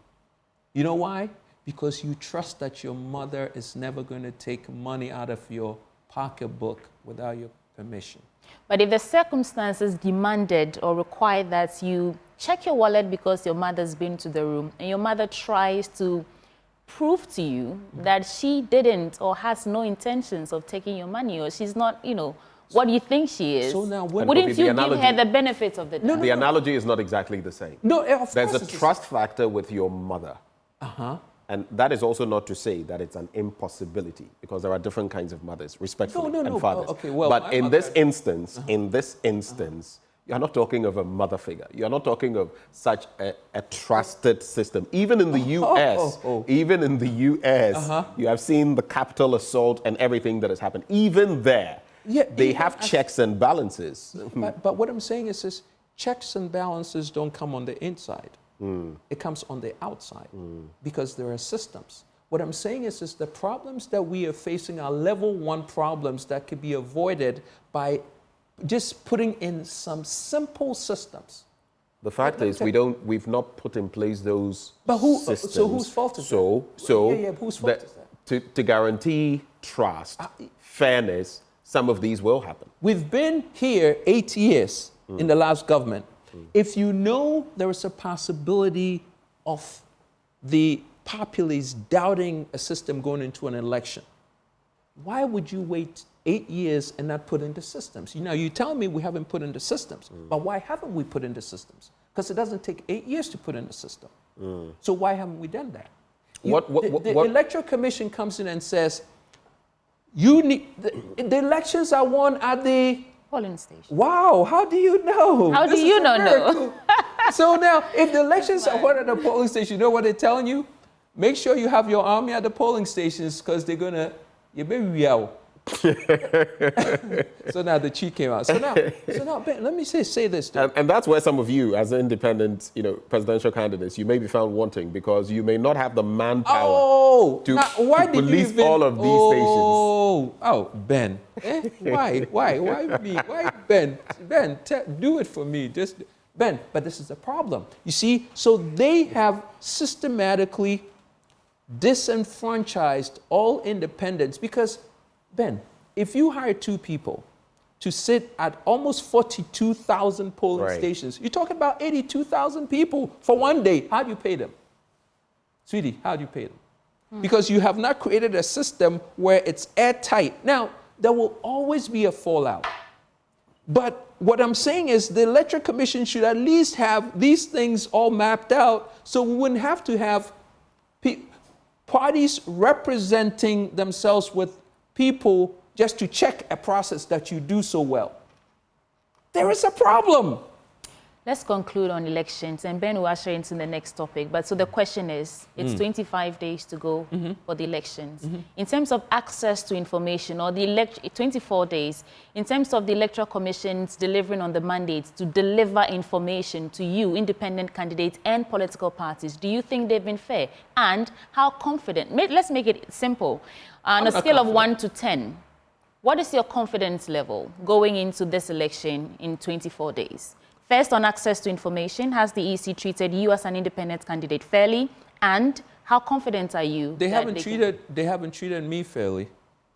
You know why? Because you trust that your mother is never going to take money out of your pocketbook without your permission. But if the circumstances demanded or required that you check your wallet because your mother's been to the room and your mother tries to prove to you that she didn't or has no intentions of taking your money or she's not, what do you think she is? So now, wouldn't you give her the benefits of the doubt? The analogy is not exactly the same. No, of There's course a trust factor with your mother. And that is also not to say that it's an impossibility, because there are different kinds of mothers, respectfully, and fathers. Okay, well, but in this instance, you're not talking of a mother figure. You're not talking of such a trusted system. Even in the U.S., even in the U.S., you have seen the Capitol assault and everything that has happened. Even there, they have checks and balances. But what I'm saying is this, checks and balances don't come on the inside. It comes on the outside because there are systems. What I'm saying is the problems that we are facing are level 1 problems that could be avoided by just putting in some simple systems. The fact is, we've not put in place those systems. So whose fault is that? Whose fault is that? To guarantee trust, fairness, some of these will happen. We've been here 8 years in the last government. If you know there is a possibility of the populace doubting a system going into an election, why would you wait 8 years and not put into systems? You know, you tell me we haven't put into systems, but why haven't we put into systems? Because it doesn't take 8 years to put in a system. So why haven't we done that? The Electoral Commission comes in and says, you need the elections are won at the polling station. Wow, how do you know? How do you not know? So now, if the elections are won at the polling station, you know what they're telling you? Make sure you have your army at the polling stations because they're going to, you baby yell. So now the cheat came out. So now Ben, let me say this. And that's where some of you, as independent, presidential candidates, you may be found wanting because you may not have the manpower to police all of these stations. Oh, Ben. Why me? Why Ben? Ben, do it for me. Just Ben. But this is the problem. You see, so they have systematically disenfranchised all independents because, Ben, if you hire 2 people to sit at almost 42,000 polling stations, you're talking about 82,000 people for one day. How do you pay them? Sweetie, how do you pay them? Because you have not created a system where it's airtight. Now, there will always be a fallout. But what I'm saying is the Electoral Commission should at least have these things all mapped out so we wouldn't have to have parties representing themselves with people just to check a process that you do so well. There is a problem. Let's conclude on elections, and Ben will usher into the next topic. But so the question is, it's 25 days to go for the elections. In terms of access to information, or the 24 days, in terms of the Electoral Commission's delivering on the mandates to deliver information to you, independent candidates and political parties, do you think they've been fair? And how confident? Let's make it simple. On a scale of 1 to 10, what is your confidence level going into this election in 24 days? First, on access to information, has the EC treated you as an independent candidate fairly? And how confident are you? They haven't treated me fairly.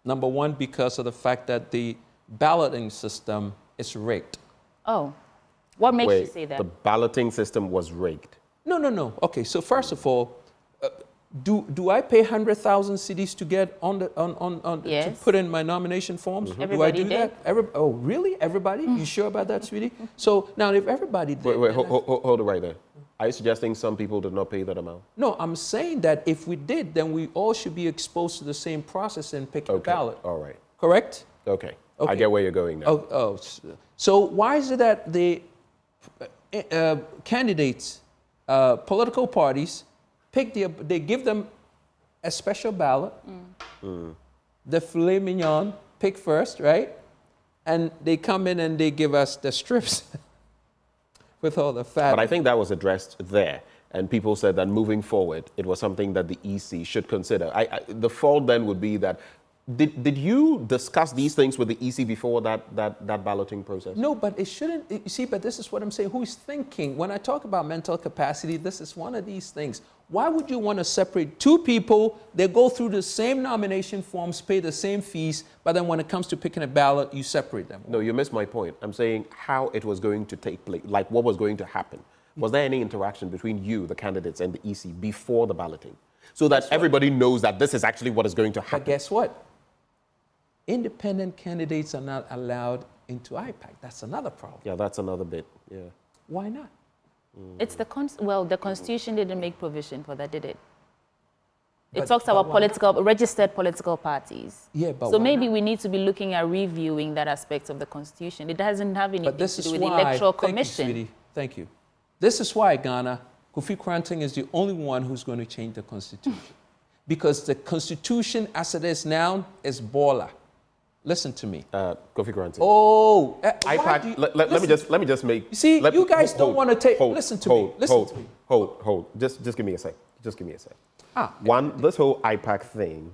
Number one, because of the fact that the balloting system is rigged. Oh, what makes you say that? The balloting system was rigged. No. Okay, so first of all, do I pay 100,000 cedis to get to put in my nomination forms? Do I do that? Oh, really? Everybody? You sure about that, sweetie? So now, if everybody did... Wait, hold it right there. Are you suggesting some people did not pay that amount? No, I'm saying that if we did, then we all should be exposed to the same process and pick a ballot. All right. Correct? Okay. I get where you're going now. So why is it that the candidates, political parties, they give them a special ballot, the filet mignon, pick first, right? And they come in and they give us the strips with all the fat. But I think that was addressed there. And people said that moving forward, it was something that the EC should consider. The fault then would be that, did you discuss these things with the EC before that balloting process? No, but it shouldn't. You see, but this is what I'm saying. Who is thinking? When I talk about mental capacity, this is one of these things. Why would you want to separate 2 people? They go through the same nomination forms, pay the same fees, but then when it comes to picking a ballot, you separate them. No, you missed my point. I'm saying how it was going to take place, like what was going to happen. Was there any interaction between you, the candidates, and the EC before the balloting? So that everybody knows that this is actually what is going to happen. But guess what? Independent candidates are not allowed into IPAC. That's another problem. Yeah, that's another bit. Yeah. Why not? It's the Constitution didn't make provision for that, did it? It talks about registered political parties. Yeah, but so maybe we need to be looking at reviewing that aspect of the Constitution. It doesn't have anything to do with the Electoral Commission. Thank you, sweetie. Thank you. This is why, Ghana, Kofi Kranting is the only one who's going to change the Constitution. Because the Constitution, as it is now, is baller. Listen to me. Kofi Kranting. Oh, IPAC. Let me just make. You see, you guys don't want to take. Listen to me. Listen to me. Hold. Just give me a sec. Just give me a sec. One, this whole IPAC thing,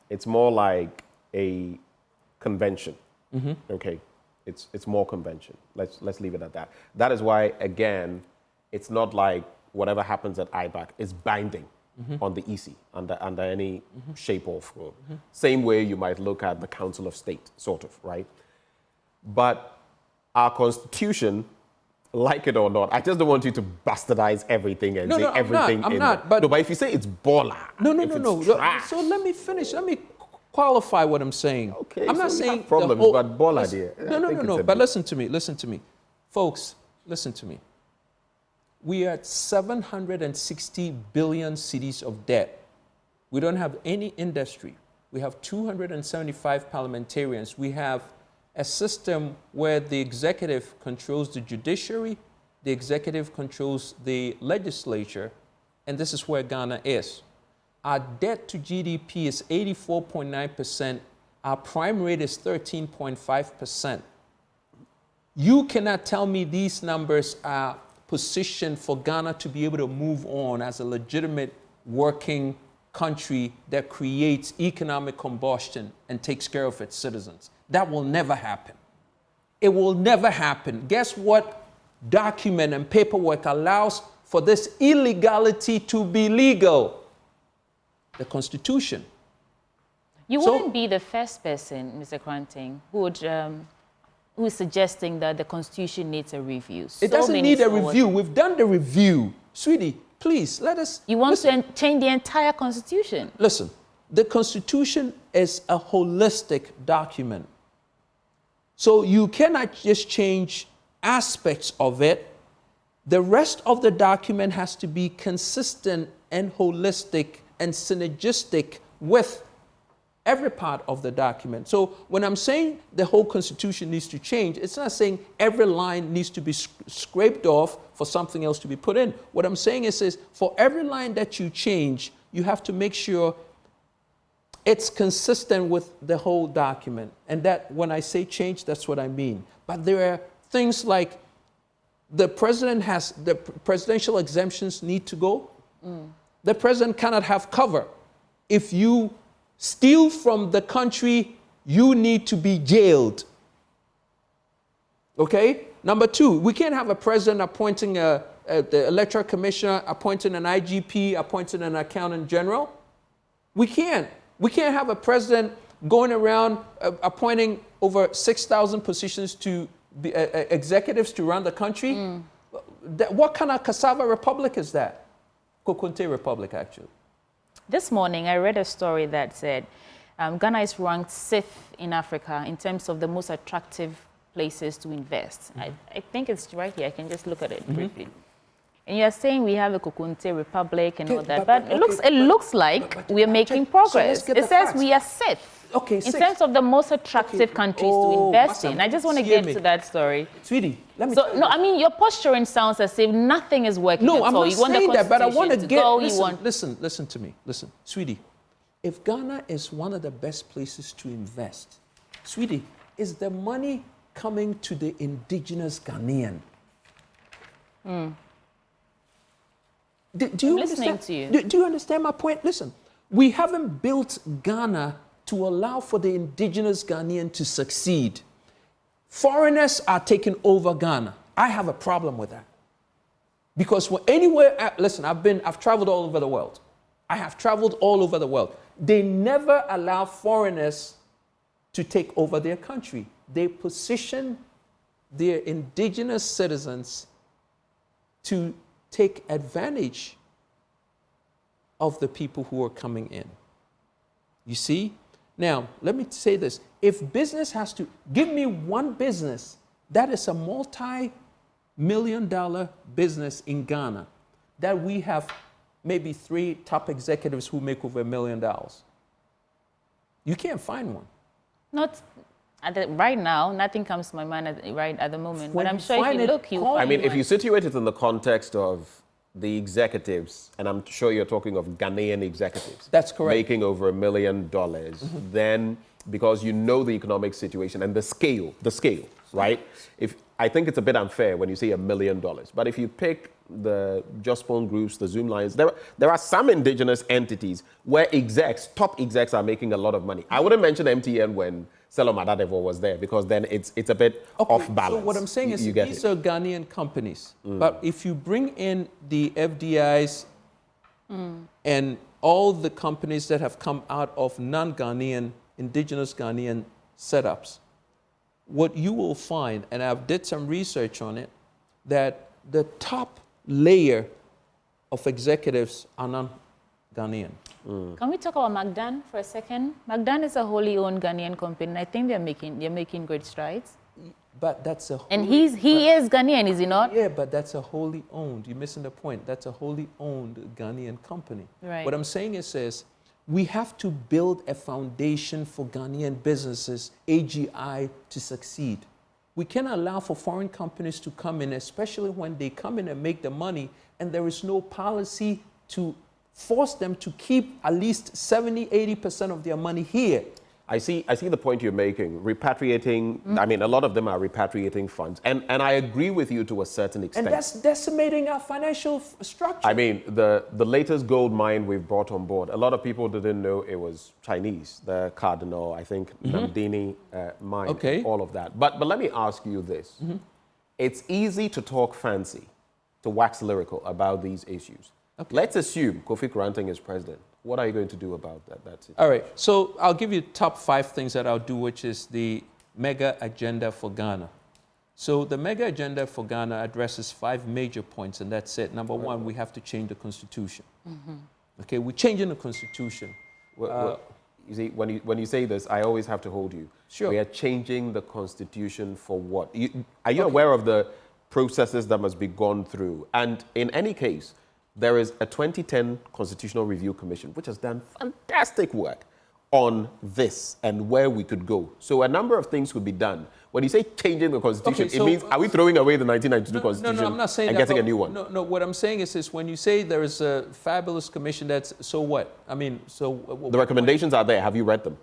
it's more like a convention. Okay, it's more convention. Let's leave it at that. That is why, again, it's not like whatever happens at IPAC is binding on the EC under any shape or form. Same way you might look at the Council of State, sort of, right? But our Constitution, like it or not, I just don't want you to bastardize everything and say everything. I'm not. But if you say it's baller, no. So let me finish. Let me qualify what I'm saying. Okay. I'm not saying problems, but baller, dear. No. But listen to me, folks. Listen to me. We are at 760 billion cedis of debt. We don't have any industry. We have 275 parliamentarians. We have a system where the executive controls the judiciary, the executive controls the legislature, and this is where Ghana is. Our debt to GDP is 84.9%. Our prime rate is 13.5%. You cannot tell me these numbers are positioned for Ghana to be able to move on as a legitimate working country that creates economic combustion and takes care of its citizens. That will never happen. It will never happen. Guess what document and paperwork allows for this illegality to be legal? The Constitution. You wouldn't be the first person, Mr. Kranting, who is suggesting that the Constitution needs a review. It doesn't need a review. We've done the review. Sweetie, please, let us... You want to change the entire Constitution? Listen, the Constitution is a holistic document. So you cannot just change aspects of it. The rest of the document has to be consistent and holistic and synergistic with every part of the document. So when I'm saying the whole Constitution needs to change, it's not saying every line needs to be scraped off for something else to be put in. What I'm saying is for every line that you change, you have to make sure it's consistent with the whole document. And that when I say change, that's what I mean. But there are things like the presidential exemptions need to go. The president cannot have cover. If you steal from the country, you need to be jailed. Okay? Number two, we can't have a president appointing the electoral commissioner, appointing an IGP, appointing an accountant general. We can't. We can't have a president going around appointing over 6,000 positions to executives to run the country. What kind of cassava republic is that? Kokunte Republic, actually. This morning, I read a story that said Ghana is ranked 6th in Africa in terms of the most attractive places to invest. I think it's right here. I can just look at it briefly. And you're saying we have a Kokunte Republic and all that, but it looks like we're making progress. So it says we are 6th in terms of the most attractive countries to invest in. I just want to get to that story. Sweetie, let me no, I mean, your posturing sounds as if nothing is working at all. No, I'm not saying that, but I want to get... Listen to me. Listen, sweetie, if Ghana is one of the best places to invest, sweetie, is the money coming to the indigenous Ghanaian? Do you listening to you. Do you understand my point? Listen, we haven't built Ghana to allow for the indigenous Ghanaian to succeed. Foreigners are taking over Ghana. I have a problem with that. Because listen, I've traveled all over the world. I have traveled all over the world. They never allow foreigners to take over their country. They position their indigenous citizens to take advantage of the people who are coming in. You see? Now, let me say this. If business has to, give me one business that is a multi-million-dollar business in Ghana that we have maybe 3 top executives who make over $1 million. You can't find one. Not right now. Nothing comes to my mind at the moment. But I'm sure if you look, you find I mean, one. if you situate it in the context of the executives, and I'm sure you're talking of Ghanaian executives. That's correct. Making over $1 million, then because you know the economic situation and the scale, right? I think it's a bit unfair when you say $1 million. But if you pick the Just Born groups, the Zoom Lions, there are some indigenous entities where top execs are making a lot of money. I wouldn't mention MTN when Selom Adadevo was there because then it's a bit off balance. So what I'm saying is these are Ghanaian companies. Mm. But if you bring in the FDIs and all the companies that have come out of non-Ghanaian, indigenous Ghanaian setups, what you will find, and I've did some research on it, that the top layer of executives are non-Ghanaian. Can we talk about Magdan for a second? Magdan is a wholly owned Ghanaian company, and I think they're making great strides. But that's a and he is Ghanaian, is he not? Yeah, but that's a wholly owned. You're missing the point. That's a wholly owned Ghanaian company. Right. What I'm saying is we have to build a foundation for Ghanaian businesses, AGI, to succeed. We cannot allow for foreign companies to come in, especially when they come in and make the money, and there is no policy to force them to keep at least 70-80% of their money here. I see the point you're making. Repatriating, I mean, a lot of them are repatriating funds. And I agree with you to a certain extent. And that's decimating our financial structure. I mean, the latest gold mine we've brought on board, a lot of people didn't know it was Chinese. The Cardinal, I think, Namdini mine, all of that. But let me ask you this. It's easy to talk fancy, to wax lyrical about these issues. Let's assume Kofi Granting is president. What are you going to do about that? That's it. All right. So I'll give you top 5 things that I'll do, which is the mega agenda for Ghana. So the mega agenda for Ghana addresses 5 major points, and that's it. Number 1, we have to change the constitution. Okay, we're changing the constitution. You see, when you say this, I always have to hold you. Sure. We are changing the constitution for what? Are you aware of the processes that must be gone through? And in any case, there is a 2010 Constitutional Review Commission, which has done fantastic work on this and where we could go. So a number of things could be done. When you say changing the Constitution, it means, are we throwing away the 1992 Constitution no, I'm not saying and that, getting a new one? No, what I'm saying is when you say there is a fabulous commission, that's, so what? I mean, so... The recommendations are there. Have you read them?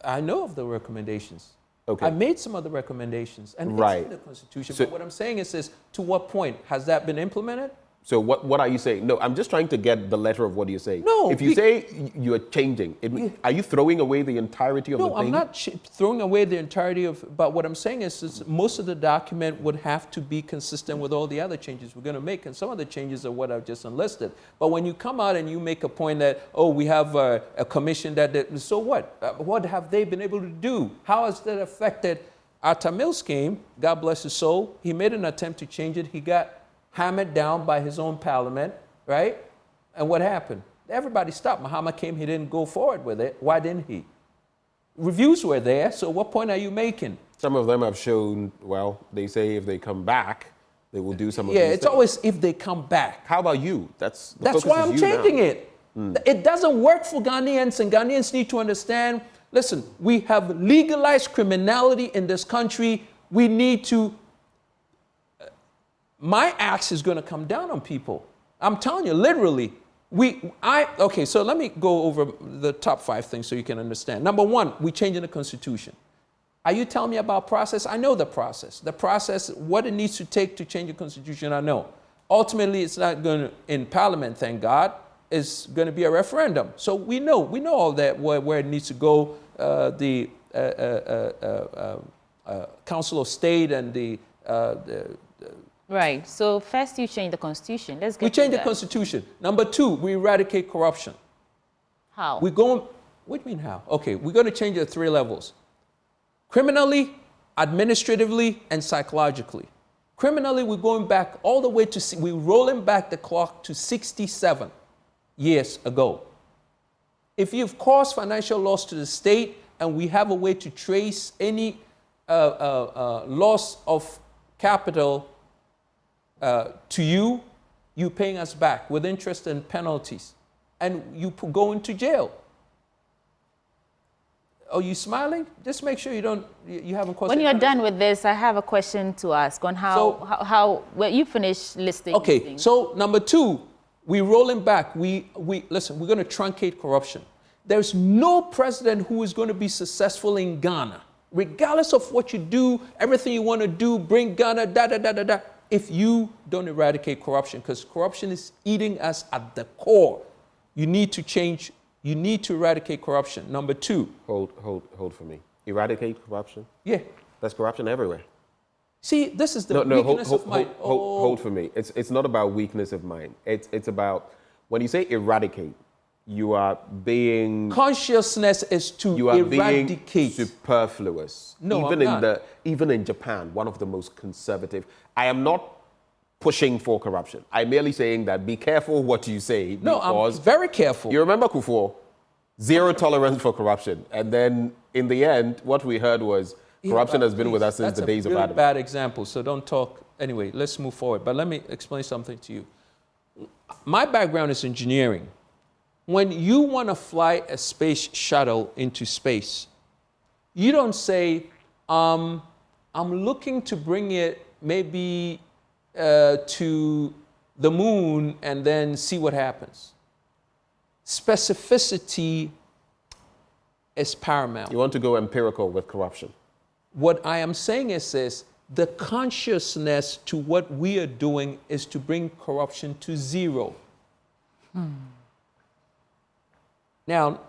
I know of the recommendations. Okay. I made some of the recommendations, and it's in the Constitution. But what I'm saying is to what point? Has that been implemented? So what are you saying? No, I'm just trying to get the letter of what you're saying. No. If you say you're changing, are you throwing away the entirety of the thing? No, I'm not throwing away the entirety of, but what I'm saying is most of the document would have to be consistent with all the other changes we're going to make, and some of the changes are what I've just enlisted. But when you come out and you make a point that, oh, we have a commission that so what? What have they been able to do? How has that affected our Tamale scheme? God bless his soul. He made an attempt to change it. He got hammered down by his own parliament, right? And what happened? Everybody stopped. Mahama came, he didn't go forward with it. Why didn't he? Reviews were there, so what point are you making? Some of them have shown, well, they say if they come back, they will do some of these things. Yeah, it's always if they come back. How about you? That's why I'm changing it. It doesn't work for Ghanaians, and Ghanaians need to understand, listen, we have legalized criminality in this country. We need to my axe is going to come down on people. I'm telling you, literally. Okay, so let me go over the top 5 things so you can understand. Number 1, we're changing the Constitution. Are you telling me about process? I know the process. The process, what it needs to take to change the Constitution, I know. Ultimately, it's not going to, in Parliament, thank God, it's going to be a referendum. So we know all that, where it needs to go, the Council of State and the Right. So first you change the Constitution. Let's get We change the Constitution. Number 2, we eradicate corruption. How? What do you mean how? Okay, we're going to change it at 3 levels. Criminally, administratively, and psychologically. Criminally, we're going back all the way to, we're rolling back the clock to 67 years ago. If you've caused financial loss to the state and we have a way to trace any loss of capital to you, you paying us back with interest and penalties, and you go into jail. Are you smiling? Just make sure you haven't caused. When you're done with this, I have a question to ask on how well, you finish listing. Okay, things. so number 2, we're rolling back. Listen, we're going to truncate corruption. There's no president who is going to be successful in Ghana, regardless of what you do, everything you want to do, bring Ghana, if you don't eradicate corruption, because corruption is eating us at the core. You need to change. You need to eradicate corruption. Number 2. Hold for me. Eradicate corruption? Yeah. There's corruption everywhere. See, this is the weakness of mind. Hold for me. It's not about weakness of mind. It's about, when you say eradicate, you are being... Consciousness is to you are eradicate. Being superfluous. No, even in Japan, one of the most conservative. I am not pushing for corruption. I'm merely saying that be careful what you say. No, I'm very careful. You remember Kufuor? Zero tolerance for corruption. And then in the end, what we heard was corruption has been with us since the days of Adam. That's a really bad example, so don't talk. Anyway, let's move forward. But let me explain something to you. My background is engineering. When you want to fly a space shuttle into space, you don't say, I'm looking to bring it maybe to the moon and then see what happens. Specificity is paramount. You want to go empirical with corruption. What I am saying is the consciousness to what we are doing is to bring corruption to zero. Now,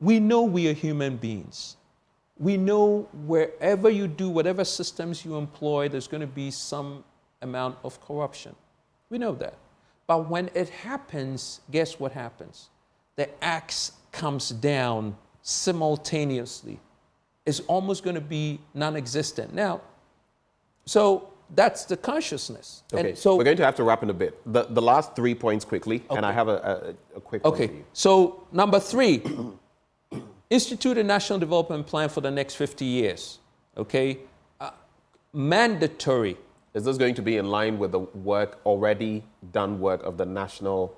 we know we are human beings. We know wherever you do, whatever systems you employ, there's going to be some amount of corruption. We know that. But when it happens, guess what happens? The axe comes down simultaneously. It's almost going to be non-existent. Now, so that's the consciousness. Okay, and so we're going to have to wrap in a bit. The last 3 points quickly, and I have a quick one for you. So number 3, institute a national development plan for the next 50 years. Okay, mandatory. Is this going to be in line with the already done work of the National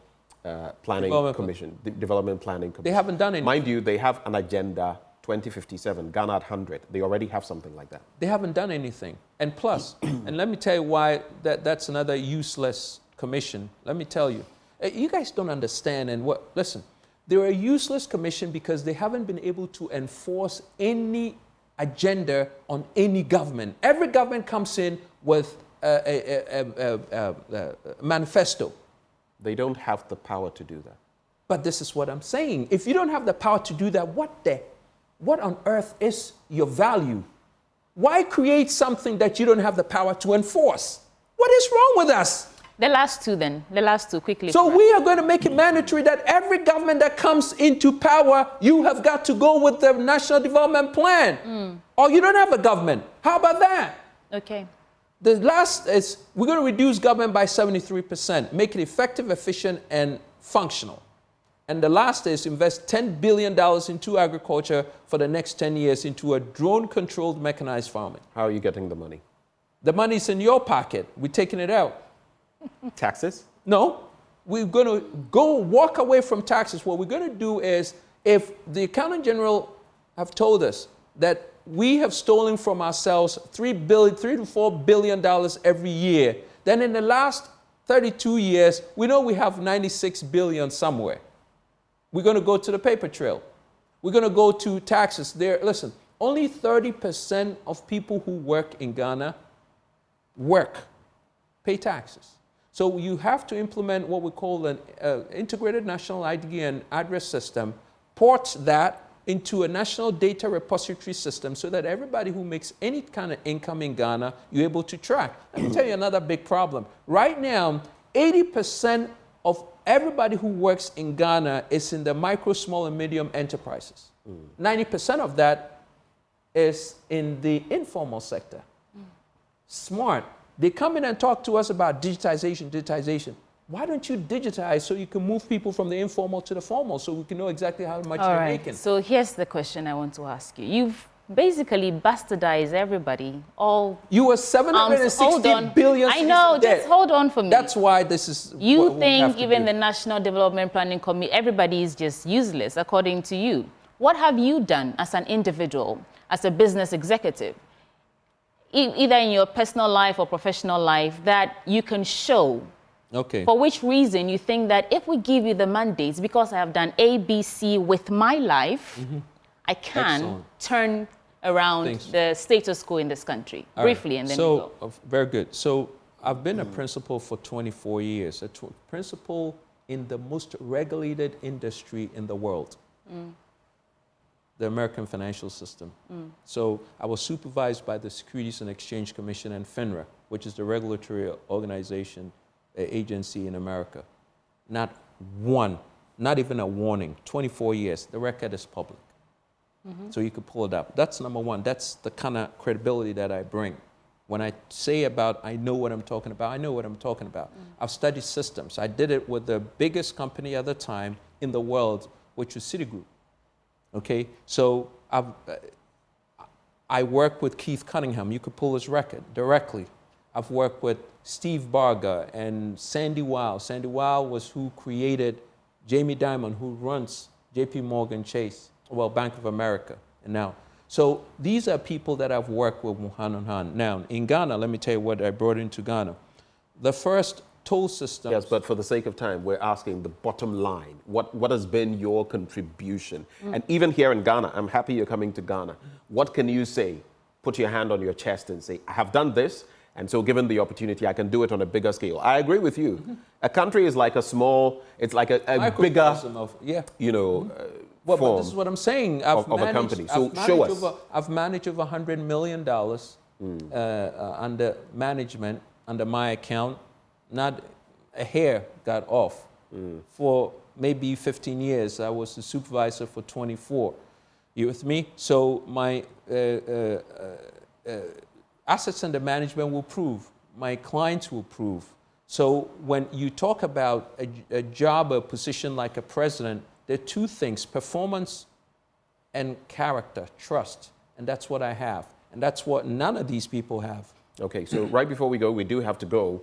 Planning Commission, Development Planning Commission? They haven't done anything. Mind you, they have an agenda 2057, Ghana at 100. They already have something like that. They haven't done anything. And plus, and let me tell you why that's another useless commission. Let me tell you. You guys don't understand listen, they're a useless commission because they haven't been able to enforce any agenda on any government. Every government comes in with a manifesto. They don't have the power to do that. But this is what I'm saying. If you don't have the power to do that, what on earth is your value? Why create something that you don't have the power to enforce? What is wrong with us? The last 2 then. The last 2, quickly. So we are going to make it mandatory that every government that comes into power, you have got to go with the National Development Plan. Or you don't have a government. How about that? Okay. The last is we're going to reduce government by 73%, make it effective, efficient, and functional. And the last is invest $10 billion into agriculture for the next 10 years into a drone-controlled mechanized farming. How are you getting the money? The money's in your pocket. We're taking it out. Taxes? No. We're going to go walk away from taxes. What we're going to do is, if the Accountant General have told us that we have stolen from ourselves $3 to $4 billion every year, then in the last 32 years, we know we have $96 billion somewhere. We're going to go to the paper trail. We're going to go to taxes. Listen, only 30% of people who work in Ghana pay taxes. So you have to implement what we call an integrated national ID and address system, port that into a national data repository system so that everybody who makes any kind of income in Ghana, you're able to track. Let me tell you another big problem. Right now, 80% of everybody who works in Ghana is in the micro, small, and medium enterprises. 90% of that is in the informal sector. Smart. They come in and talk to us about digitization. Why don't you digitize so you can move people from the informal to the formal so we can know exactly how much you're making? So here's the question I want to ask you. You've basically bastardize everybody. All you were 760 billion. I know. Just hold on for me. That's why this is. You think even the National Development Planning Committee, everybody is just useless, according to you. What have you done as an individual, as a business executive, either in your personal life or professional life, that you can show? Okay. For which reason you think that if we give you the mandates, because I have done A, B, C with my life, I can turn around the status quo in this country, briefly, and then we go. Very good. So I've been a principal for 24 years, a principal in the most regulated industry in the world, the American financial system. So I was supervised by the Securities and Exchange Commission and FINRA, which is the regulatory organization, agency in America. Not one, not even a warning, 24 years. The record is public. So you could pull it up. That's number one. That's the kind of credibility that I bring. When I say about, I know what I'm talking about, I know what I'm talking about. I've studied systems. I did it with the biggest company at the time in the world, which was Citigroup. Okay, so I work with Keith Cunningham. You could pull his record directly. I've worked with Steve Barger and Sandy Weil. Sandy Weil was who created Jamie Dimon, who runs JP Morgan Chase, well, Bank of America, and now. So these are people that I've worked with hand on hand. Now, in Ghana, let me tell you what I brought into Ghana. The first toll system. Yes, but for the sake of time, we're asking the bottom line. What has been your contribution? And even here in Ghana, I'm happy you're coming to Ghana. What can you say? Put your hand on your chest and say, I have done this, and so given the opportunity, I can do it on a bigger scale. I agree with you. A country is like a small, it's like a bigger, of, you know, well, but this is what I'm saying. Of a company. So show us. I've managed over $100 million under management, under my account. Not a hair got off. For maybe 15 years, I was the supervisor for 24. You with me? So my assets under management will prove. My clients will prove. So when you talk about a job, a position like a president, there are two things: performance and character, trust. And that's what I have. And that's what none of these people have. Okay, so right before we go, we do have to go.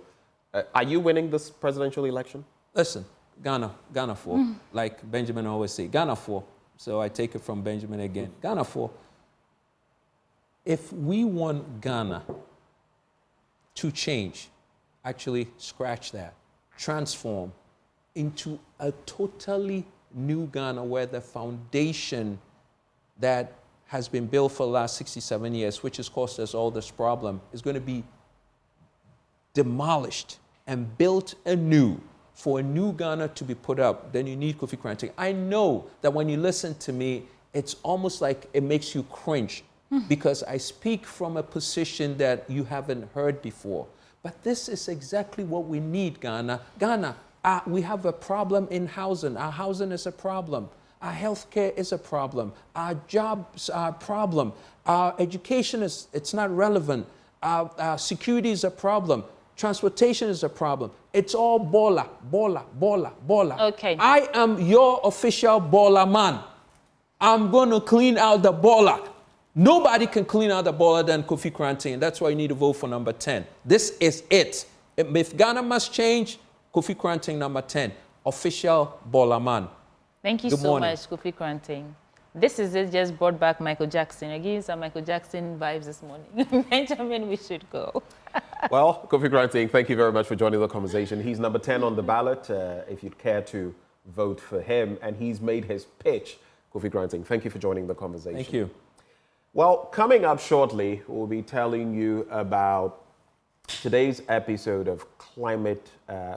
Are you winning this presidential election? Listen, Ghana for, like Benjamin always say, Ghana for. So I take it from Benjamin again. Ghana for. If we want Ghana to change, actually scratch that, transform into a totally new Ghana where the foundation that has been built for the last 67 years, which has caused us all this problem, is going to be demolished and built anew. For a new Ghana to be put up, then you need Kofi Kranting. I know that when you listen to me, it's almost like it makes you cringe because I speak from a position that you haven't heard before. But this is exactly what we need, Ghana. Ghana, we have a problem in housing. Our housing is a problem. Our healthcare is a problem. Our jobs are a problem. Our education it's not relevant. Our security is a problem. Transportation is a problem. It's all bola. Okay. I am your official bola man. I'm going to clean out the bola. Nobody can clean out the bola than Kofi Kranting. That's why you need to vote for number 10. This is it. If Ghana must change, Kofi Kranting number 10. Official bola man. Thank you so much, Kofi Kranting. This is it, just brought back Michael Jackson. I gave you some Michael Jackson vibes this morning. Benjamin, we should go. Well, Kofi Kranting, thank you very much for joining the conversation. He's number 10 on the ballot, if you'd care to vote for him. And he's made his pitch. Kofi Kranting, thank you for joining the conversation. Thank you. Well, coming up shortly, we'll be telling you about today's episode of Climate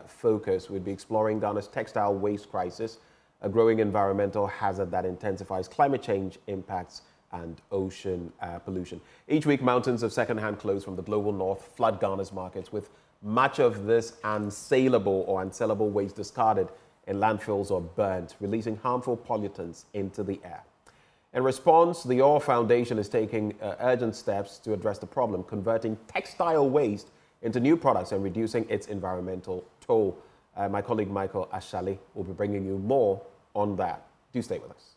Focus. We'll be exploring Ghana's textile waste crisis, a growing environmental hazard that intensifies climate change impacts and ocean pollution. Each week, mountains of second-hand clothes from the global north flood Ghana's markets, with much of this unsaleable or unsellable waste discarded in landfills or burnt, releasing harmful pollutants into the air. In response, the Oil Foundation is taking urgent steps to address the problem, converting textile waste into new products and reducing its environmental toll. My colleague Michael Ashali will be bringing you more on that. Do stay with us.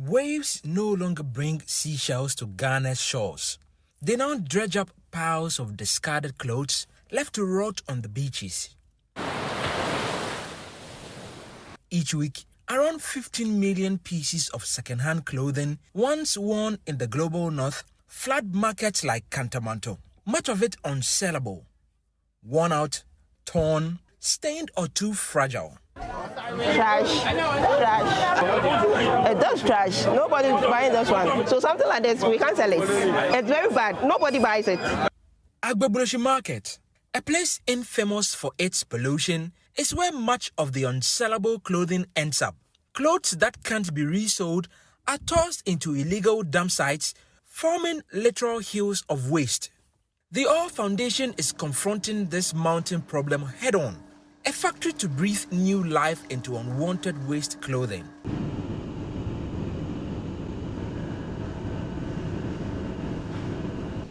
Waves no longer bring seashells to Ghana's shores. They now dredge up piles of discarded clothes left to rot on the beaches. Each week, around 15 million pieces of second-hand clothing, once worn in the global north, flood markets like Kantamanto. Much of it unsellable, worn out, torn, stained or too fragile. Trash. Those trash. Nobody's buying this one. So something like this, we can't sell it. It's very bad. Nobody buys it. Agbeboloshi Market, a place infamous for its pollution, is where much of the unsellable clothing ends up. Clothes that can't be resold are tossed into illegal dump sites, forming literal hills of waste. The All Foundation is confronting this mounting problem head-on, a factory to breathe new life into unwanted waste clothing.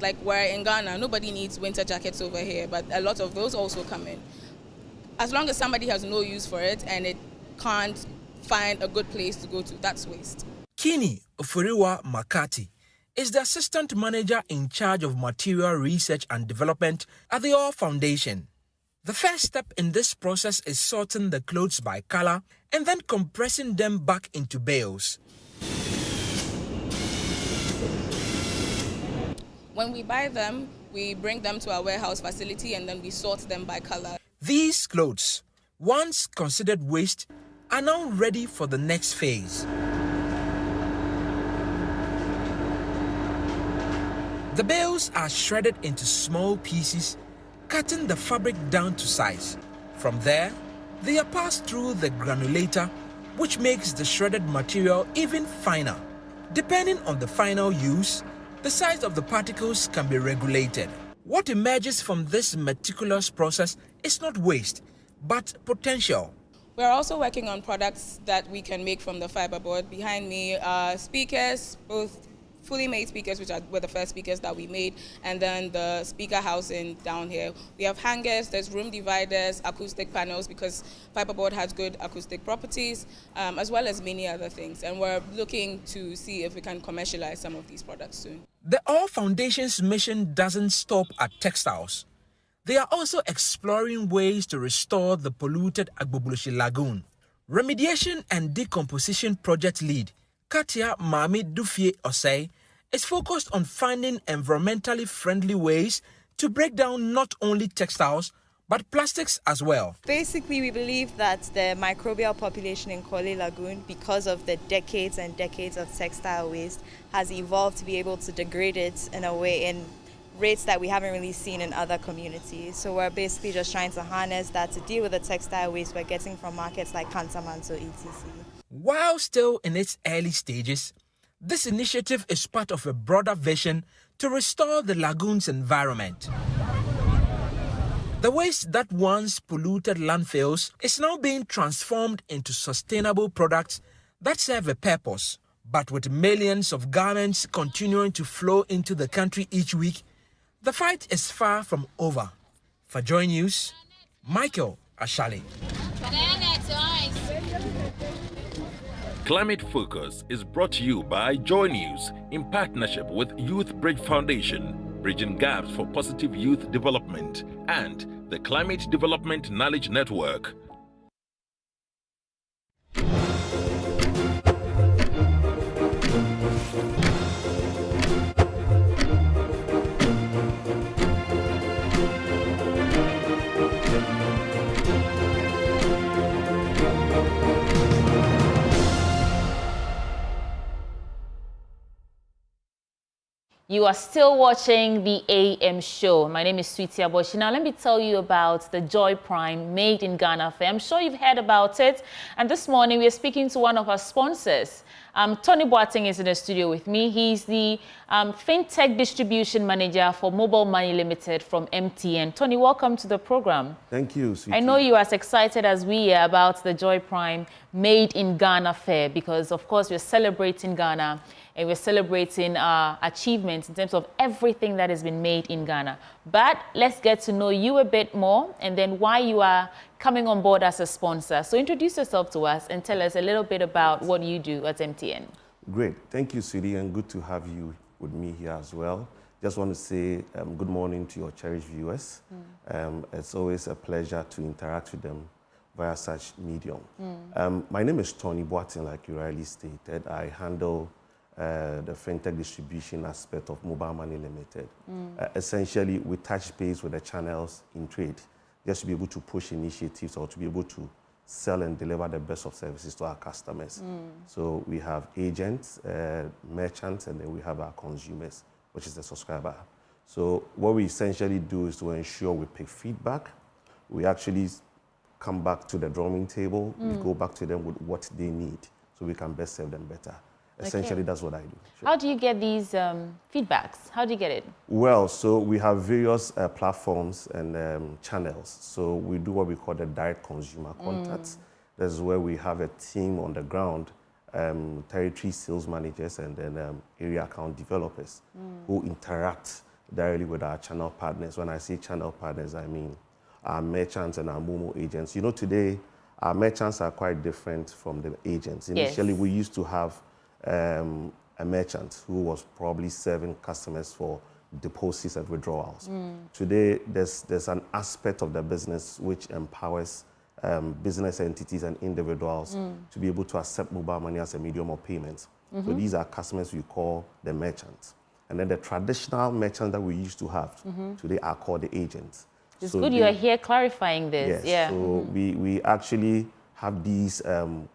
Like we're in Ghana, nobody needs winter jackets over here, but a lot of those also come in. As long as somebody has no use for it and it can't find a good place to go to, that's waste. Kini Ofuriwa Makati is the assistant manager in charge of material research and development at the All Foundation. The first step in this process is sorting the clothes by color and then compressing them back into bales. When we buy them, we bring them to our warehouse facility and then we sort them by color. These clothes, once considered waste, are now ready for the next phase. The bales are shredded into small pieces, cutting the fabric down to size. From there, they are passed through the granulator, which makes the shredded material even finer. Depending on the final use, the size of the particles can be regulated. What emerges from this meticulous process is not waste, but potential. We're also working on products that we can make from the fiberboard. Behind me are speakers, both fully made speakers, which were the first speakers that we made, and then the speaker housing down here. We have hangers, there's room dividers, acoustic panels, because fiberboard has good acoustic properties, as well as many other things. And we're looking to see if we can commercialize some of these products soon. The All Foundation's mission doesn't stop at textiles. They are also exploring ways to restore the polluted Agbeboloshi Lagoon. Remediation and Decomposition Project Lead, Katia Mami Dufie Osei, is focused on finding environmentally friendly ways to break down not only textiles, but plastics as well. Basically, we believe that the microbial population in Korle Lagoon, because of the decades and decades of textile waste, has evolved to be able to degrade it in a way, in rates that we haven't really seen in other communities. So we're basically just trying to harness that to deal with the textile waste we're getting from markets like Kantamanto, etc. While still in its early stages, this initiative is part of a broader vision to restore the lagoon's environment. The waste that once polluted landfills is now being transformed into sustainable products that serve a purpose. But with millions of garments continuing to flow into the country each week, the fight is far from over. For Joy News, Michael Ashali. Climate Focus is brought to you by Joy News in partnership with Youth Bridge Foundation, Bridging Gaps for Positive Youth Development, and the Climate Development Knowledge Network. You are still watching the AM show. My name is Sweetie Aboshi. Now, let me tell you about the Joy Prime Made in Ghana Fair. I'm sure you've heard about it. And this morning, we're speaking to one of our sponsors. Tony Boateng is in the studio with me. He's the FinTech Distribution Manager for Mobile Money Limited from MTN. Tony, welcome to the program. Thank you, Sweetie. I know you are as excited as we are about the Joy Prime Made in Ghana Fair because, of course, we're celebrating Ghana. And we're celebrating our achievements in terms of everything that has been made in Ghana. But let's get to know you a bit more and then why you are coming on board as a sponsor. So introduce yourself to us and tell us a little bit about what you do at MTN. Great. Thank you, sweetie, and good to have you with me here as well. Just want to say good morning to your cherished viewers. It's always a pleasure to interact with them via such medium. My name is Tony Boatin, like you rightly stated. I handle the fintech distribution aspect of Mobile Money Limited. Essentially, we touch base with the channels in trade just to be able to push initiatives or to be able to sell and deliver the best of services to our customers. So we have agents, merchants, and then we have our consumers, which is the subscriber. So what we essentially do is to ensure we pick feedback. We actually come back to the drawing table. We go back to them with what they need so we can best serve them better. Essentially, that's what I do. How do you get these feedbacks? How do you get it? Well, so we have various platforms and channels. So we do what we call the direct consumer contacts. This is where we have a team on the ground, territory sales managers and then area account developers who interact directly with our channel partners. When I say channel partners, I mean our merchants and our Momo agents. You know, today, our merchants are quite different from the agents. Initially, we used to have a merchant who was probably serving customers for deposits and withdrawals. Today, there's an aspect of the business which empowers business entities and individuals to be able to accept mobile money as a medium of payment. So these are customers we call the merchants. And then the traditional merchants that we used to have today are called the agents. It's good you are here clarifying this. Yes, so we actually have these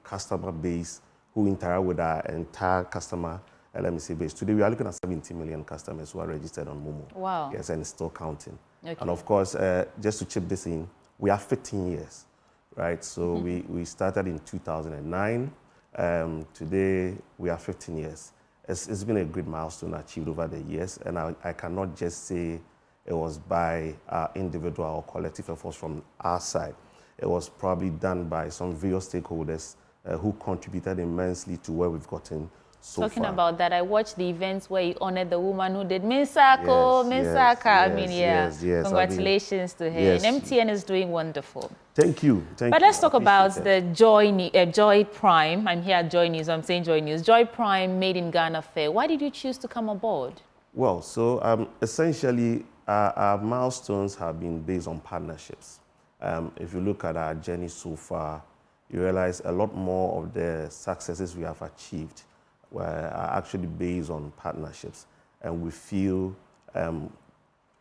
customer base who interact with our entire customer base. Today, we are looking at 70 million customers who are registered on Momo. Wow. Yes, and it's still counting. Okay. And of course, just to chip this in, we are 15 years, right? So we started in 2009. Today, we are 15 years. It's been a great milestone achieved over the years, and I cannot just say it was by individual or collective efforts from our side. It was probably done by some various stakeholders who contributed immensely to where we've gotten so Talking far. about that, I watched the events where you honored the woman who did Minsako. Congratulations to her. Yes. And MTN is doing wonderful. Thank you. But let's talk about the Joy Prime. I'm here at Joy News. I'm saying Joy News. Joy Prime Made in Ghana Fair. Why did you choose to come aboard? Well, so essentially, our milestones have been based on partnerships. If you look at our journey so far, you realize a lot more of the successes we have achieved are actually based on partnerships. And we feel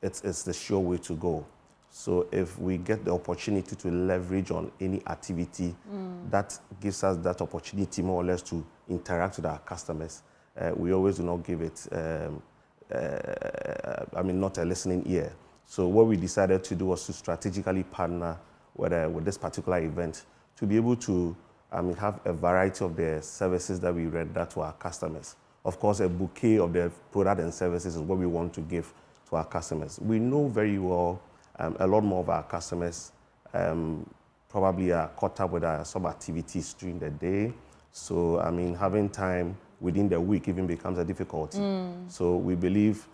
it's the sure way to go. So if we get the opportunity to leverage on any activity, that gives us that opportunity more or less to interact with our customers. We always do not give it, not a listening ear. So what we decided to do was to strategically partner with this particular event to be able to have a variety of the services that we render to our customers. Of course, a bouquet of the product and services is what we want to give to our customers. We know very well a lot more of our customers probably are caught up with some activities during the day. So, having time within the week even becomes a difficulty. So we believe,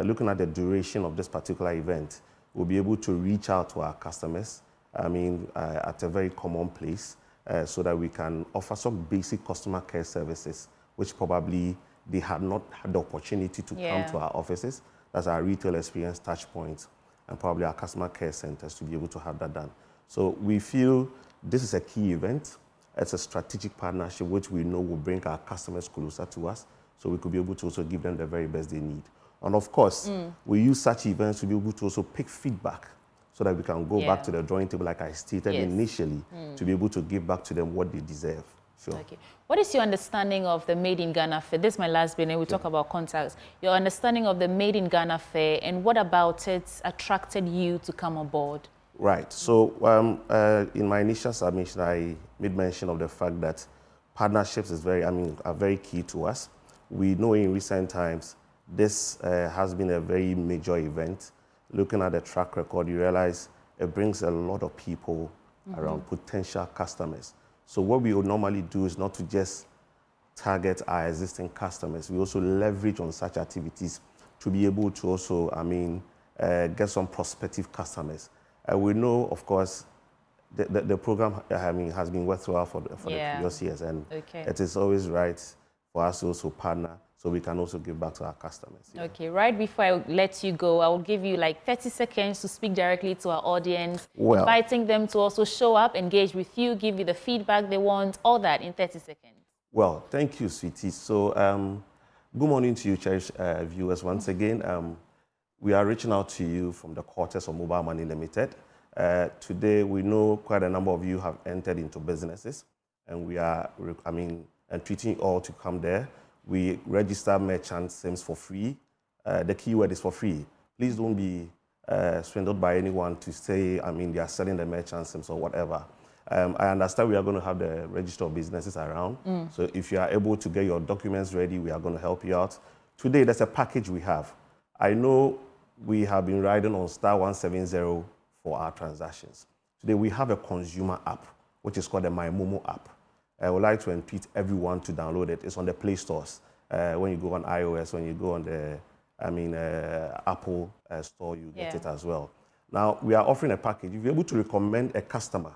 looking at the duration of this particular event, we'll be able to reach out to our customers, at a very common place, so that we can offer some basic customer care services, which probably they had not had the opportunity to come to our offices. That's our retail experience touch points, and probably our customer care centers to be able to have that done. So we feel this is a key event. It's a strategic partnership which we know will bring our customers closer to us, so we could be able to also give them the very best they need. And of course, we use such events to be able to also pick feedback so that we can go back to the drawing table, like I stated initially, to be able to give back to them what they deserve. Sure. Okay. What is your understanding of the Made in Ghana Fair? This is my last bit, and we'll talk about contacts. Your understanding of the Made in Ghana Fair, and what about it attracted you to come aboard? Right. So in my initial submission, I made mention of the fact that partnerships are very key to us. We know in recent times, this has been a very major event. Looking at the track record, you realize it brings a lot of people around, potential customers. So what we would normally do is not to just target our existing customers. We also leverage on such activities to be able to also, get some prospective customers. We know, of course, the program has been worthwhile for the previous years, and it is always right for us to also partner so we can also give back to our customers. Yeah. Okay, right before I let you go, I will give you like 30 seconds to speak directly to our audience, inviting them to also show up, engage with you, give you the feedback they want, all that in 30 seconds. Well, thank you, sweetie. So, good morning to you, cherished viewers. Once again, we are reaching out to you from the quarters of Mobile Money Limited. Today, we know quite a number of you have entered into businesses, and we are, entreating you all to come there. We register merchant SIMs for free. The keyword is for free. Please don't be swindled by anyone to say, they are selling the merchant SIMs or whatever. I understand we are going to have the register of businesses around. So if you are able to get your documents ready, we are going to help you out. Today, there's a package we have. I know we have been riding on star 170 for our transactions. Today, we have a consumer app, which is called the My Momo app. I would like to entreat everyone to download it. It's on the Play Stores. When you go on iOS, when you go on the Apple Store, you get it as well. Now, we are offering a package. If you're able to recommend a customer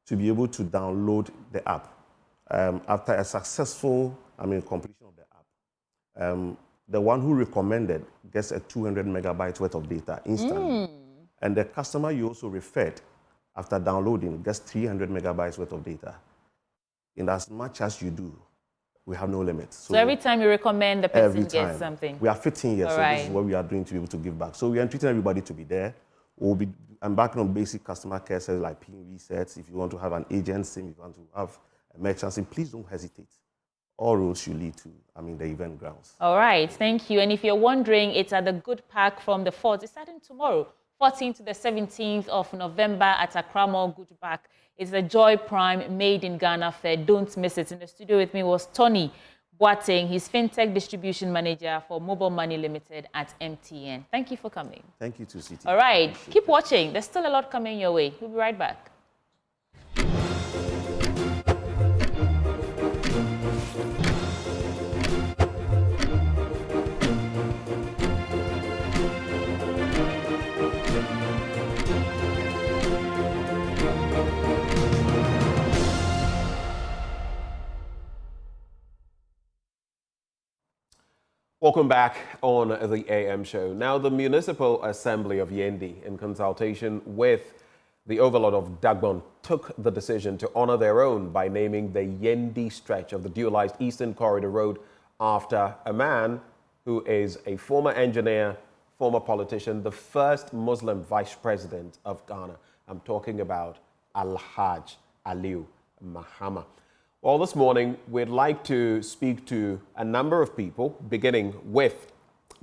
to be able to download the app, after a successful completion of the app, the one who recommended gets a 200 megabytes worth of data instantly. And the customer you also referred, after downloading, gets 300 megabytes worth of data. In as much as you do, we have no limit. So every time you recommend, the person gets something. We are 15 years, so this is what we are doing to be able to give back. So we are treating everybody to be there. We'll be embarking on basic customer care services like PIN resets. If you want to have an agent SIM, if you want to have a merchant SIM, please don't hesitate. All roads should lead to, the event grounds. All right, thank you. And if you're wondering, it's at the Good Park from the 4th. It's starting tomorrow, 14th to the 17th of November at Accra Mall Good Park. It's the Joy Prime Made in Ghana Fair. Don't miss it. In the studio with me was Tony Boateng. He's FinTech Distribution Manager for Mobile Money Limited at MTN. Thank you for coming. Thank you too, City. All right, keep watching. There's still a lot coming your way. We'll be right back. Welcome back on the AM show. Now, the Municipal Assembly of Yendi, in consultation with the Overlord of Dagbon, took the decision to honor their own by naming the Yendi stretch of the dualized Eastern Corridor Road after a man who is a former engineer, former politician, the first Muslim vice president of Ghana. I'm talking about Alhaj Aliu Mahama. Well, this morning, we'd like to speak to a number of people, beginning with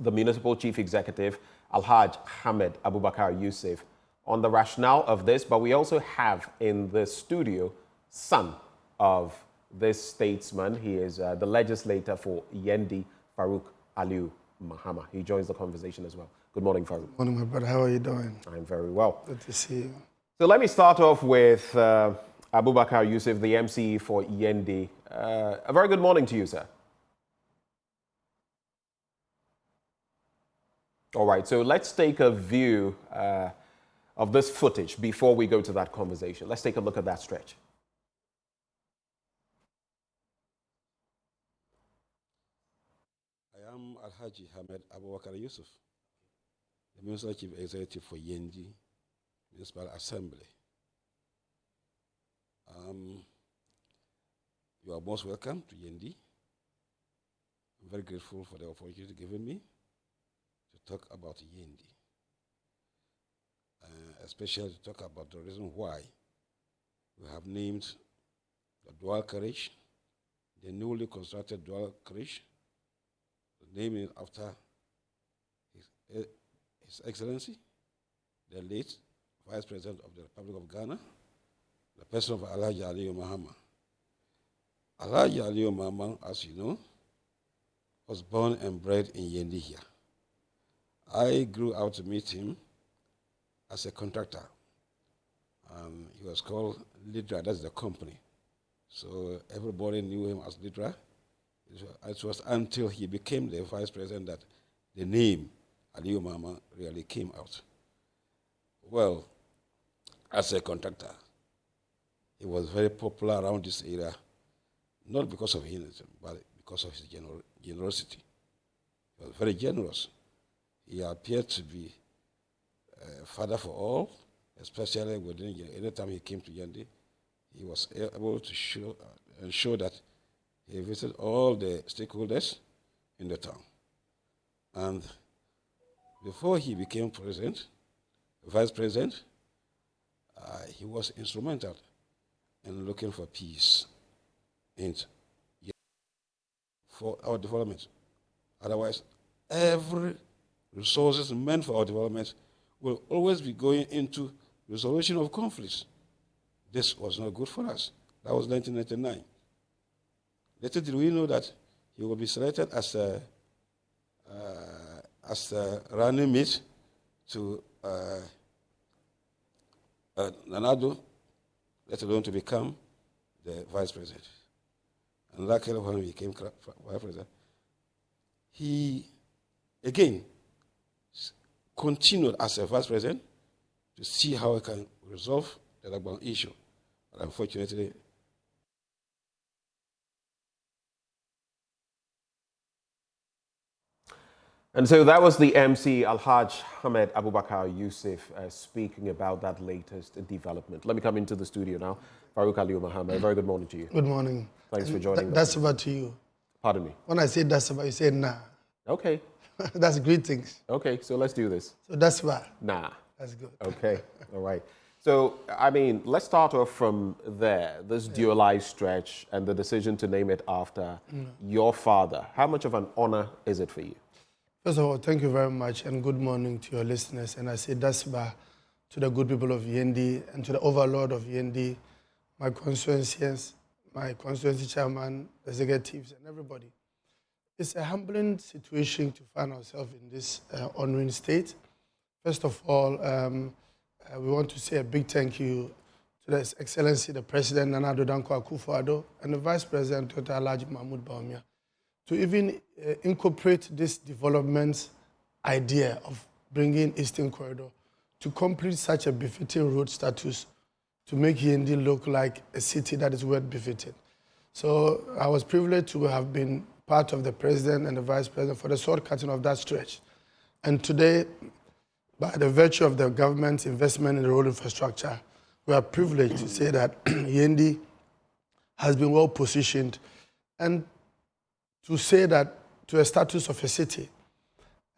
the Municipal Chief Executive, Alhaj Hamid Abubakar Yusuf, on the rationale of this. But we also have in the studio son of this statesman. He is the legislator for Yendi, Farouk Aliu Mahama. He joins the conversation as well. Good morning, Farouk. Good morning, my brother. How are you doing? I'm very well. Good to see you. So let me start off with Abubakar Yusuf, the MC for Yendi. A very good morning to you, sir. All right, so let's take a view of this footage before we go to that conversation. Let's take a look at that stretch. I am Alhaji Hamid Abubakar Yusuf, the Municipal Chief Executive for Yendi Municipal Assembly. You are most welcome to Yendi. I'm very grateful for the opportunity given me to talk about Yendi, especially to talk about the reason why we have named the dual carriage, the newly constructed dual carriage, naming after His Excellency, the late Vice President of the Republic of Ghana, the person of Alhaji Aliu Mahama. Alhaji Aliu Mahama, as you know, was born and bred in Yendi here. I grew out to meet him as a contractor. He was called Lidra, that's the company. So everybody knew him as Lidra. It was until he became the vice president that the name Aliu Mahama really came out. Well, as a contractor, he was very popular around this area, not because of him, but because of his generosity. He was very generous. He appeared to be a father for all, especially within any time he came to Yendi. He was able to show that he visited all the stakeholders in the town. And before he became vice president, he was instrumental in looking for peace and for our development. Otherwise, every resources meant for our development will always be going into resolution of conflicts. This was not good for us. That was 1999. Later did we know that he will be selected as a running mate to Nanado, let alone to become the vice president. And luckily when he became vice president, he again continued as a vice president to see how he can resolve the Lagbang issue. But unfortunately, and so that was the MC Alhaj Ahmed Abubakar Yusuf speaking about that latest development. Let me come into the studio now. Farouk Mahama, very good morning to you. Good morning. Thanks for joining us. That's about to you. Pardon me? When I say that's about, you say nah. Okay. That's greetings. Okay, so let's do this. So that's why. Nah. That's good. Okay, all right. So, I mean, let's start off from there, this dualized stretch and the decision to name it after your father. How much of an honor is it for you? First of all, thank you very much and good morning to your listeners. And I say dasba to the good people of Yendi and to the overlord of Yendi, my constituencies, my constituency chairman, executives, and everybody. It's a humbling situation to find ourselves in this honoring state. First of all, we want to say a big thank you to His Excellency, the President, Nana Addo Dankwa Akufo-Addo, and the Vice President, Dr. Alhaji Mahmoud Bawumia, to even incorporate this development idea of bringing Eastern Corridor to complete such a befitting road status to make Yendi look like a city that is worth befitting. So I was privileged to have been part of the President and the Vice President for the sword cutting of that stretch. And today, by the virtue of the government's investment in the road infrastructure, we are privileged to say that Yendi has been well positioned and to say that to a status of a city.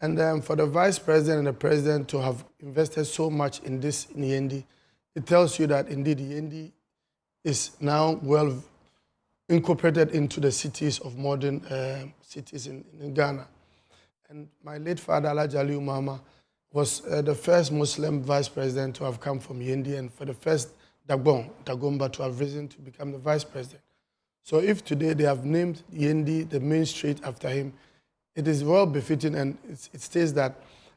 And then for the Vice President and the President to have invested so much in this in Yendi, it tells you that indeed Yendi is now well incorporated into the cities of modern cities in Ghana. And my late father, Alhaji Aliyu Mahama, was the first Muslim vice president to have come from Yendi and for the first Dagomba to have risen to become the vice president. So if today they have named Yendi the main street after him, it is well befitting, and it states that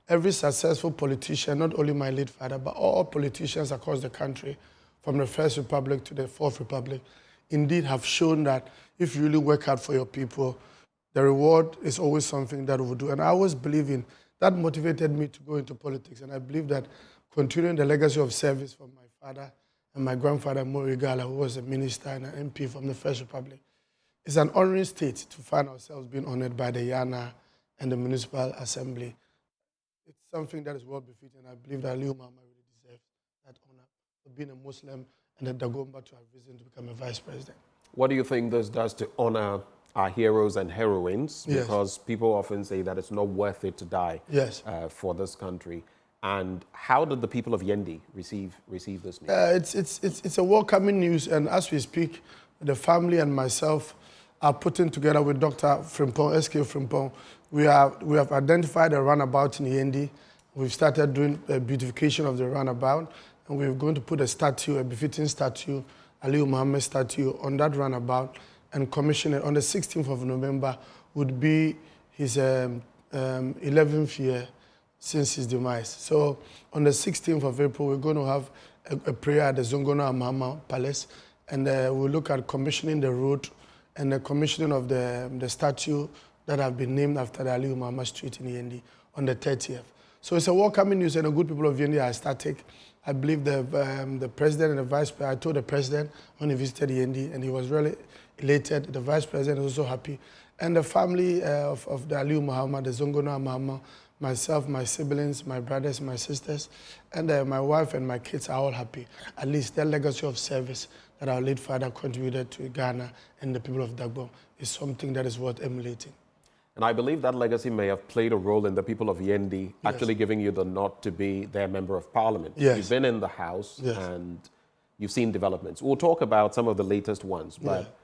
every successful politician, not only my late father, but all politicians across the country, from the First Republic to the Fourth Republic, indeed have shown that if you really work hard for your people, the reward is always something that we will do. And I always believe in that. Motivated me to go into politics, and I believe that continuing the legacy of service from my father and my grandfather, Mori Gala, who was a minister and an MP from the First Republic, it's an honoring state to find ourselves being honored by the Yana and the Municipal Assembly. It's something that is well befitting. I believe that Aliyu Mahama really deserves that honor for being a Muslim and the Dagomba to have risen to become a vice president. What do you think this does to honor our heroes and heroines? Yes. Because people often say that it's not worth it to die Yes. For this country. And how did the people of Yendi receive this news? It's a welcoming news, and as we speak, the family and myself are putting together with Dr. Frimpong, SK Frimpong. We have identified a runabout in Yendi. We've started doing a beautification of the runabout, and we're going to put a statue, a befitting statue, Aliyu Mahama statue, on that runabout and commission it. On the 16th of November would be his 11th year since his demise. So on the 16th of April, we're going to have a prayer at the Zongono Amama Palace, and we'll look at commissioning the road and the commissioning of the statue that have been named after the Aliyu Mahama Street in Yendi on the 30th. So it's a welcoming news, and the good people of Yendi are ecstatic. I believe the president and the vice president, I told the president when he visited Yendi, and he was really elated. The vice president is also happy. And the family of the Aliu Mahama, the Zongona Mahama, myself, my siblings, my brothers, my sisters, and my wife and my kids are all happy. At least their legacy of service that our late father contributed to Ghana and the people of Dagbon is something that is worth emulating. And I believe that legacy may have played a role in the people of Yendi actually giving you the nod to be their member of parliament. Yes. You've been in the House and you've seen developments. We'll talk about some of the latest ones, but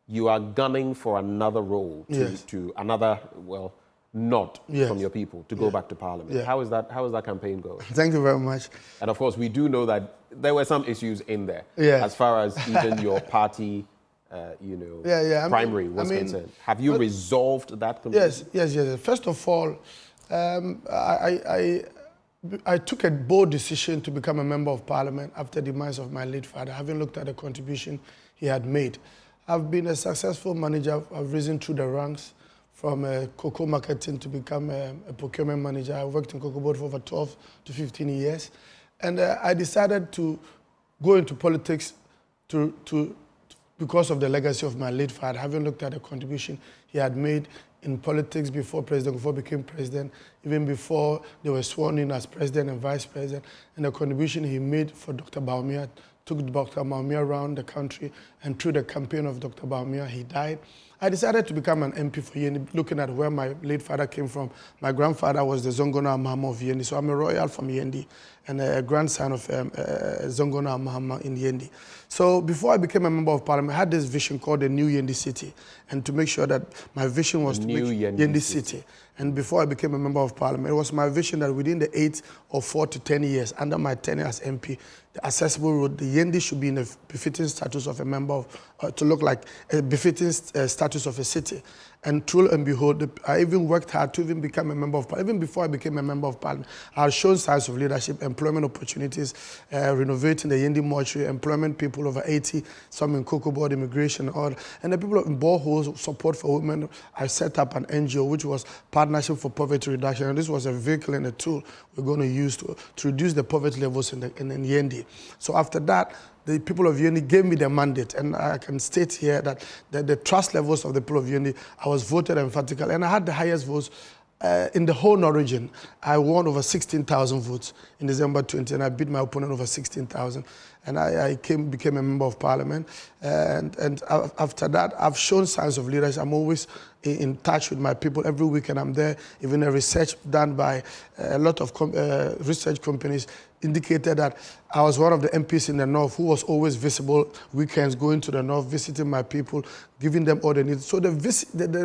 you are gunning for another role, to another, well, nod from your people to go back to parliament. How is that campaign going? Thank you very much. And of course, we do know that there were some issues in there as far as even your party primary was concerned. Have you resolved that completely? Yes. First of all, I took a bold decision to become a member of parliament after the demise of my late father, having looked at the contribution he had made. I've been a successful manager. I've risen through the ranks from cocoa marketing to become a procurement manager. I worked in Cocoa Board for over 12 to 15 years. And I decided to go into politics because of the legacy of my late father, having looked at the contribution he had made in politics before President Kufuor became president, even before they were sworn in as president and vice president, and the contribution he made for Dr. Bawumia, took Dr. Bawumia around the country, and through the campaign of Dr. Bawumia, he died. I decided to become an MP for Yendi, looking at where my late father came from. My grandfather was the Zongona Mahama of Yendi, so I'm a royal from Yendi and a grandson of Zongona Mahama in Yendi. So before I became a member of parliament, I had this vision called the New Yendi City, and to make sure that my vision was to make Yendi City. And before I became a member of parliament, it was my vision that within the 8 or 4 to 10 years, under my tenure as MP, the accessible road, the Yendi should be in a befitting status of a member of, to look like a befitting status of a city. And truly and behold, I even worked hard to even become a member of parliament. Even before I became a member of parliament, I had shown signs of leadership, employment opportunities, renovating the Yendi mortuary, employment people over 80, some in Cocoa Board, immigration, all. And the people in boreholes, support for women, I set up an NGO, which was Partnership for Poverty Reduction. And this was a vehicle and a tool we're going to use to reduce the poverty levels in Yendi. So after that, the people of Yendi gave me the mandate, and I can state here that the trust levels of the people of Yendi, I was voted emphatically, and I had the highest votes in the whole region. I won over 16,000 votes in December 20, and I beat my opponent over 16,000. And I became a member of parliament. And after that, I've shown signs of leadership. I'm always in touch with my people. Every weekend I'm there. Even a research done by a lot of research companies indicated that I was one of the MPs in the North who was always visible weekends, going to the North, visiting my people, giving them all they need. So the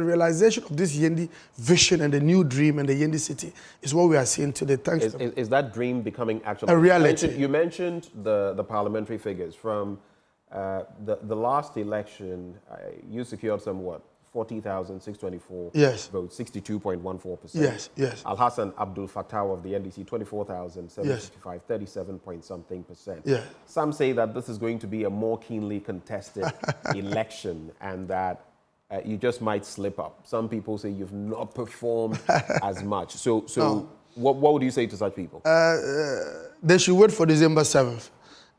realization of this Yendi vision and the new dream and the Yendi city is what we are seeing today. Thanks. Is that dream becoming actually a reality? You mentioned the parliamentary figures. From the last election, you secured some, 40,624 votes, 62.14%. Yes. Al-Hassan Abdul Fattah of the NDC, 24,755, 37 point something percent. Some say that this is going to be a more keenly contested election and that you just might slip up. Some people say you've not performed as much. So what would you say to such people? They should wait for December 7th.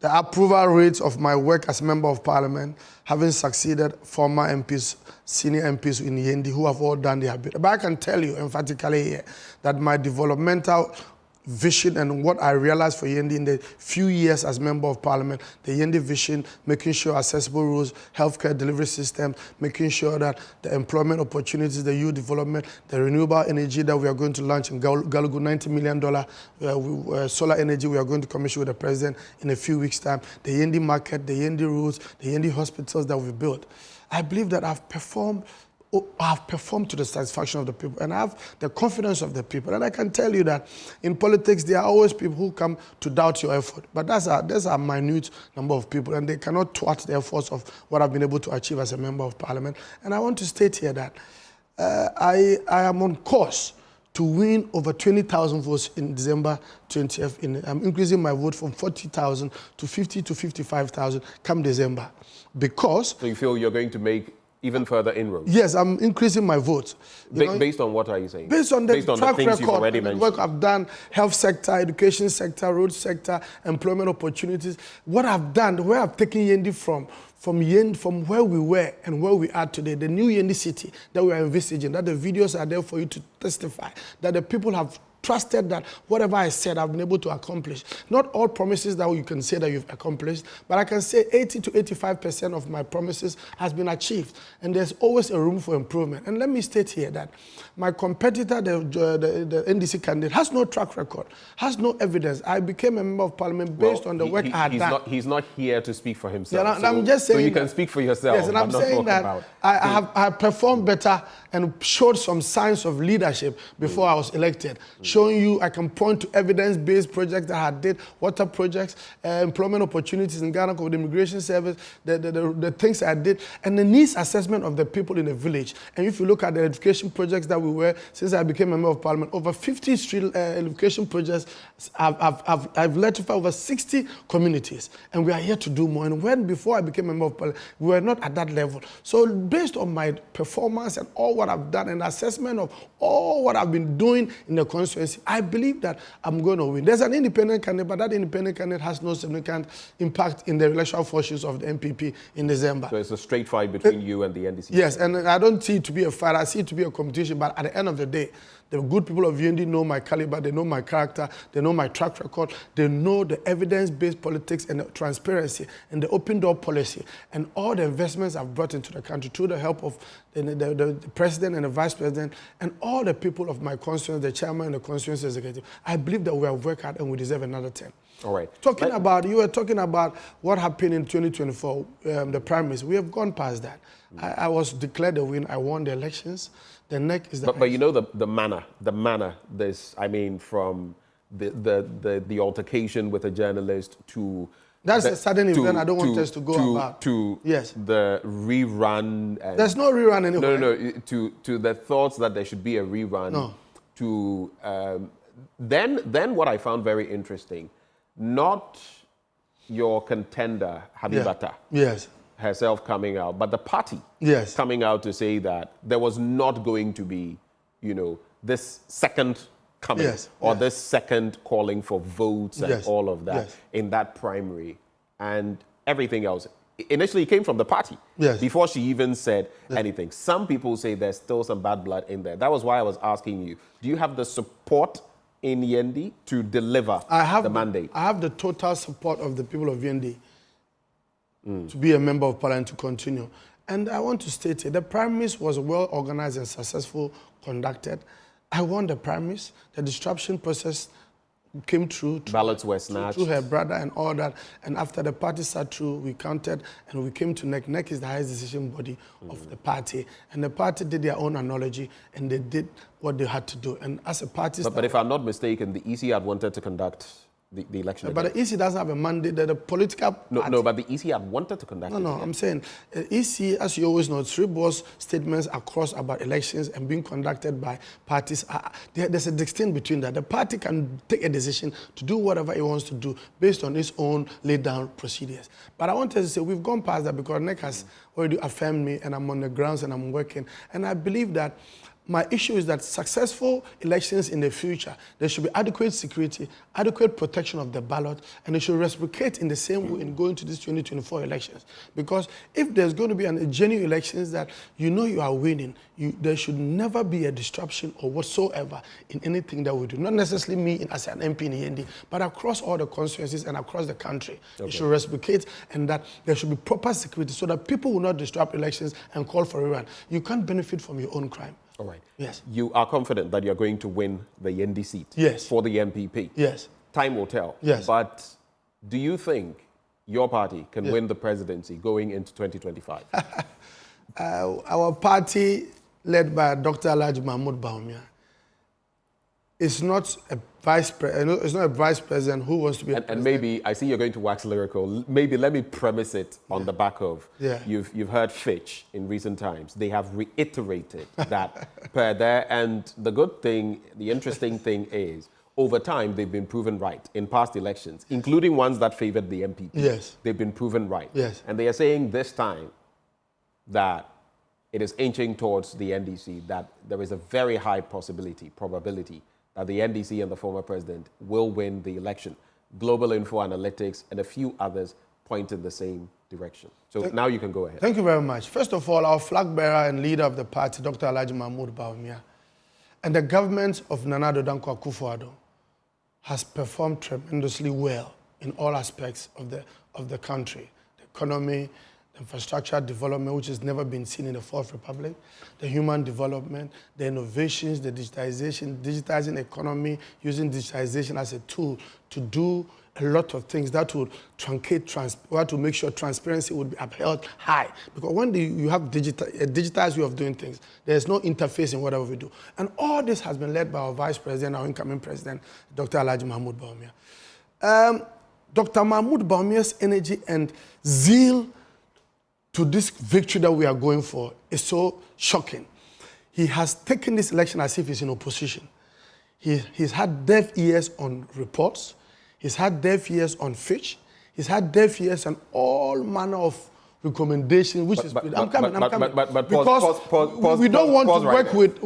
The approval rates of my work as member of parliament, having succeeded former MPs, senior MPs in Yendi who have all done their bit. But I can tell you emphatically here that my developmental vision and what I realized for Yendi in the few years as member of parliament, the Yendi vision, making sure accessible roads, healthcare delivery systems, making sure that the employment opportunities, the youth development, the renewable energy that we are going to launch in Galugu, $90 million solar energy we are going to commission with the president in a few weeks' time, the Yendi market, the Yendi roads, the Yendi hospitals that we've built. I believe that I've performed to the satisfaction of the people, and I have the confidence of the people. And I can tell you that in politics, there are always people who come to doubt your effort. But there's a minute number of people, and they cannot thwart the efforts of what I've been able to achieve as a member of parliament. And I want to state here that I am on course to win over 20,000 votes in December 20th. I'm increasing my vote from 40,000 to 50 to 55,000 come December. Because... So you feel you're going to make even further inroads? Yes, I'm increasing my votes. Based on what are you saying? Based on the track things you've already record, mentioned. work I've done, health sector, education sector, road sector, employment opportunities. What I've done, where I've taken Yendi from where we were and where we are today, the new Yendi city that we are envisaging, that the videos are there for you to testify, that the people have trusted that whatever I said, I've been able to accomplish. Not all promises that you can say that you've accomplished, but I can say 80 to 85% of my promises has been achieved. And there's always a room for improvement. And let me state here that my competitor, the NDC candidate, has no track record, has no evidence. I became a member of parliament based on the work I had done. He's not here to speak for himself. Yeah, I'm just saying so you can speak for yourself. Yes, and I'm saying that I performed better and showed some signs of leadership before I was elected. Showing you, I can point to evidence-based projects that I did, water projects, employment opportunities in Ghana with the immigration service, the things I did, and the needs assessment of the people in the village. And if you look at the education projects that we were, since I became a member of parliament, over 50 street education projects, I've led to over 60 communities, and we are here to do more. And before I became a member of parliament, we were not at that level. So based on my performance and all what I've done and assessment of all what I've been doing in the constituency, I believe that I'm going to win. There's an independent candidate, but that independent candidate has no significant impact in the electoral fortunes of the NPP in December. So it's a straight fight between you and the NDC? Yes, and I don't see it to be a fight. I see it to be a competition, but at the end of the day, the good people of UND know my caliber, they know my character, they know my track record, they know the evidence-based politics and the transparency and the open door policy and all the investments I've brought into the country through the help of the president and the vice president and all the people of my constituency, the chairman and the constituency executive. I believe that we have worked hard and we deserve another 10. All right. You were talking about what happened in 2024, the primaries. We have gone past that. I was declared the win. I won the elections. The neck is the. But you know the manner. This, I mean, from the altercation with a journalist to. That's a sudden event I don't want us to go about. Yes. The rerun. And there's no rerun anywhere. No. To the thoughts that there should be a rerun. No. To then what I found very interesting, not your contender Habibata. Yes. Herself coming out, but the party coming out to say that there was not going to be, this second coming or this second calling for votes and all of that in that primary and everything else. Initially, it came from the party before she even said anything. Some people say there's still some bad blood in there. That was why I was asking you, do you have the support in Yendi to deliver the mandate? I have the total support of the people of Yendi. To be a member of parliament to continue. And I want to state here, the primaries was well organized and successful conducted. I won the primaries. The disruption process came through. Ballots were snatched. Through her brother and all that. And after the party sat through, we counted and we came to NEC. NEC is the highest decision body of the party. And the party did their own analogy and they did what they had to do. And as a party... But if I'm not mistaken, the EC had wanted to conduct the election. But the EC doesn't have a mandate. The political party. No, but the EC had wanted to conduct it. No, I'm saying EC, as you always know, three boss statements across about elections and being conducted by parties. There's a distinction between that. The party can take a decision to do whatever it wants to do based on its own laid down procedures. But I wanted to say we've gone past that because NEC has already affirmed me and I'm on the grounds and I'm working. And I believe that my issue is that successful elections in the future, there should be adequate security, adequate protection of the ballot, and they should reciprocate in the same way in going to these 2024 elections. Because if there's going to be a genuine elections that you are winning, there should never be a disruption or whatsoever in anything that we do. Not necessarily me as an MP in Yendi, but across all the constituencies and across the country. Okay. It should reciprocate and that there should be proper security so that people will not disrupt elections and call for a rerun. You can't benefit from your own crime. All right. Yes. You are confident that you're going to win the Yendi seat for the NPP? Yes. Time will tell. Yes. But do you think your party can win the presidency going into 2025? Our party, led by Dr. Alhaji Mahmoud Bawumia, is not a vice president. It's not a vice president who wants to be. And maybe I see you're going to wax lyrical. Maybe let me premise it on the back of you've heard Fitch in recent times. They have reiterated that per there. And the good thing, the interesting thing is, over time they've been proven right in past elections, including ones that favored the NPP. Yes, they've been proven right. Yes, and they are saying this time that it is inching towards the NDC, that there is a very high probability that the NDC and the former president will win the election. Global Info Analytics and a few others point in the same direction. So now you can go ahead. Thank you very much. First of all, our flag bearer and leader of the party, Dr. Alhaji Mahmoud Bawumia, and the government of Nana Addo Dankwa Akufo-Addo has performed tremendously well in all aspects of the country. The economy, the infrastructure development, which has never been seen in the Fourth Republic, the human development, the innovations, the digitization, digitizing economy, using digitization as a tool to do a lot of things that would truncate, we have to make sure transparency would be upheld high. Because when you have a digitized way of doing things, there's no interface in whatever we do. And all this has been led by our Vice President, our incoming President, Dr. Alhaji Mahmoud Bawumia. Dr. Mahmoud Bawumia's energy and zeal to this victory that we are going for is so shocking. He has taken this election as if he's in opposition. He's had deaf ears on reports. He's had deaf ears on Fitch. He's had deaf ears on all manner of recommendations, which I'm coming. Because we don't want to work with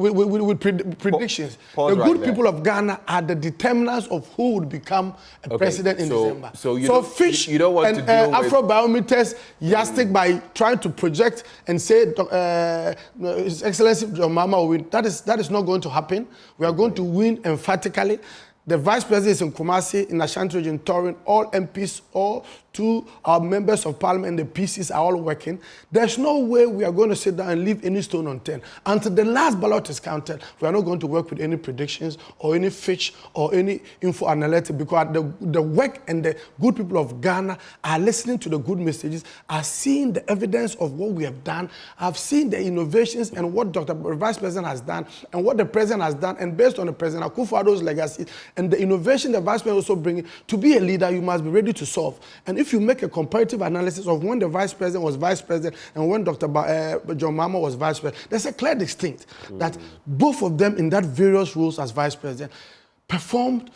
predictions. The good people of Ghana are the determinants of who would become a president in December. So Fitch and Afrobarometer's yardstick by trying to project and say His Excellency John Mahama will win. That is not going to happen. We are going to win emphatically. The Vice President is in Kumasi, in Ashanti region, Torin. All MPs, all two our members of parliament and the PCs are all working. There's no way we are going to sit down and leave any stone unturned. Until the last ballot is counted, we are not going to work with any predictions or any Fitch or any info analytics, because the work and the good people of Ghana are listening to the good messages, are seeing the evidence of what we have done, have seen the innovations and what Dr. Vice President has done and what the President has done. And based on the President Akufo-Addo's legacy and the innovation the Vice President also bringing, to be a leader, you must be ready to solve. And if you make a comparative analysis of when the Vice President was Vice President and when Dr. John Mahama was Vice President, there's a clear distinct that both of them in that various roles as Vice President performed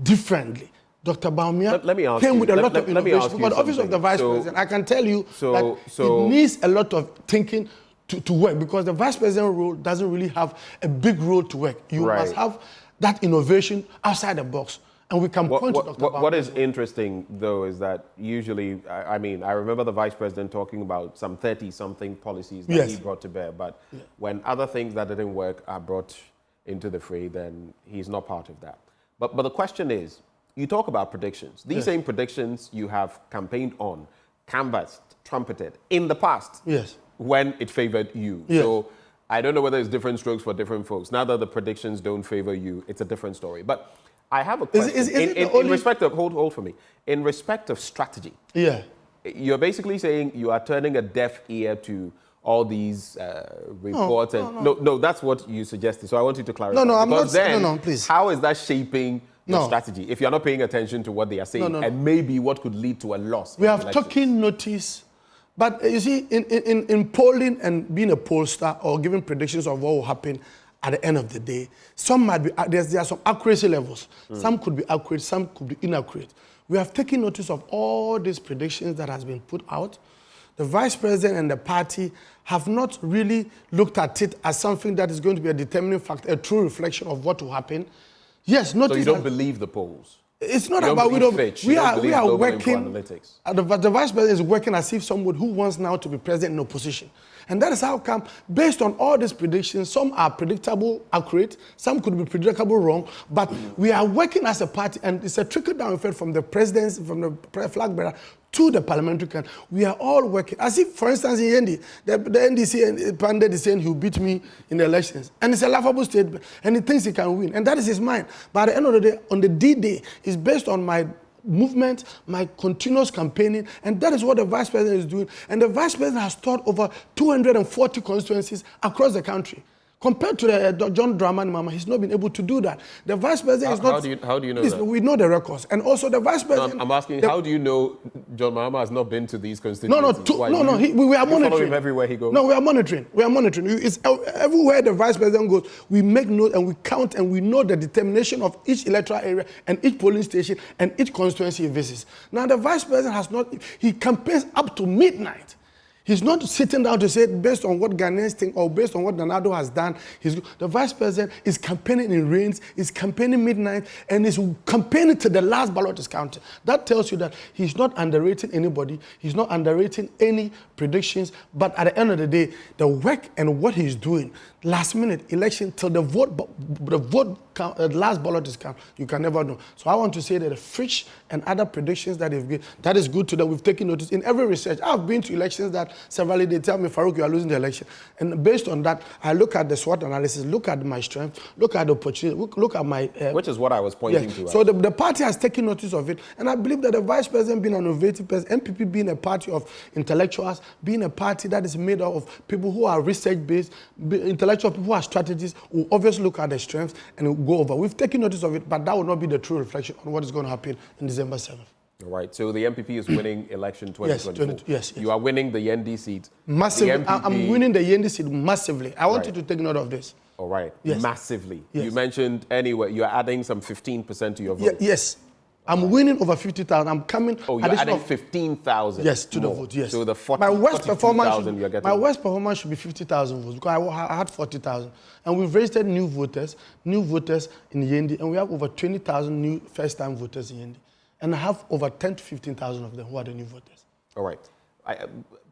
differently. Dr. Bawumia came with a lot of innovation. But the office of the Vice President, I can tell you that it needs a lot of thinking to work, because the Vice President role doesn't really have a big role to work. You must have that innovation outside the box. And we can point to Dr. Bawumia. What is interesting, though, is that usually, I remember the Vice President talking about some 30-something policies that he brought to bear. But when other things that didn't work are brought into the fray, then he's not part of that. But the question is, you talk about predictions. These same predictions you have campaigned on, canvassed, trumpeted in the past when it favored you. So I don't know whether it's different strokes for different folks. Now that the predictions don't favor you, it's a different story. But I have a question. In respect of, hold for me. In respect of strategy, you're basically saying you are turning a deaf ear to all these reports. No, that's what you suggested. So I want you to clarify. No, I'm not. Please. How is that shaping your strategy if you're not paying attention to what they are saying and maybe what could lead to a loss? We have taken notice. But you see, in polling and being a pollster or giving predictions of what will happen at the end of the day, some might be, there are some accuracy levels. Some could be accurate, some could be inaccurate. We have taken notice of all these predictions that has been put out. The Vice President and the party have not really looked at it as something that is going to be a determining factor, a true reflection of what will happen. Yes, notice. So you don't believe the polls? It's not about we are working. The Vice President is working as if someone who wants now to be president in opposition. And that is how come, based on all these predictions, some are predictable, accurate, some could be predictable, wrong, but we are working as a party, and it's a trickle-down effect from the presidency, from the flag bearer to the parliamentary camp. We are all working. As if, for instance, in Yendi, the NDC Pandit is saying he'll beat me in the elections. And it's a laughable statement, and he thinks he can win. And that is his mind. But at the end of the day, on the D-Day, it's based on my movement, my continuous campaigning, and that is what the Vice President is doing. And the Vice President has taught over 240 constituencies across the country. Compared to the John Dramani Mahama, he's not been able to do that. The Vice President is not... How do you know that? We know the records. And also the Vice President... No, I'm asking, how do you know John Mahama has not been to these constituencies? We are monitoring. Follow him everywhere he goes? No, we are monitoring. We are monitoring. It's everywhere the Vice President goes, we make note and we count and we know the determination of each electoral area and each polling station and each constituency he visits. Now, the Vice President has not... He campaigns up to midnight. He's not sitting down to say, based on what Ghanaians think or based on what Nanado has done. The vice president is campaigning in rains, is campaigning midnight, and is campaigning to the last ballot is counted. That tells you that he's not underrating anybody. He's not underrating any predictions. But at the end of the day, the work and what he's doing, last minute election till the last ballot is counted, you can never know. So I want to say that the Fitch and other predictions that they've given, that is good to them. We've taken notice in every research. I've been to elections that severally they tell me, Farouk, you are losing the election. And based on that, I look at the SWOT analysis, look at my strength, look at the opportunity, look at my... which is what I was pointing to. So the party has taken notice of it. And I believe that the vice president being an innovative person, NPP being a party of intellectuals, being a party that is made up of people who are research-based, intellectual people who are strategists, will obviously look at the strengths and will go over. We've taken notice of it, but that will not be the true reflection on what is going to happen in December 7th. All right, so the NPP is winning election 2024. Yes. You are winning the Yendi seat. Massively. I'm winning the Yendi seat massively. I want you to take note of this. All right, yes. Massively. Yes. You mentioned anyway, you're adding some 15% to your vote. Yes. I'm winning over 50,000. I'm coming. Oh, you're adding 15,000. Yes, to the vote. Yes. So the 40,000 you're getting. My worst performance should be 50,000 votes because I had 40,000, and we've registered new voters in Yendi, and we have over 20,000 new first-time voters in Yendi, and I have over 10 to 15,000 of them who are the new voters. All right.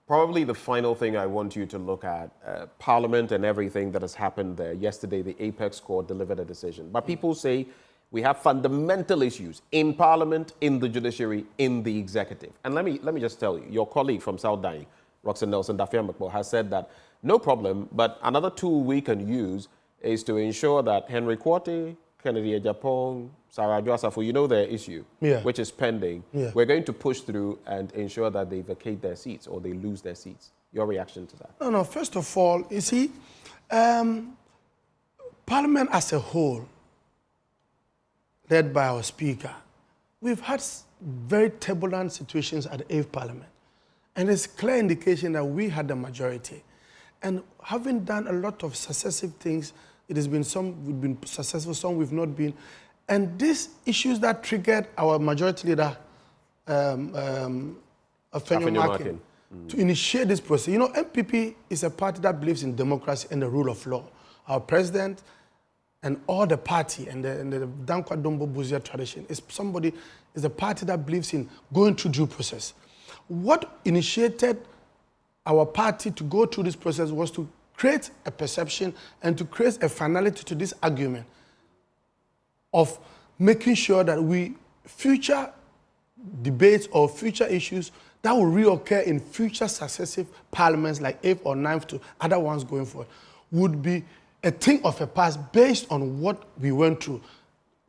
Probably the final thing I want you to look at, Parliament and everything that has happened there. Yesterday, the Apex Court delivered a decision, but people say we have fundamental issues in Parliament, in the judiciary, in the executive. And let me just tell you, your colleague from South Dying, Roxanne Nelson Dafia-Makbo, has said that no problem, but another tool we can use is to ensure that Henry Quartey, Kennedy Ejapong, Sarah Asafo, you know their issue, which is pending. Yeah. We're going to push through and ensure that they vacate their seats or they lose their seats. Your reaction to that? No, first of all, you see, Parliament as a whole, led by our Speaker, we've had very turbulent situations at the 8th Parliament. And it's clear indication that we had the majority. And having done a lot of successive things, it has been some we've been successful, some we've not been. And these issues that triggered our majority leader, Afenyo to initiate this process. You know, NPP is a party that believes in democracy and the rule of law. Our president and all the party and the Dankwa Dombo Buzia tradition is a party that believes in going through due process. What initiated our party to go through this process was to create a perception and to create a finality to this argument of making sure that future debates or future issues that will reoccur in future successive parliaments like 8th or 9th to other ones going forward would be a thing of a past based on what we went through,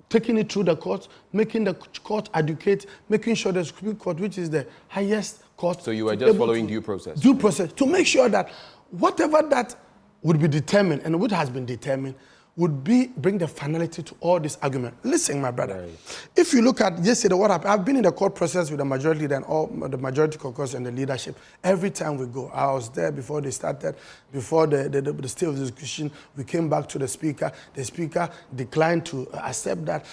taking it through the courts, making the court educate, making sure the Supreme Court, which is the highest court. So you were just following due process? Due process, to make sure that whatever that would be determined and what has been determined would bring the finality to all this argument. Listen, my brother, if you look at yesterday what happened, I've been in the court process with the majority leader and all the majority caucus and the leadership. Every time we go, I was there before they started, before the state of discussion. We came back to the speaker. The speaker declined to accept that.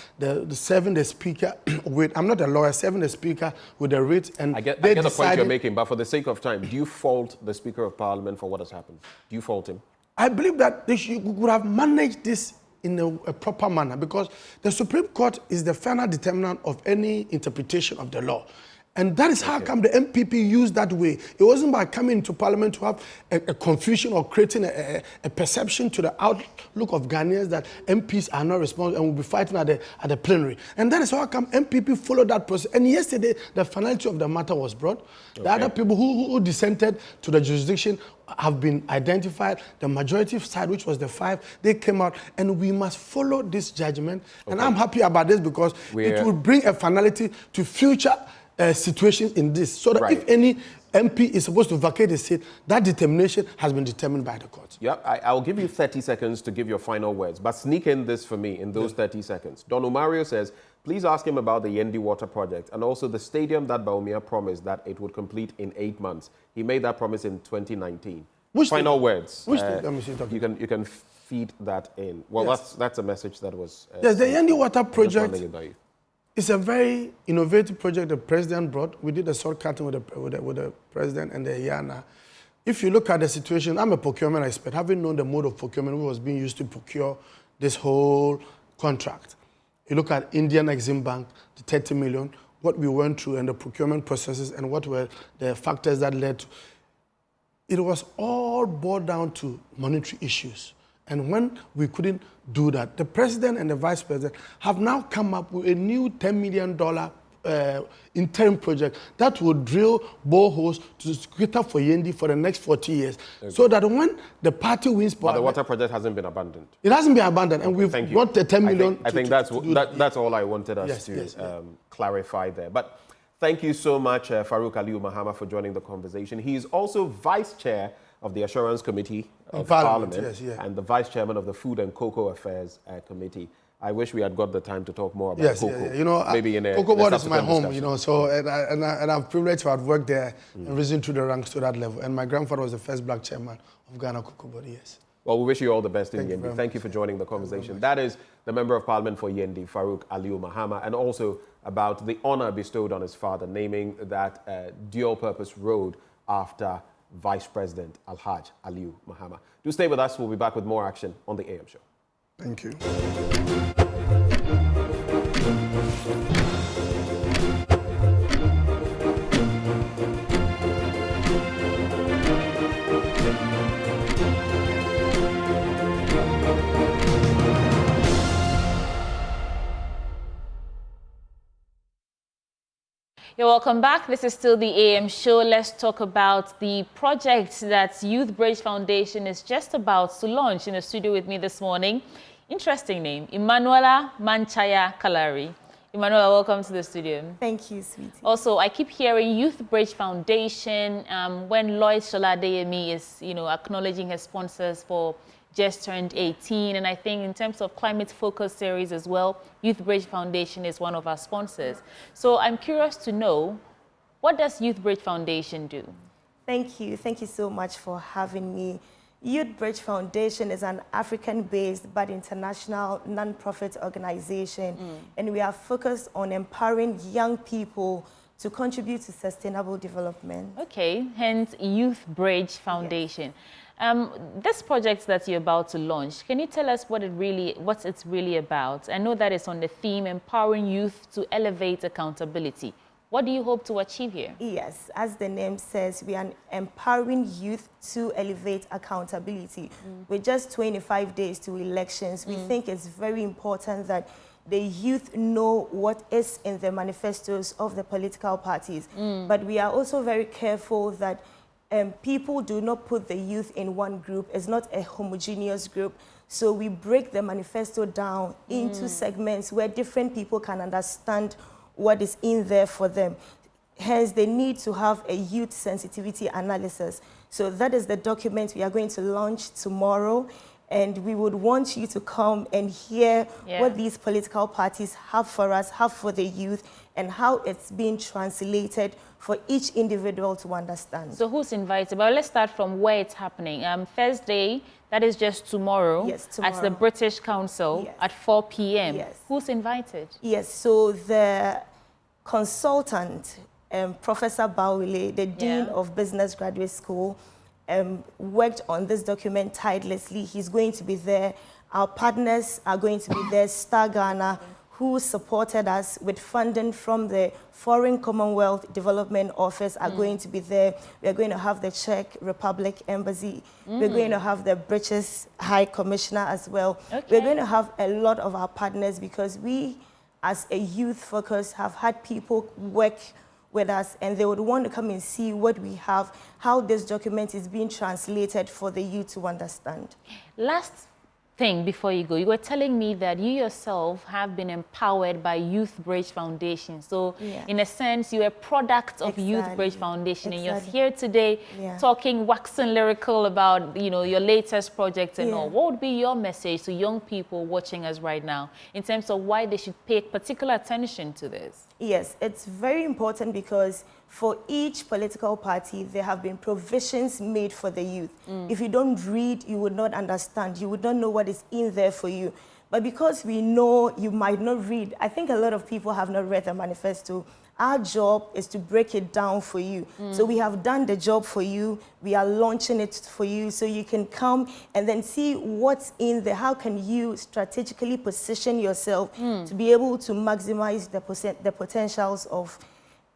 Serving the speaker with, I'm not a lawyer, serving the speaker with the writ. And I get the point you're making, but for the sake of time, do you fault the Speaker of Parliament for what has happened? Do you fault him? I believe that we could have managed this in a proper manner because the Supreme Court is the final determinant of any interpretation of the law. And that is how come the NPP used that way. It wasn't by coming into Parliament to have a confusion or creating a perception to the outlook of Ghanaians that MPs are not responsible and will be fighting at the plenary. And that is how come NPP followed that process. And yesterday, the finality of the matter was brought. The other people who dissented to the jurisdiction have been identified. The majority side, which was the 5, they came out, and we must follow this judgment. And I'm happy about this because it will bring a finality to future situations in this, so that if any MP is supposed to vacate the seat, that determination has been determined by the court. Yeah, I'll give you 30 seconds to give your final words, but sneak in this for me in those 30 seconds. Don Omario says, please ask him about the Yendi Water Project and also the stadium that Baumia promised that it would complete in 8 months. He made that promise in 2019. Final words. Which you can feed that in. Well, that's a message that was... yes, the Yendi Water Project... It's a very innovative project the president brought. We did a shortcutting with the president and the IANA. if you look at the situation, I'm a procurement expert, having known the mode of procurement which was being used to procure this whole contract. You look at Indian Exim Bank, the 30 million, what we went through and the procurement processes and what were the factors that led to. It was all boiled down to monetary issues. And when we couldn't do that, the president and the vice president have now come up with a new $10 million interim project that will drill boreholes to cater for Yendi for the next 40 years. Okay. So that when the party wins power... But the water project hasn't been abandoned. It hasn't been abandoned, and we've got the 10 million. I think that's all I wanted us to clarify there. But thank you so much, Farouk Mahama, for joining the conversation. He is also vice chair of the Assurance Committee of Parliament and the vice chairman of the Food and Cocoa Affairs Committee. I wish we had got the time to talk more about cocoa. You know, maybe in a cocoa board is my home, you know, so, and I'm privileged to have worked there and risen through the ranks to that level. And my grandfather was the first black chairman of Ghana Cocoa Board, yes. Well, we wish you all the best in Yendi. Thank you for joining the conversation. That is the Member of Parliament for Yendi, Farouk Mahama, and also about the honor bestowed on his father, naming that dual-purpose road after Vice President Alhaj Aliu Mahama. Do stay with us. We'll be back with more action on the AM show. Thank you. You're welcome back. This is still the AM show. Let's talk about the project that Youth Bridge Foundation is just about to launch. In the studio with me this morning, interesting name, Emanuela Manchaya Kalari. Emanuela, welcome to the studio. Thank you, sweetie. Also, I keep hearing Youth Bridge Foundation. When Lloyd Sholadeyemi is, acknowledging his sponsors for just turned 18, and I think in terms of climate focus series as well, Youth Bridge Foundation is one of our sponsors. So I'm curious to know, what does Youth Bridge Foundation do? Thank you so much for having me. Youth Bridge Foundation is an African-based but international non-profit organization, and we are focused on empowering young people to contribute to sustainable development. Okay, hence Youth Bridge Foundation. Yes. This project that you're about to launch, can you tell us what it's really about? I know that it's on the theme, empowering youth to elevate accountability. What do you hope to achieve here? Yes, as the name says, we are empowering youth to elevate accountability. With just 25 days to elections, we think it's very important that the youth know what is in the manifestos of the political parties. But we are also very careful that people do not put the youth in one group. It's not a homogeneous group. So we break the manifesto down into segments where different people can understand what is in there for them. Hence, they need to have a youth sensitivity analysis. So that is the document we are going to launch tomorrow. And we would want you to come and hear what these political parties have for us, have for the youth, and how it's being translated for each individual to understand. So who's invited? Well, let's start from where it's happening. Thursday, that is just tomorrow, at the British Council at 4 p.m. Who's invited? Yes, so the consultant, Professor Bawile, the Dean of Business Graduate School, worked on this document tirelessly. He's going to be there. Our partners are going to be there. Star Ghana, who supported us with funding from the Foreign Commonwealth Development Office, are going to be there. We're going to have the Czech Republic Embassy. We're going to have the British High Commissioner as well. We're going to have a lot of our partners because we, as a youth focus, have had people work with us, and they would want to come and see what we have, how this document is being translated for the youth to understand. Last thing before you go, you were telling me that you yourself have been empowered by Youth Bridge Foundation. So in a sense, you're a product of Youth Bridge Foundation, and you're here today talking waxing lyrical about your latest projects and all. What would be your message to young people watching us right now in terms of why they should pay particular attention to this? Yes, it's very important because for each political party, there have been provisions made for the youth. If you don't read, you would not understand. You would not know what is in there for you. But because we know you might not read, I think a lot of people have not read the manifesto. Our job is to break it down for you. So we have done the job for you. We are launching it for you so you can come and then see what's in there. How can you strategically position yourself to be able to maximize the potentials of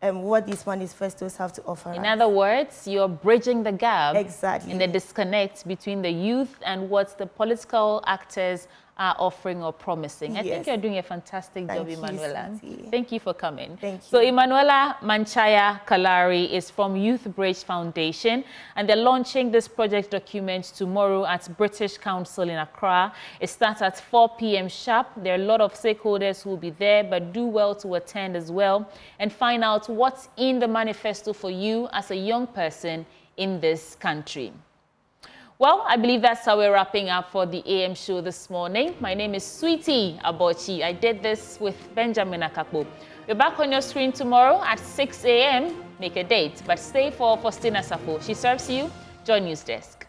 what these manifestos have to offer. In other words, you're bridging the gap in the disconnect between the youth and what the political actors are offering or promising. I think you're doing a fantastic job, Emanuela. Thank you for coming. Thank you. So Emanuela Manchaya Kalari is from Youth Bridge Foundation, and they're launching this project document tomorrow at British Council in Accra. It starts at 4 p.m. sharp. There are a lot of stakeholders who will be there, but do well to attend as well and find out what's in the manifesto for you as a young person in this country. Well, I believe that's how we're wrapping up for the AM show this morning. My name is Sweetie Abochi. I did this with Benjamin Akakbo. We're back on your screen tomorrow at 6 a.m. Make a date, but stay for Faustina Safo. She serves you. Joy News Desk.